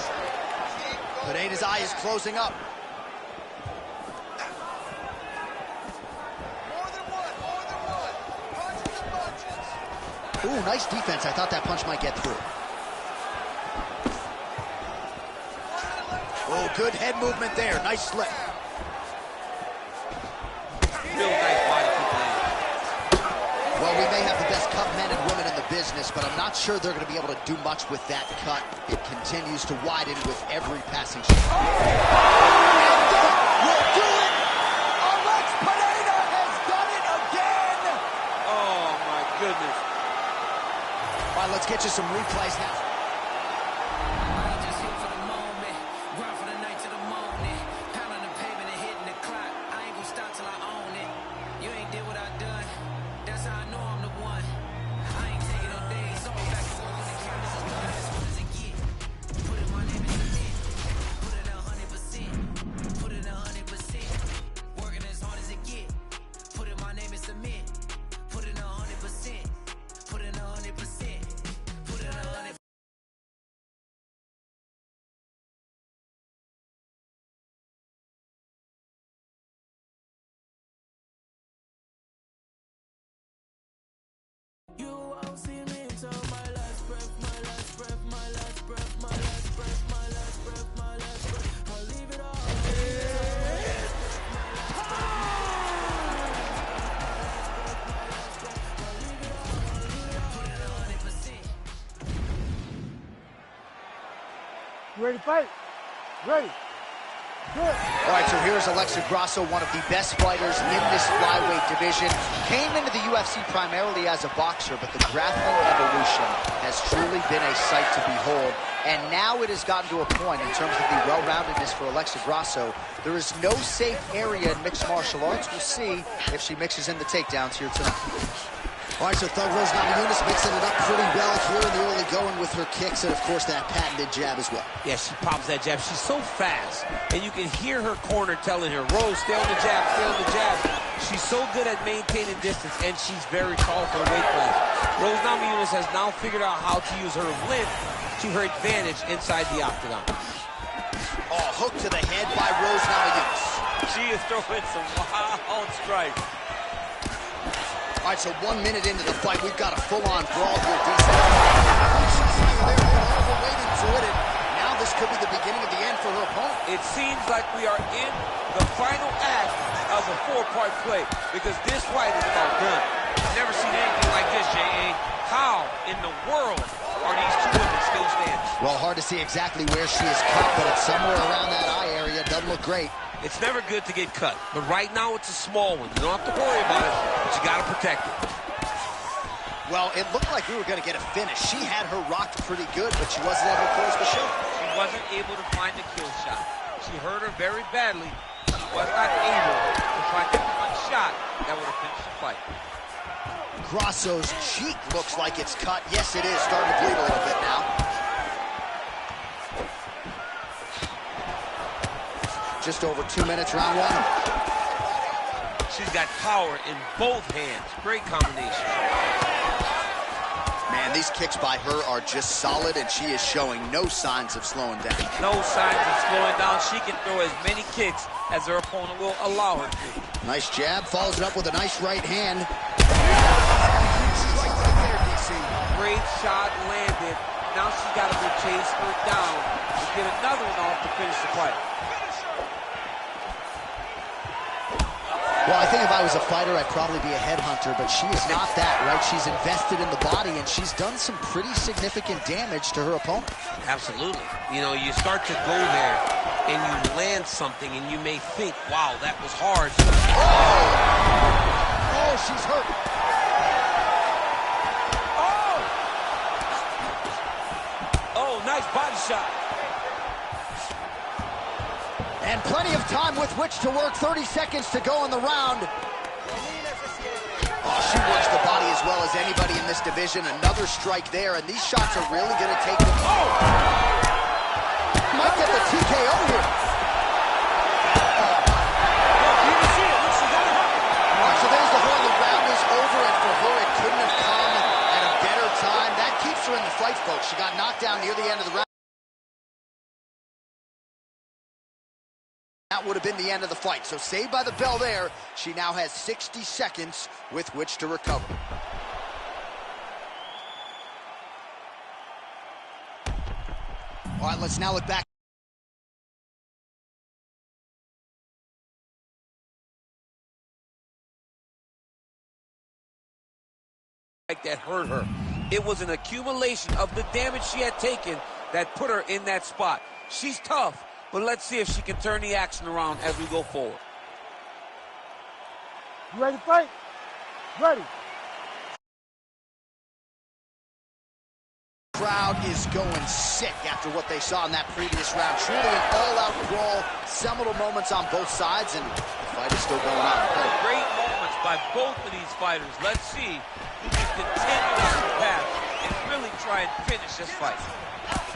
Pineda's eye is closing up. Ooh, nice defense. I thought that punch might get through. Oh, good head movement there. Nice slip. Real nice body kick land. Well, we may have the best cut men and women in the business, but I'm not sure they're going to be able to do much with that cut. It continues to widen with every passing shot. Will do it! Alex Pineda has done it again! Oh, my goodness. All right, let's get you some replays now. You won't see me until my last breath, my last breath, my last breath, my last breath, my last breath, my last breath. I'll leave it all. You ready to fight? Ready. Good. All right, so here's Alexa Grasso, one of the best fighters in this flyweight division. Came into the UFC primarily as a boxer, but the grappling evolution has truly been a sight to behold. And now it has gotten to a point in terms of the well-roundedness for Alexa Grasso. There is no safe area in mixed martial arts. We'll see if she mixes in the takedowns here tonight. All right, so Thug Rose Namajunas mixing it up pretty well here in the early going with her kicks and, of course, that patented jab as well. Yeah, she pops that jab. She's so fast, and you can hear her corner telling her, Rose, stay on the jab, stay on the jab. She's so good at maintaining distance, and she's very tall for the weight class. Rose Namajunas has now figured out how to use her length to her advantage inside the octagon. Oh, hook to the head by Rose Namajunas. She is throwing some wild strikes. All right, so 1 minute into the fight, we've got a full-on brawl here, DC. They're overweighting to it, and now this could be the beginning of the end for her opponent. It seems like we are in the final act of a four-part play because this fight is about done. I've never seen anything like this, J.A. How in the world are these two women still standing? Well, hard to see exactly where she is cut, but it's somewhere around that eye area. Doesn't look great. It's never good to get cut, but right now it's a small one. You don't have to worry about it, but you got to protect it. Well, it looked like we were going to get a finish. She had her rocked pretty good, but she wasn't able to close the show. She wasn't able to find the kill shot. She hurt her very badly. She was not able to find that one shot that would have finished the fight. Grasso's cheek looks like it's cut. Yes, it is. Starting to bleed a little bit now. just over 2 minutes, round one. She's got power in both hands. Great combination. Man, these kicks by her are just solid, and she is showing no signs of slowing down. No signs of slowing down. She can throw as many kicks as her opponent will allow her to. Nice jab, follows it up with a nice right hand. Great shot landed. Now she's got to go chase her down to get another one off to finish the fight. Well, I think if I was a fighter, I'd probably be a headhunter, but she is not that, right? She's invested in the body, and she's done some pretty significant damage to her opponent. Absolutely. You know, you start to go there, and you land something, and you may think, wow, that was hard. Oh, she's hurt. Oh, nice body shot. And plenty of time with which to work. 30 seconds to go in the round. Oh, she works the body as well as anybody in this division. Another strike there, and these shots are really going to take them. Oh! Might get the TKO here. So there's the horn. The round is over, and for her, it couldn't have come at a better time. That keeps her in the fight, folks. She got knocked down near the end of the round. That would have been the end of the fight. So saved by the bell there. She now has 60 seconds with which to recover. All right, let's now look back. That hurt her. It was an accumulation of the damage she had taken that put her in that spot. She's tough. But let's see if she can turn the action around as we go forward. You ready to fight? Ready. Crowd is going sick after what they saw in that previous round. Truly an all-out brawl. Seminal moments on both sides, and the fight is still going on. Great moments by both of these fighters. Let's see who can continue on the path and really try and finish this fight.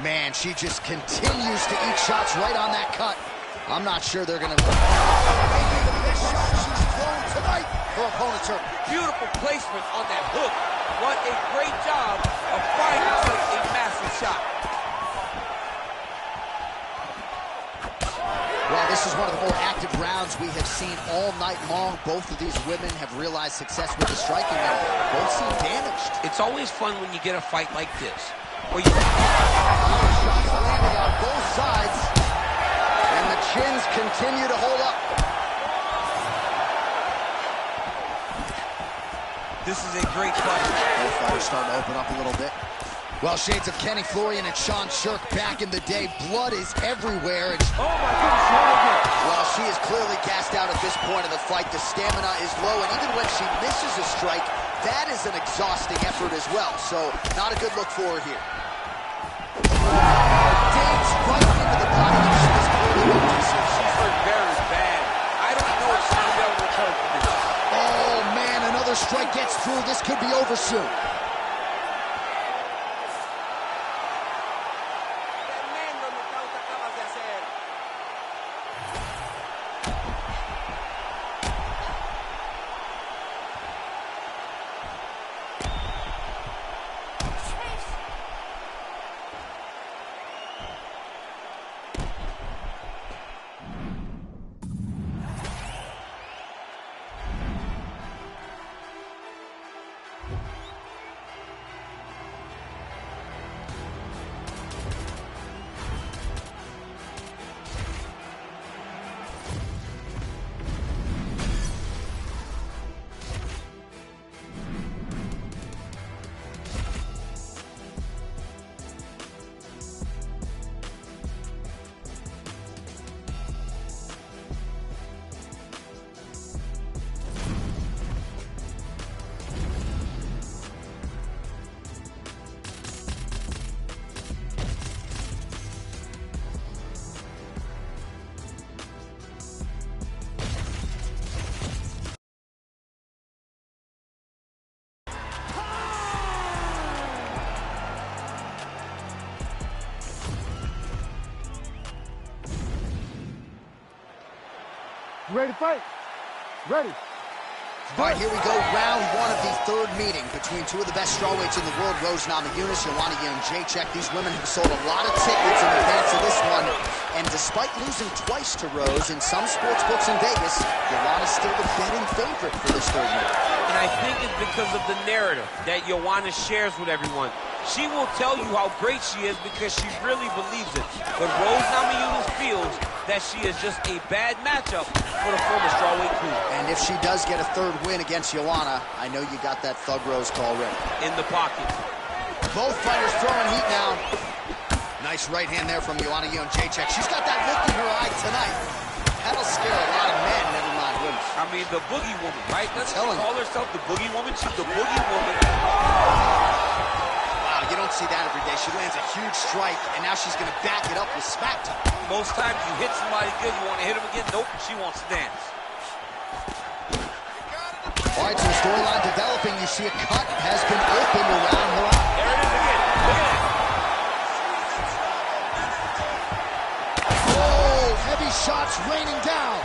Man, she just continues to eat shots right on that cut. I'm not sure they're going to... Maybe the best shot she's thrown tonight. Her opponent's hurt. Beautiful placement on that hook. What a great job of finding such a massive shot. Well, this is one of the more active rounds we have seen all night long. Both of these women have realized success with the striking, and both seem damaged. It's always fun when you get a fight like this, where you... Shots landing on both sides, and the chins continue to hold up. This is a great fight. Both fighters starting to open up a little bit. Well, shades of Kenny Florian and Sean Shirk back in the day. Blood is everywhere. Oh, my goodness. Well, she is clearly gassed out at this point of the fight. The stamina is low, and even when she misses a strike, that is an exhausting effort as well. So, not a good look for her here. Digs right into the body. She's clearly weaknesses. She's hurt very bad. I don't know if she'll be able to recover from this. Oh, man, another strike gets through. This could be over soon. You ready to fight? Ready. All right, here we go, round one of the third meeting between two of the best strawweights in the world, Rose Namajunas, Joanna Jędrzejczyk. These women have sold a lot of tickets in advance of this one, and despite losing twice to Rose in some sports books in Vegas, Joanna's still the betting favorite for this third meeting. And I think it's because of the narrative that Joanna shares with everyone. She will tell you how great she is because she really believes it. But Rose Namajunas feels that she is just a bad matchup for the former strawweight queen. And if she does get a third win against Joanna, I know you got that Thug Rose call ready. In the pocket. Both fighters throwing heat now. Nice right hand there from Joanna Jędrzejczyk. She's got that look in her eye tonight. That'll scare a lot of men, never mind women. I mean, the boogie woman, right? Doesn't she call herself the boogie woman? She's the boogie woman. Wow, you don't see that every day. She lands a huge strike, and now she's going to back it up with smack time. Most times you hit somebody good, you want to hit them again. Nope, she wants to dance. All right, so the storyline developing. You see a cut has been opened around her eye. There it is again. Look at that. Oh, heavy shots raining down.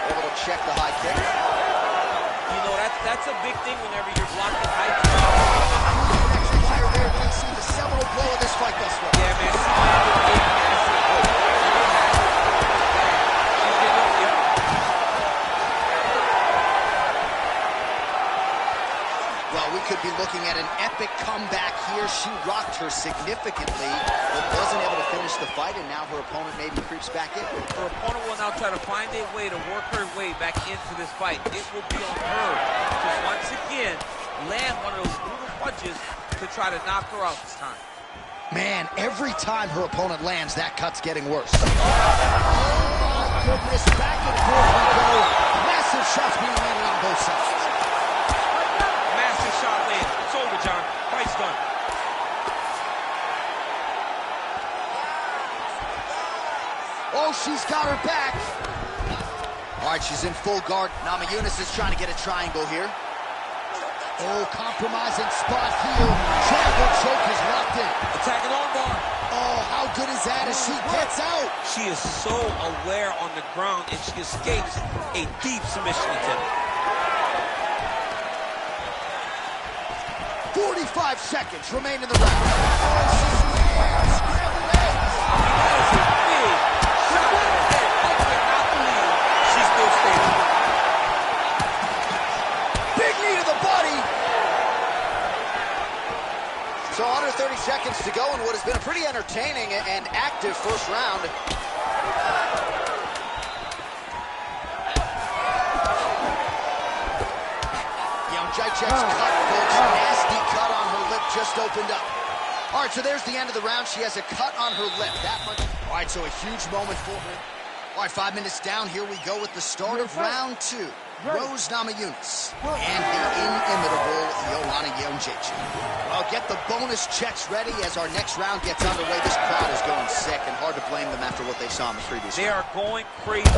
Able to check the high kick. You know, that's a big thing whenever you're blocking high kicks. Next fire there. You can see the seminal blow of this fight thus far. Yeah, man. She's getting up, yep. Well, we could be looking at an epic comeback here. She rocked her significantly, but wasn't able to finish the fight, and now her opponent maybe creeps back in. Her opponent will now try to find a way to work her way back into this fight. It will be on her to once again land one of those brutal punches to try to knock her out this time. Man, every time her opponent lands, that cut's getting worse. Oh, my goodness, back and forth we go. Massive shots being landed on both sides. Massive shot land. It's over, John. Fight's done. Oh, she's got her back. All right, she's in full guard. Namajunas is trying to get a triangle here. Oh, compromising spot here. Triangle choke is locked in. Attacking armbar. Oh, how good is that as she gets out? She is so aware on the ground, and she escapes a deep submission attempt. 45 seconds remain in the round. Oh, she's scrambled eggs. That is a big shot to the head. I cannot believe she's still standing. Big knee to the body. So under 30 seconds to go in what has been a pretty entertaining and active first round. Jędrzejczyk's cut, folks. Nasty cut on her lip just opened up. All right, so there's the end of the round. She has a cut on her lip. That much. All right, so a huge moment for her. All right, 5 minutes down. Here we go with the start of round two. Rose Namajunas and the inimitable Joanna Jędrzejczyk. Well, get the bonus checks ready as our next round gets underway. This crowd is going sick, and hard to blame them after what they saw in the previous They round. are going crazy. She's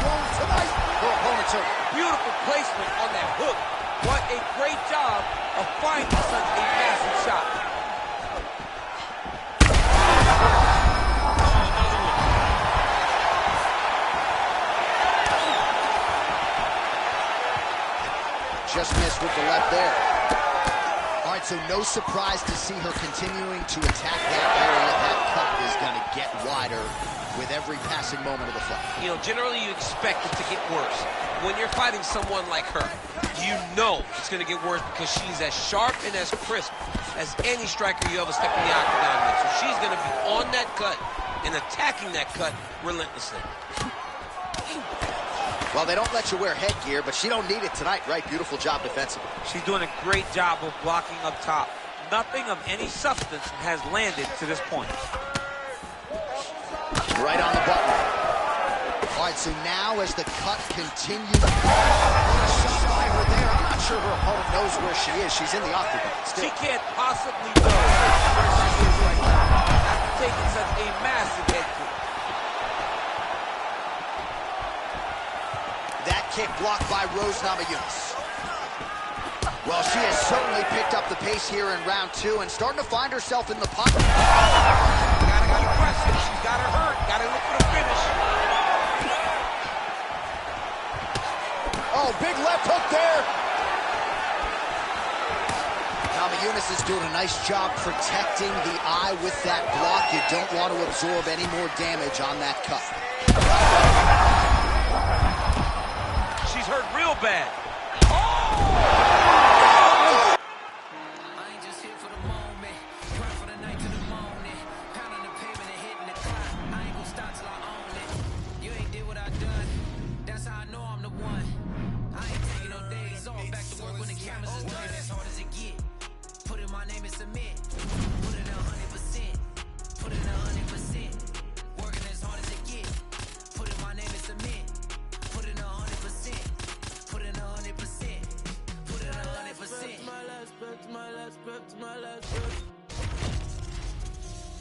thrown tonight. Her opponent's hurt. Beautiful placement on that hook. What a great job of finding such a massive shot. Just missed with the left there. All right, so no surprise to see her continuing to attack that area. That cut is going to get wider with every passing moment of the fight. You know, generally you expect it to get worse. When you're fighting someone like her, you know it's going to get worse because she's as sharp and as crisp as any striker you ever step in the octagon with. So she's going to be on that cut and attacking that cut relentlessly. Well, they don't let you wear headgear, but she don't need it tonight, right? Beautiful job defensively. She's doing a great job of blocking up top. Nothing of any substance has landed to this point. Right on the button. All right, so now as the cut continues, what a shot by her there. I'm not sure her opponent knows where she is. She's in the octagon still. She can't possibly know where she is right now after taking such a massive head kick. That kick blocked by Rose Namajunas. Well, she has certainly picked up the pace here in round two and starting to find herself in the pocket. Gotta press it. got her hurt. Got to look for the finish. Oh, big left hook there. Namajunas is doing a nice job protecting the eye with that block. You don't want to absorb any more damage on that cut. She's hurt real bad.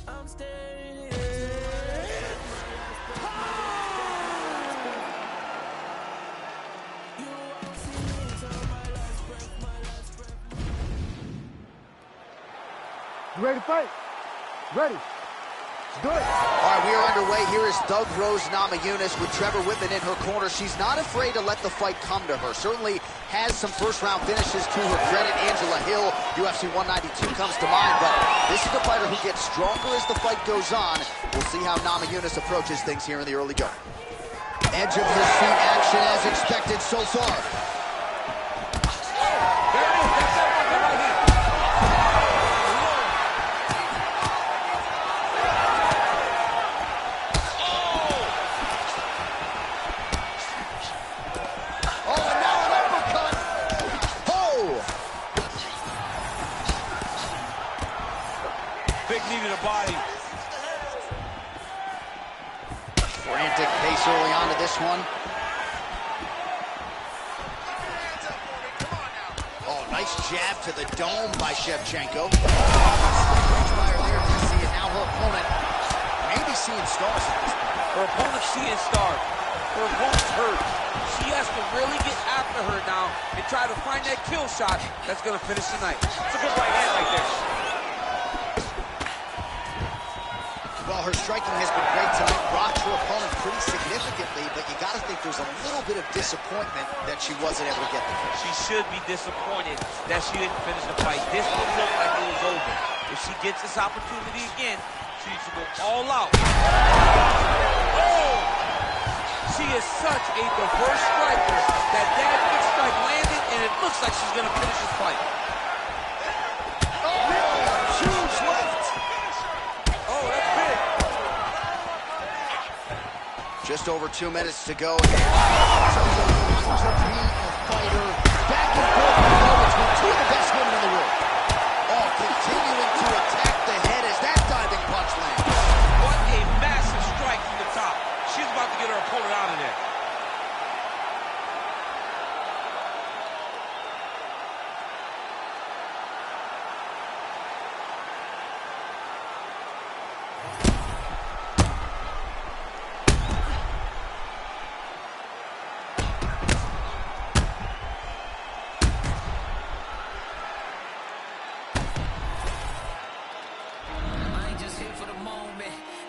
I'm staying here. You won't see me until my last breath, my last breath. You ready to fight? Ready. Let's do it. All right, we are underway. Here is Thug Rose Namajunas with Trevor Whitman in her corner. She's not afraid to let the fight come to her. Certainly has some first-round finishes to her credit. Angela Hill, UFC 192 comes to mind, but this is the fighter who gets stronger as the fight goes on. We'll see how Namajunas approaches things here in the early go. Edge of his feet action as expected so far. Needed a body. Frantic pace early on to this one. Oh, nice jab to the dome by Shevchenko. Fire there, DC, and now her opponent maybe seeing stars at this point. Her opponent's seeing stars. Her opponent's hurt. She has to really get after her now and try to find that kill shot that's going to finish the night. It's a good right hand right there. Well, her striking has been great tonight. Rocked her opponent pretty significantly, but you got to think there's a little bit of disappointment that she wasn't able to get the finish. She should be disappointed that she didn't finish the fight. This one looked like it was over. If she gets this opportunity again, she needs to go all out. Oh! She is such a diverse striker that good strike landed, and it looks like she's going to finish this fight. Huge left. Oh, that's big. Just over 2 minutes to go. To be a fighter. Back and forth between two of the best women in the world. Oh, continuing to attack the head as that diving punch lands. What a massive strike from the top. She's about to get her opponent out of there.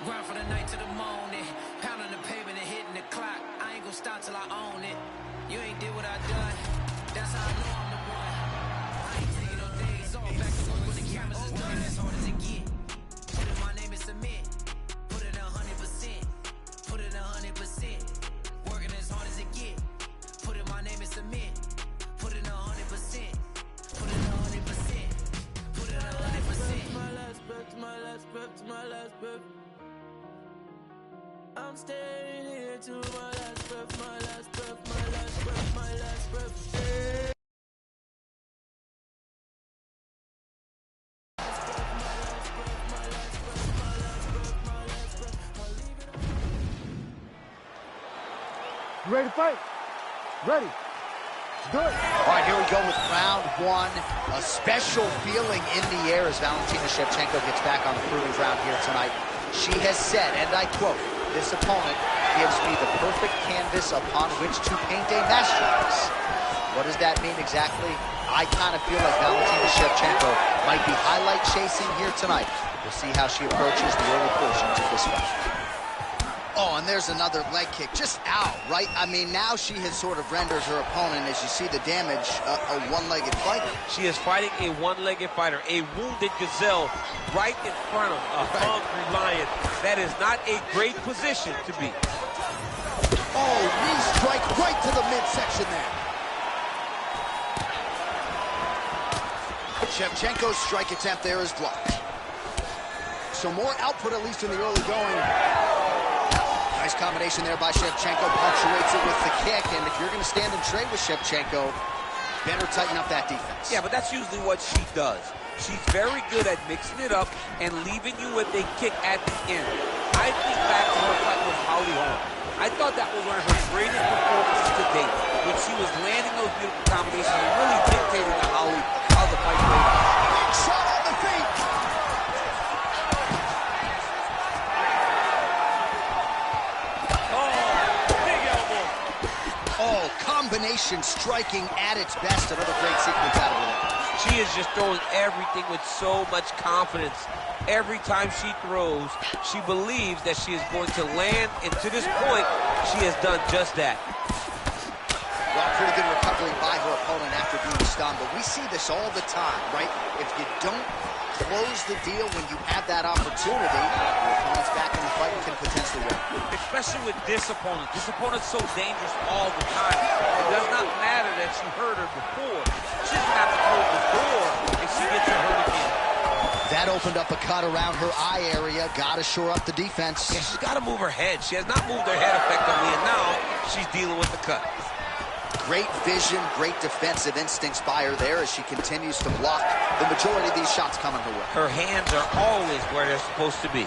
Grind for the night to the morning, pounding the pavement and hitting the clock. I ain't gonna stop till I own it. You ain't did what I done, that's how I know I'm the one. I ain't taking no days off, back to work when the cameras is done. As hard as it get, put in my name and submit. Put it 100%, put it 100%. Working as hard as it get, put in my name and submit. Put it 100%, put it 100%, put it 100%. My last breath, my last breath, my last breath. I'm staying here to my last breath, my last breath, my last breath, my last breath. You ready to fight? Ready. Let's do it. All right, here we go with round one. A special feeling in the air as Valentina Shevchenko gets back on the proving ground here tonight. She has said, and I quote, "This opponent gives me the perfect canvas upon which to paint a masterpiece." What does that mean exactly? I kind of feel like Valentina Shevchenko might be highlight chasing here tonight. We'll see how she approaches the early portions of this fight. Oh, and there's another leg kick. Just out, right? I mean, now she has sort of rendered her opponent, as you see the damage, a one-legged fighter. She is fighting a one-legged fighter, a wounded gazelle right in front of a hungry lion. That is not a great position to be. Oh, knee strike right to the midsection there. Shevchenko's strike attempt there is blocked. So more output, at least in the early going. Nice combination there by Shevchenko, punctuates it with the kick, and if you're going to stand and trade with Shevchenko, better tighten up that defense. Yeah, but that's usually what she does. She's very good at mixing it up and leaving you with a kick at the end. I think back to her fight with Holly Holm. I thought that was one of her greatest performances to date, when she was landing those beautiful combinations and really dictating to Holly how the fight played out. Big shot on the feet. Oh, combination striking at its best. Another great sequence out of her. She is just throwing everything with so much confidence. Every time she throws, she believes that she is going to land, and to this point, she has done just that. Well, pretty good recovery by her opponent after being stunned, but we see this all the time, right? If you don't close the deal when you have that opportunity, your opponent's back in the fight and can potentially win. Especially with this opponent. This opponent's so dangerous all the time. It does not matter that she hurt her before. She doesn't have to close the door if she gets her hurt again. That opened up a cut around her eye area. Got to shore up the defense. Yeah, she's got to move her head. She has not moved her head effectively, and now she's dealing with the cut. Great vision, great defensive instincts by her there as she continues to block the majority of these shots coming her way. Her hands are always where they're supposed to be.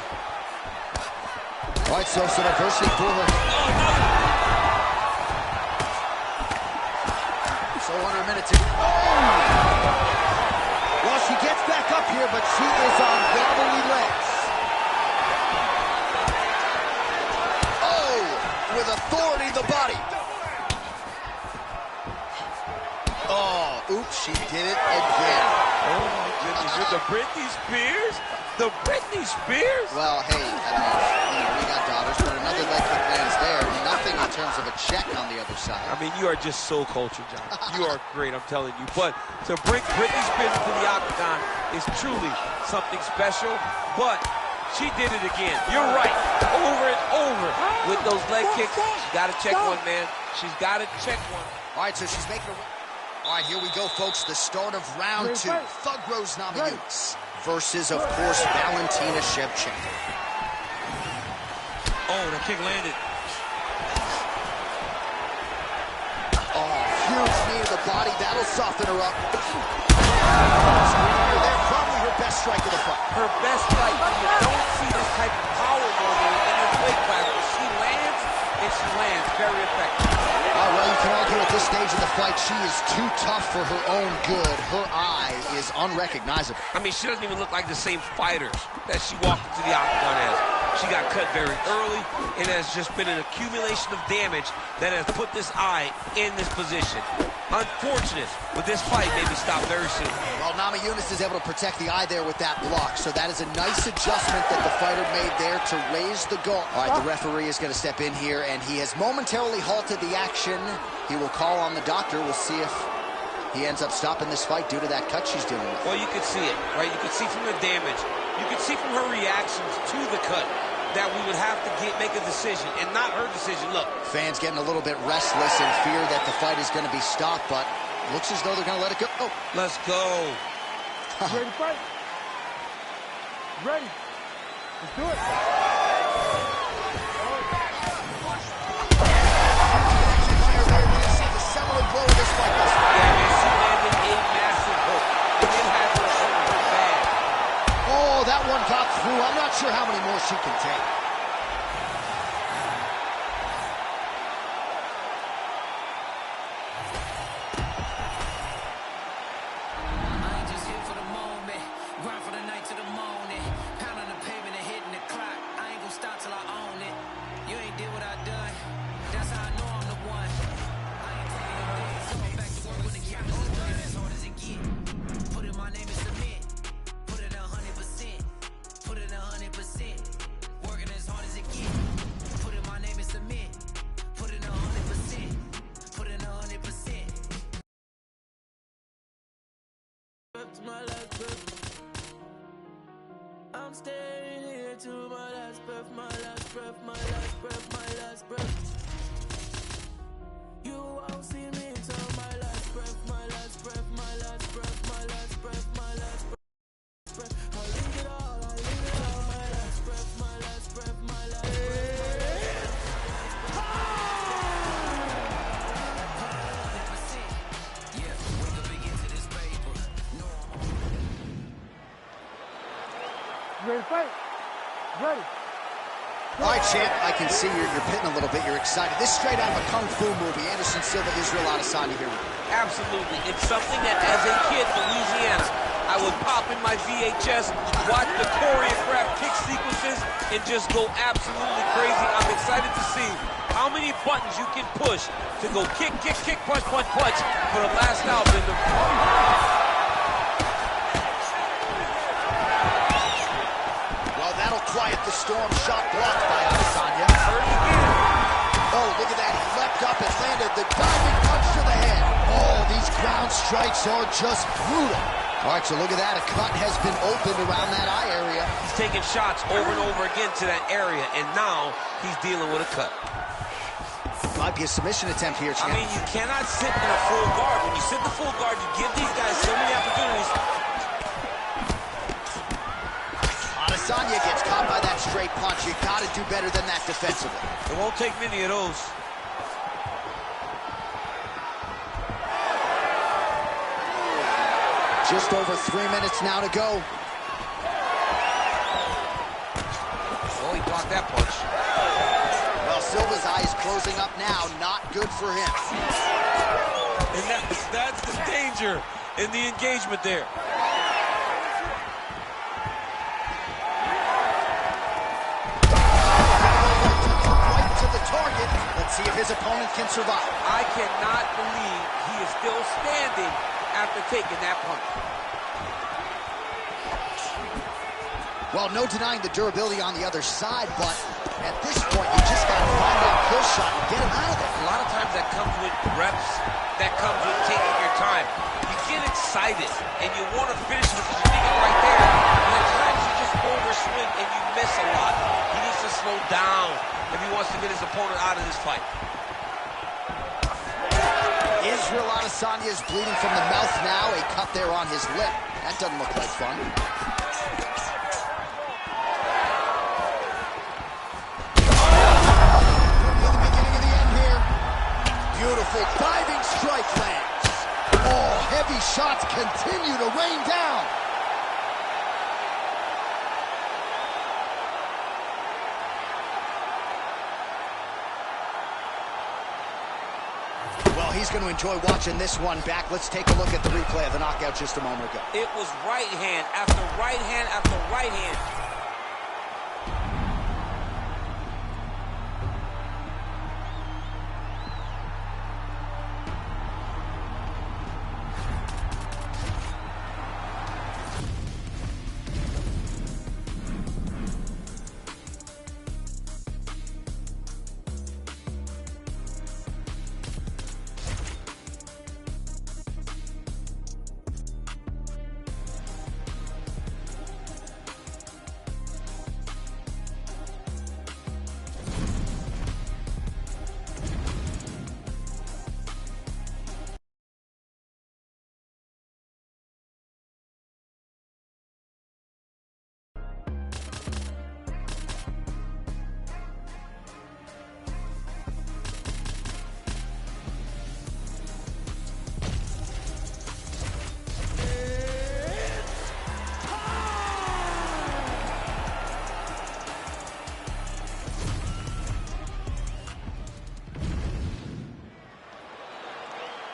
All right, so some adversity for her. So under a minute to go. Well, she gets back up here, but she is on wobbly legs. Oh, with authority the body. Oh, oops, she did it again. Oh, my goodness. With the Britney Spears? The Britney Spears? Well, hey, I mean, we got daughters, but another leg kick lands there. Nothing in terms of a check on the other side. I mean, you are just so cultured, John. You are great, I'm telling you. But to bring Britney Spears into the octagon is truly something special. But she did it again. You're right. Over and over with those leg kicks. She's got to check one, man. She's got to check one. All right, so she's making a... All right, here we go, folks. The start of round two. Thug Rose Namajunas versus, of course, Valentina Shevchenko. Oh, the kick landed. Oh, huge knee to the body. That'll soften her up. There, probably her best strike of the fight. Her best strike. You don't see this type of power normally in this weight class. She lands, and she lands very effective. Well, you can argue at this stage of the fight, she is too tough for her own good. Her eye is unrecognizable. I mean, she doesn't even look like the same fighter that she walked into the octagon as. She got cut very early, and has just been an accumulation of damage that has put this eye in this position. Unfortunate, but this fight may be stopped very soon. Well, Namajunas is able to protect the eye there with that block, so that is a nice adjustment that the fighter made there to raise the goal. All right, the referee is going to step in here, and he has momentarily halted the action. He will call on the doctor. We'll see if he ends up stopping this fight due to that cut she's dealing with. Well, you could see it, right? You could see from the damage. You could see from her reactions to the cut that we would have to make a decision, and not her decision. Look. Fans getting a little bit restless in fear that the fight is going to be stopped, but looks as though they're going to let it go. Oh. Let's go. You ready to fight? Ready. Let's do it. The seminal blow of this fight. Yeah, man, she landed a massive hook. It had her so bad. Oh, that one got through. I'm not sure how many more she can take. Working as to my last breath. I'm staying here to my last breath, my last breath, my last breath, my last breath. You won't see me until my last breath, my last breath, my last breath, my last breath, my last breath. I'll leave it all, I'll leave it all, my last breath, my last breath, my last breath. Ready to fight? Ready. All right, champ, I can see you're pitting a little bit. You're excited. This is straight out of a kung fu movie. Anderson Silva, Israel Adesanya here. Absolutely. It's something that as a kid from Louisiana, I would pop in my VHS, watch the choreographed kick sequences, and just go absolutely crazy. I'm excited to see how many buttons you can push to go kick, kick, kick, punch, punch, punch for the last album. That'll quiet the storm. Shot blocked by Adesanya. Oh, look at that. He leapt up and landed the diving punch to the head. Oh, these ground strikes are just brutal. All right, so look at that. A cut has been opened around that eye area. He's taking shots over and over again to that area, and now he's dealing with a cut. Might be a submission attempt here, champ. I mean, you cannot sit in a full guard. When you sit in the full guard, you give these guys so many opportunities. Adesanya gets caught by that straight punch. You got to do better than that defensively. It won't take many of those. Just over 3 minutes now to go. Oh, he blocked that punch. Well, Silva's eye is closing up now. Not good for him. And that's the danger in the engagement there. Target. Let's see if his opponent can survive. I cannot believe he is still standing after taking that punch. Well, no denying the durability on the other side, but at this point, you just got to find that kill shot and get him out of there. A lot of times that comes with reps, that comes with taking your time. You get excited, and you want to finish it because you think it right there. And at times you just overswing and you miss a lot. He needs to slow down if he wants to get his opponent out of this fight. Israel Adesanya is bleeding from the mouth now. A cut there on his lip. That doesn't look like fun. The beginning of the end here. Beautiful diving strike lands. Oh, heavy shots continue to rain down. Well, he's going to enjoy watching this one back. Let's take a look at the replay of the knockout just a moment ago. It was right hand after right hand after right hand.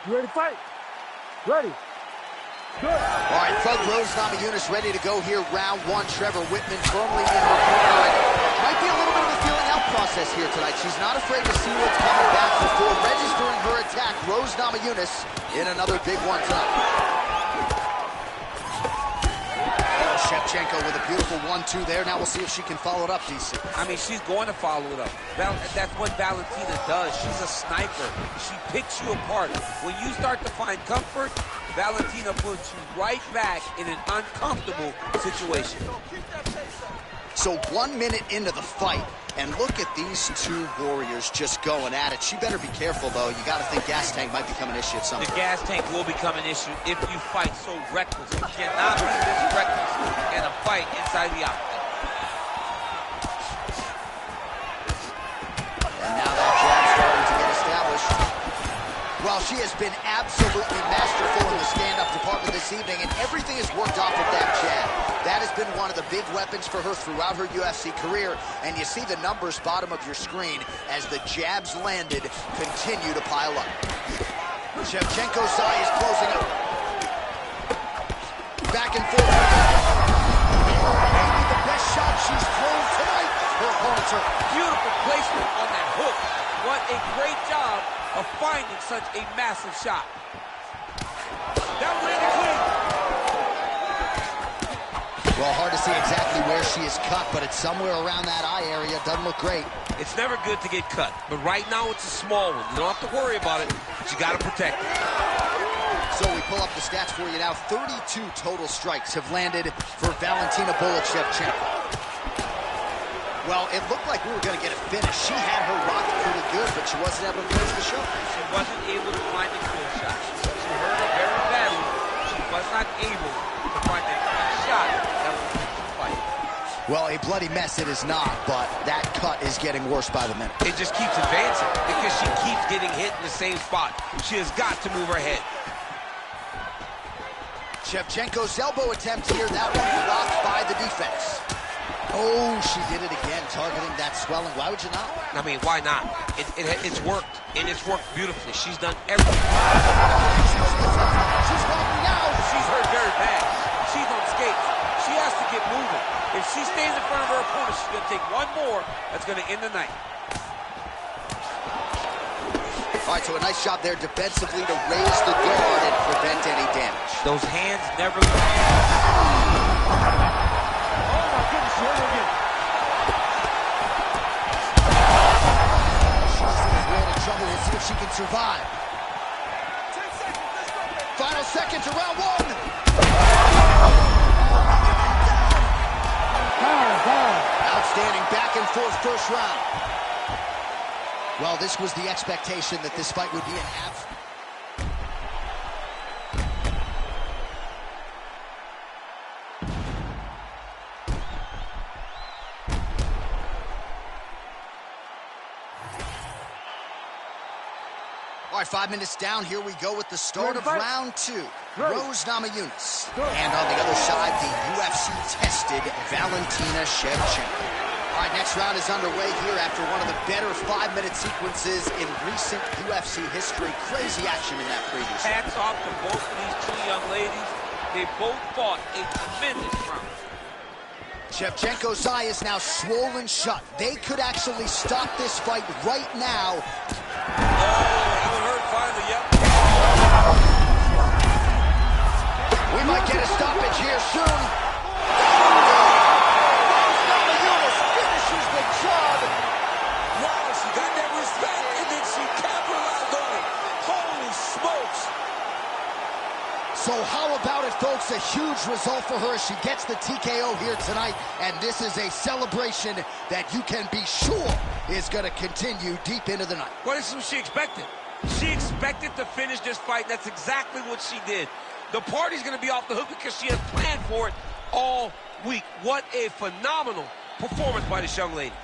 You ready to fight? Ready. Good. All right, Thug Rose Namajunas ready to go here. Round one. Trevor Whitman firmly in her corner. Might be a little bit of a feeling out process here tonight. She's not afraid to see what's coming back before registering her attack. Rose Namajunas in another big one tonight. Shevchenko with a beautiful 1-2 there. Now we'll see if she can follow it up, DC. I mean, she's going to follow it up. That's what Valentina does. She's a sniper. She picks you apart. When you start to find comfort, Valentina puts you right back in an uncomfortable situation. So 1 minute into the fight, and look at these two warriors just going at it. She better be careful, though. You got to think gas tank might become an issue at some point. The gas tank will become an issue if you fight so reckless. You cannot be this reckless in a fight inside the octagon. And now that jab's starting to get established. Well, she has been absolutely masterful in the stand-up department this evening, and everything has worked off of that jab. That has been one of the big weapons for her throughout her UFC career, and you see the numbers bottom of your screen as the jabs landed continue to pile up. Shevchenko's eye is closing up. Back and forth. Maybe the best shot she's thrown tonight. Her opponent's hurt. Beautiful placement on that hook. What a great job of finding such a massive shot. That landed clean. Well, hard to see exactly where she is cut, but it's somewhere around that eye area. Doesn't look great. It's never good to get cut, but right now it's a small one. You don't have to worry about it, but you got to protect it. So we pull up the stats for you now. 32 total strikes have landed for Valentina Shevchenko. Well, it looked like we were going to get a finish. She had her rocked pretty good, but she wasn't able to finish the show. She wasn't able to find a clear shot. She hurt her very badly. She was not able to find a clear shot that would finish the fight. Well, a bloody mess it is not, but that cut is getting worse by the minute. It just keeps advancing because she keeps getting hit in the same spot. She has got to move her head. Shevchenko's elbow attempt here. That one blocked by the defense. Oh, she did it again, targeting that swelling. Why would you not? I mean, why not? It's worked, and it's worked beautifully. She's done everything. She's walking out. She's hurt very bad. She's on skates. She has to get moving. If she stays in front of her opponent, she's going to take one more. That's going to end the night. All right, so a nice job there defensively to raise the guard and prevent any damage. Those hands never... See if she can survive. 10 seconds, let's go, baby. Final seconds of round one. Outstanding back and forth first round. Well, this was the expectation that this fight would be an absolute. All right, 5 minutes down. Here we go with the start of round two. Rose Namajunas. And on the other side, the UFC-tested Valentina Shevchenko. All right, next round is underway here after one of the better 5-minute sequences in recent UFC history. Crazy action in that previous round. Hats off to both of these two young ladies. They both fought a tremendous round. Shevchenko's eye is now swollen shut. They could actually stop this fight right now. Finally, yep. We might get a stoppage here soon. Namajunas finishes the job. Wow, she got that respect, and then she capitalized on it. Holy smokes. So how about it, folks? A huge result for her. She gets the TKO here tonight, and this is a celebration that you can be sure is going to continue deep into the night. Well, this is what she expected. She expected to finish this fight. That's exactly what she did. The party's going to be off the hook because she has planned for it all week. What a phenomenal performance by this young lady.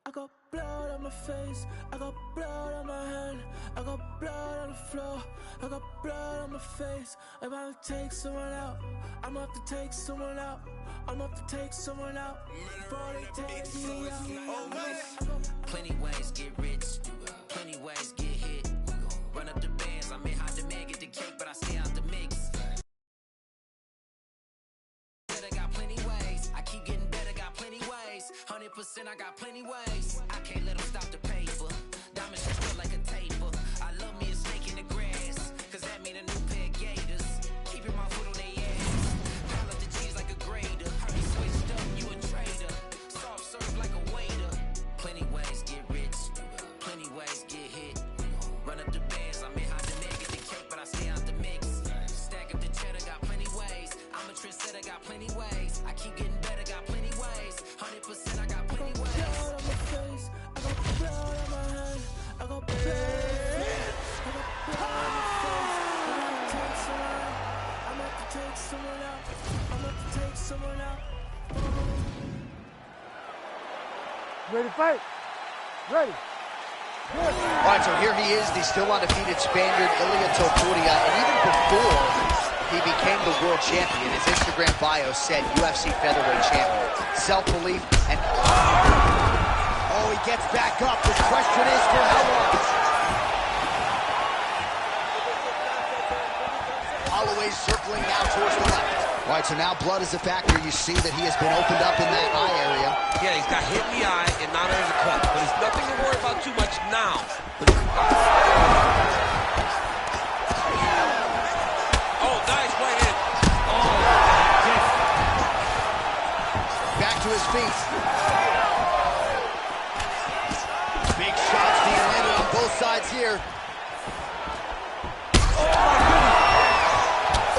I got blood on my face, I got blood on my hand, I got blood on the floor, I got blood on my face. I'm about to take someone out, I'm about to take someone out, I'm about to take someone out. Before they take me out. Plenty ways get rich, plenty ways get hit. Run up the bands, I'm in high demand, get the cake, but I stay out the mix. I got plenty ways, I keep getting better, got plenty ways. 100% I got plenty ways. I can't let them stop the paper. Diamonds just feel like a taper. I love me a snake in the grass, cause that mean a new pair of gators. Keeping my foot on their ass. Pile up the cheese like a grader. Heard me switched up, you a trader. Soft serve like a waiter. Plenty ways get rich, plenty ways get hit. Run up the bands, I'm in high demand, get the cake, but I stay out the mix. Stack up the cheddar, got plenty ways. I'm a trendsetter, got plenty ways. I keep getting better, got plenty ways. 100% I got plenty ways. Blood on my face, I got blood on my hand, I got blood on my face, I got blood on my face. I'm about to take someone out, I'm about to take someone out. Ready to fight? Ready. All right, so here he is, the still undefeated Spaniard, Ilia Topuria, and even before he became the world champion, his Instagram bio said UFC featherweight champion. Self-belief and... Oh, he gets back up. The question is for how long? Holloway circling now towards the left. All right, so now blood is a factor. You see that he has been opened up in that eye area. Yeah, he's got hit in the eye, and now there's a cut. But there's nothing to worry about too much now. Oh, nice right hand. Oh, back to his feet. Big shots being landed on both sides here.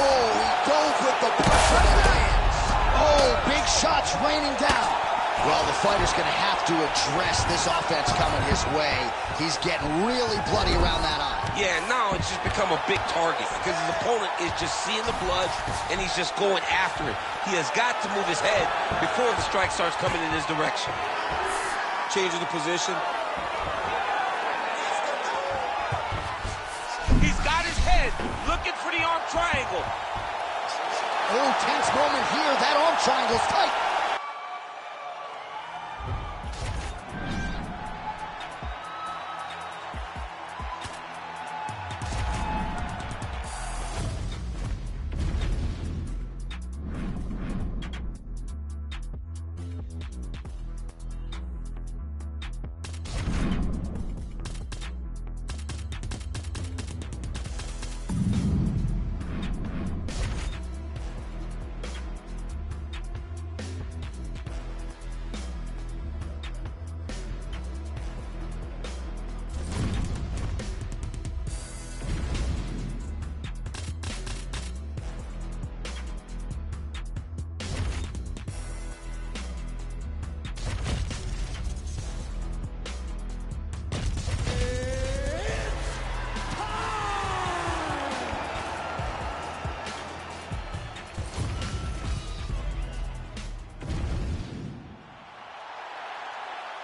Oh, he goes with the pressure and lands. Oh, big shots raining down. Well, the fighter's going to have to address this offense coming his way. He's getting really bloody around that eye. Yeah, now it's just become a big target because his opponent is just seeing the blood and he's just going after it. He has got to move his head before the strike starts coming in his direction. Changing the position. He's got his head looking for the arm triangle. Oh, tense moment here. That arm triangle's tight.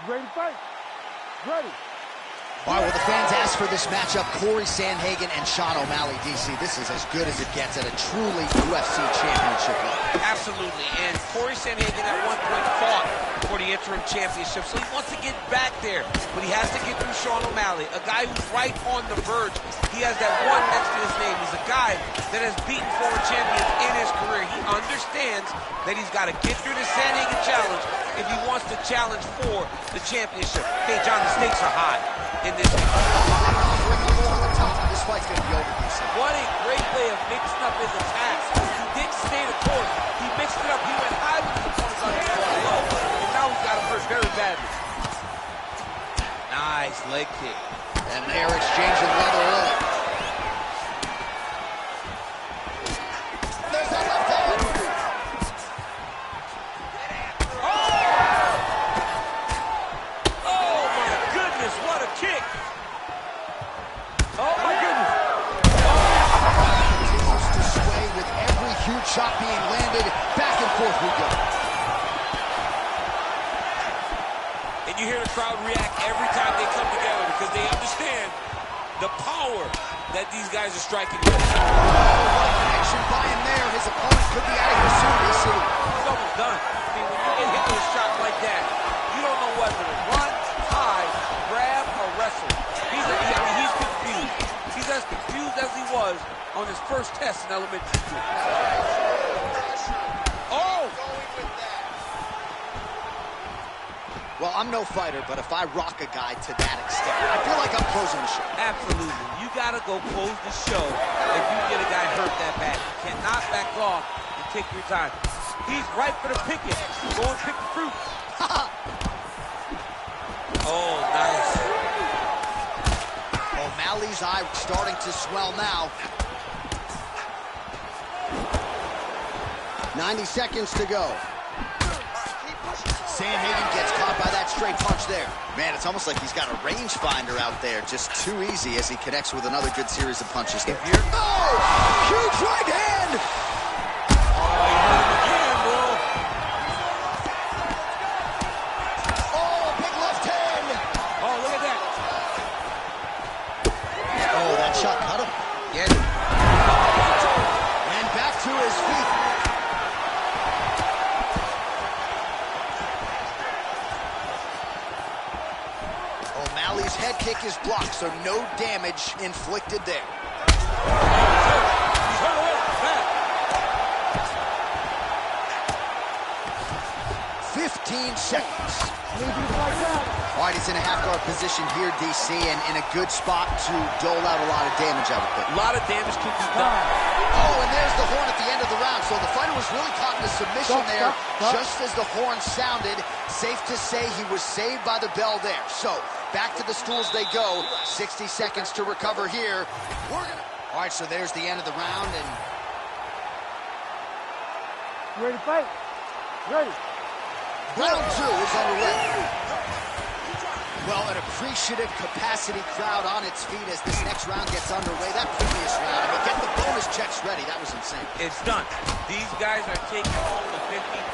Ready to fight? Ready. All right, well, the fans asked for this matchup, Corey Sandhagen and Sean O'Malley, DC. This is as good as it gets at a truly UFC championship level. Absolutely, and Corey Sandhagen at one point fought for the interim championship, so he wants to get back there, but he has to get through Sean O'Malley, a guy who's right on the verge. He has that one next to his name. He's a guy that has beaten former champions in his career. He understands that he's got to get through the Sandhagen challenge if he wants to challenge for the championship. Hey, John, the stakes are high in this. This fight's going to be over, DC. What a great way of mixing up his attacks. He didn't stay the course. He mixed it up. He went high with his opponents on the low. And now he's got him hurt very badly. Nice leg kick. And they're exchanging leather early. There's that left hand. Oh my goodness, what a kick. Oh my goodness. Continues to sway with every huge shot being landed. Back and forth we go. And And you hear the crowd react every time they come together because they understand the power that these guys are striking with. Action by him there. His opponent could be out of here soon, DC. He's almost done. I mean, when you get hit with a shot like that, you don't know whether to run, hide, grab, or wrestle. He's confused. He's as confused as he was on his first test in elementary school. Oh! Well, I'm no fighter, but if I rock a guy to that extent, I feel like I'm closing the show. Absolutely. You gotta go close the show if you get a guy hurt that bad. You cannot back off and take your time. He's ripe for the picking. Go and pick the fruit. Oh, nice. O'Malley's eye starting to swell now. 90 seconds to go. Sandhagen gets caught by that straight punch there. Man, it's almost like he's got a rangefinder out there. Just too easy as he connects with another good series of punches there. Oh! Huge right hand! Oh, he hurt him again, bro. Oh, big left hand! Oh, look at that. Oh, that shot cut him. Yeah. And back to his feet. O'Malley's head kick is blocked, so no damage inflicted there. He's hurt away. Back. 15 seconds. All right, he's in a half-guard position here, DC, and in a good spot to dole out a lot of damage, I would think. A lot of damage can be done. Oh, and there's the horn at the end of the round, so the fighter was really caught in a submission there, just as the horn sounded. Safe to say he was saved by the bell there. So, back to the stools they go. 60 seconds to recover here. All right, so there's the end of the round, and... You ready to fight? Ready. Round 2 is underway. Well, an appreciative capacity crowd on its feet as this next round gets underway. That previous round, I mean, get the bonus checks ready. That was insane. It's done. These guys are taking home the $50,000.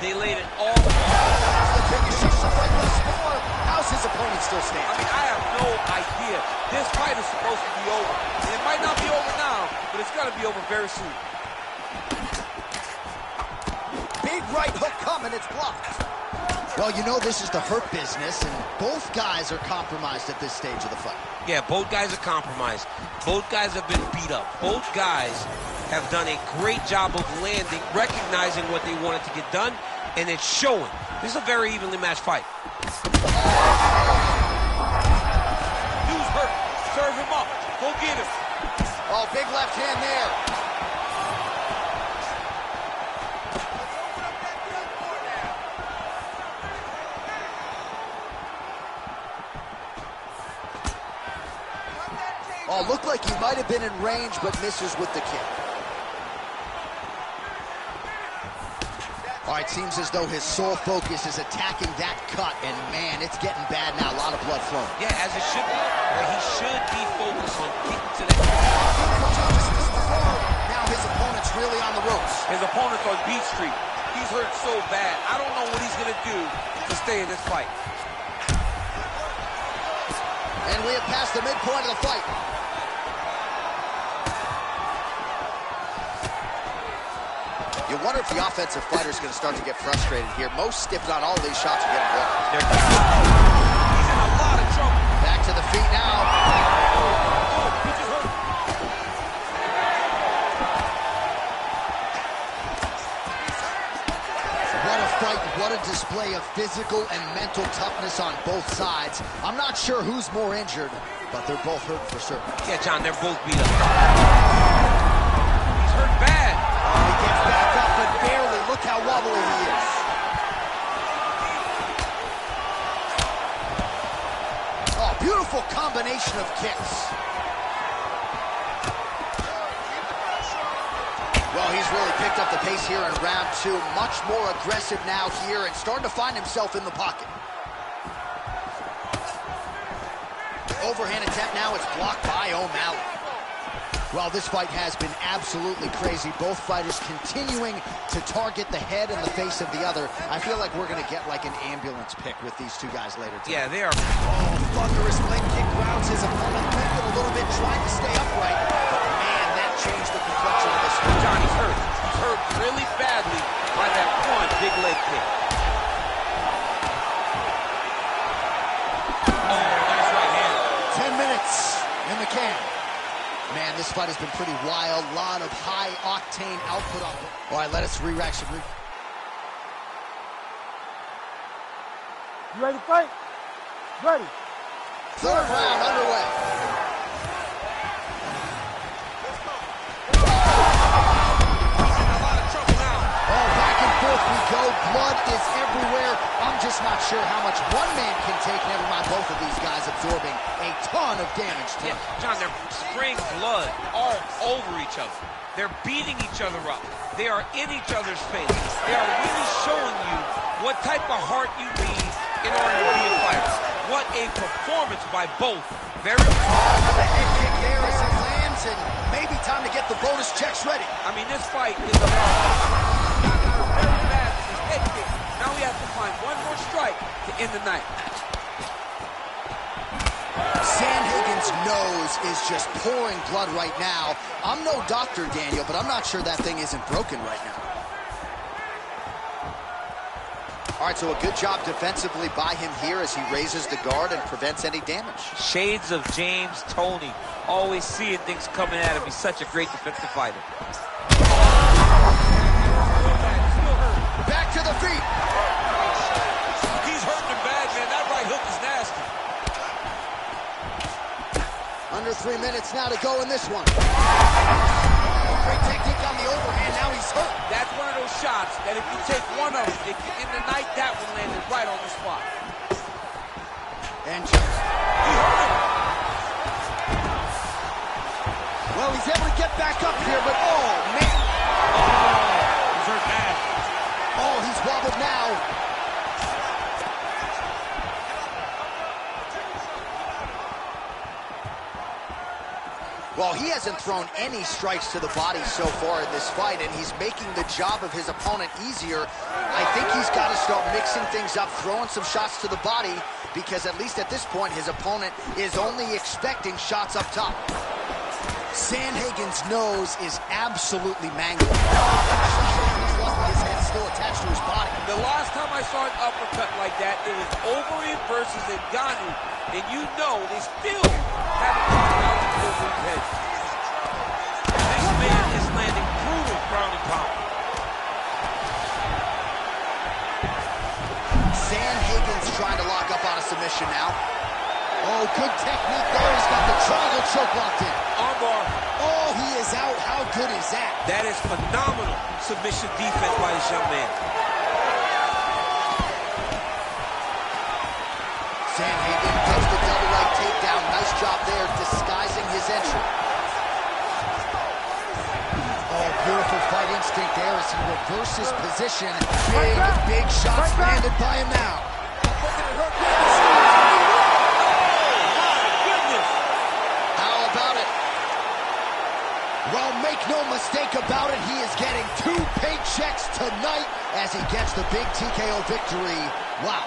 They laid it all on. That's the biggest shot to fight thus far. How's his opponent still I standing? mean, I have no idea. This fight is supposed to be over. And it might not be over now, but it's going to be over very soon. Big right hook coming, it's blocked. Well, you know this is the hurt business, and both guys are compromised at this stage of the fight. Yeah, both guys are compromised. Both guys have been beat up. Both guys have done a great job of landing, recognizing what they wanted to get done, and it's showing. This is a very evenly matched fight. Dude's hurt. Serve him up. Go get him. Oh, big left hand there. Oh, looked like he might have been in range, but misses with the kick. All right, seems as though his sole focus is attacking that cut, and man, it's getting bad now. A lot of blood flowing. Yeah, as it should be. He should be focused on getting to that. Now his opponent's really on the ropes. His opponent's on Beat Street. He's hurt so bad. I don't know what he's going to do to stay in this fight. And we have passed the midpoint of the fight. You wonder if the offensive fighter is going to start to get frustrated here. Most, if not all of these shots are getting blocked. He's in a lot of trouble. Back to the feet now. Oh, he just hurt. What a fight, what a display of physical and mental toughness on both sides. I'm not sure who's more injured, but they're both hurt for certain. Yeah, John, they're both beat up. He's hurt bad. He gets back up, but barely. Look how wobbly he is. Oh, beautiful combination of kicks. Well, he's really picked up the pace here in round 2. Much more aggressive now here and starting to find himself in the pocket. Overhand attempt now. It's blocked by O'Malley. Well, this fight has been absolutely crazy. Both fighters continuing to target the head and the face of the other. I feel like we're going to get like an ambulance pick with these two guys later tonight. Yeah, they are. Oh, thunderous leg kick grounds his opponent, thinking a little bit, trying to stay upright. But man, that changed the complexion of this fight. John, he's hurt. He's hurt really badly by that one big leg kick. Oh, nice right hand. 10 minutes in the can. Man, this fight has been pretty wild. A lot of high-octane output on it. All right, let us re-rack some. You ready to fight? Ready. Third round underway. Oh, back and forth we go. Blood is everywhere. I'm just not sure how much one man can take. Never mind both of these guys absorbing a ton of damage. Yeah, John, they're spraying blood all over each other. They're beating each other up. They are in each other's face. They are really showing you what type of heart you need in order to be a fighter. What a performance by both. Very the head kick there as it lands, and maybe time to get the bonus checks ready. I mean, this fight is about very fast with his head kick. Now we have to find one more strike to end the night. Sandhagen's nose is just pouring blood right now. I'm no doctor, Daniel, but I'm not sure that thing isn't broken right now. All right, so a good job defensively by him here as he raises the guard and prevents any damage. Shades of James Toney, always seeing things coming at him. He's such a great defensive fighter. Back to the feet. He's hurting him bad, man. That right hook is nasty. Under 3 minutes now to go in this one. Great technique on the overhand. Now he's hurt. That's one of those shots that if you take one of them, if you end the night, that one landed right on the spot. And he hurt him. Well, he's able to get back up here, but oh, man. He's hurt bad. Oh, he's wobbled now. Well, he hasn't thrown any strikes to the body so far in this fight, and he's making the job of his opponent easier. I think he's got to start mixing things up, throwing some shots to the body, because at least at this point, his opponent is only expecting shots up top. Sandhagen's nose is absolutely mangled. His head's still attached to his body. The last time I saw an uppercut like that, it was Overeem versus Ngannou, and you know they still haven't taken out Overeem's head. This man is landing brutal ground and pound. Sandhagen's trying to lock up on a submission now. Oh, good technique there. He's got the triangle choke locked in. Armbar. Oh, he is out. How good is that? That is phenomenal submission defense by this young man. Sandhagen gets the double leg takedown. Nice job there, disguising his entry. Oh, beautiful fight instinct there as he reverses position. Big shots landed by him now. Well, make no mistake about it, he is getting 2 paychecks tonight as he gets the big TKO victory. Wow.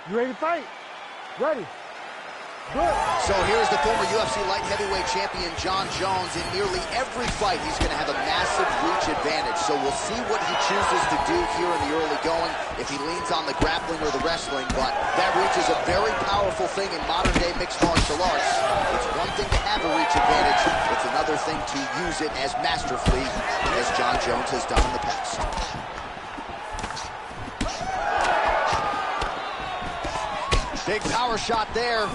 You ready to fight? Ready. So here's the former UFC light heavyweight champion, Jon Jones. In nearly every fight, he's going to have a massive reach advantage. So we'll see what he chooses to do here in the early going, if he leans on the grappling or the wrestling. But that reach is a very powerful thing in modern-day mixed martial arts. It's one thing to have a reach advantage. It's another thing to use it as masterfully as Jon Jones has done in the past. Big power shot there.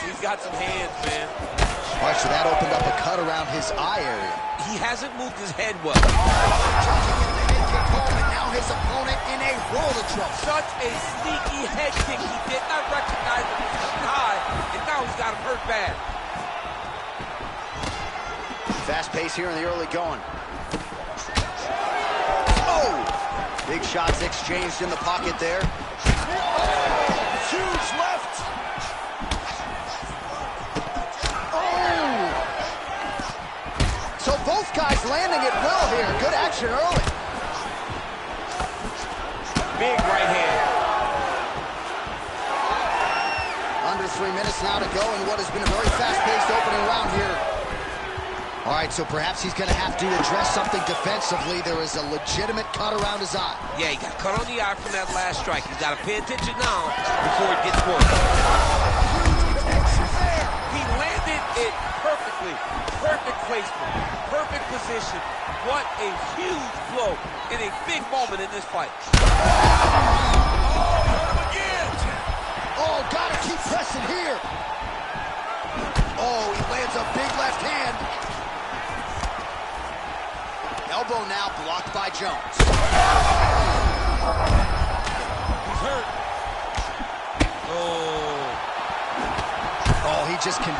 He's got some hands, man. All right, so that opened up a cut around his eye area. He hasn't moved his head well. Trying to get the head kick home, and now his opponent in a world of trouble. Such a sneaky head kick. He did not recognize him coming high, and now he's got him hurt bad. Fast pace here in the early going. Oh! Big shots exchanged in the pocket there. Huge left. Oh! So both guys landing at will here. Good action early. Big right hand. Under 3 minutes now to go in what has been a very fast-paced opening round here. All right, so perhaps he's going to have to address something defensively. There is a legitimate cut around his eye. Yeah, he got cut on the eye from that last strike. He's got to pay attention now before it gets worse. He landed it perfectly. Perfect placement. Perfect position. What a huge blow in a big moment in this fight. Oh, hurt him again. Oh, gotta keep pressing here. Oh, he lands a big left hand. Elbow now blocked by Jones. He's hurt. Oh, he just can.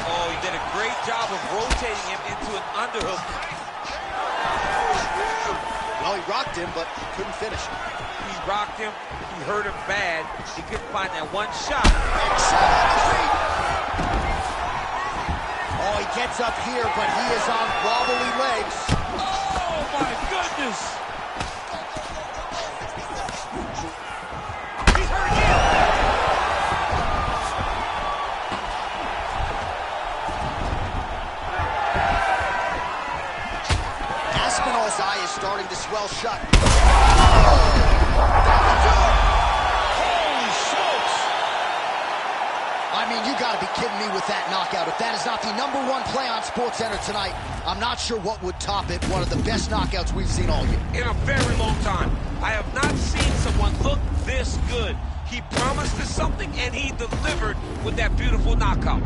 Oh, he did a great job of rotating him into an underhook. Well, he rocked him, but couldn't finish him. He rocked him. He hurt him bad. He couldn't find that one shot. Oh, he gets up here, but he is on wobbly legs. Oh, my goodness. He's hurt again. Aspinall's eye is starting to swell shut. Holy smokes! I mean, you gotta be kidding me with that knockout. If that is not the #1 play on SportsCenter tonight, I'm not sure what would top it. One of the best knockouts we've seen all year. In a very long time. I have not seen someone look this good. He promised us something, and he delivered with that beautiful knockout.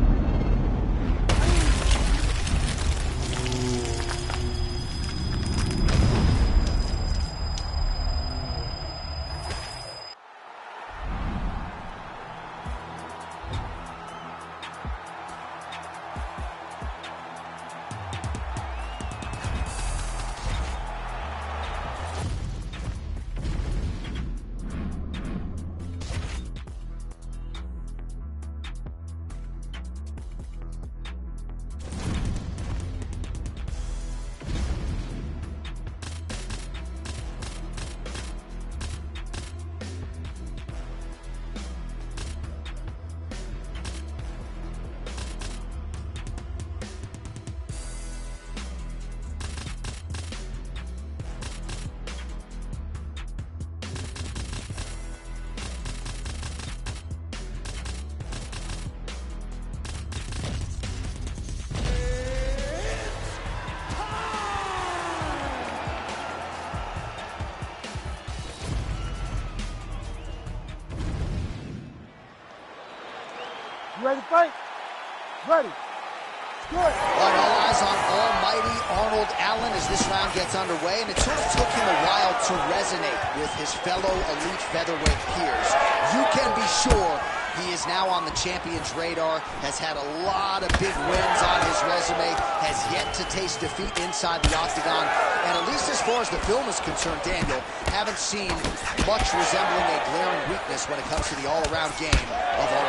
You ready to fight? Ready. Good. All right, all eyes on almighty Arnold Allen as this round gets underway, and it sort of took him a while to resonate with his fellow elite featherweight peers. You can be sure he is now on the champion's radar, has had a lot of big wins on his resume, has yet to taste defeat inside the octagon, and at least as far as the film is concerned, Daniel, haven't seen much resembling a glaring weakness when it comes to the all-around game of Arnold.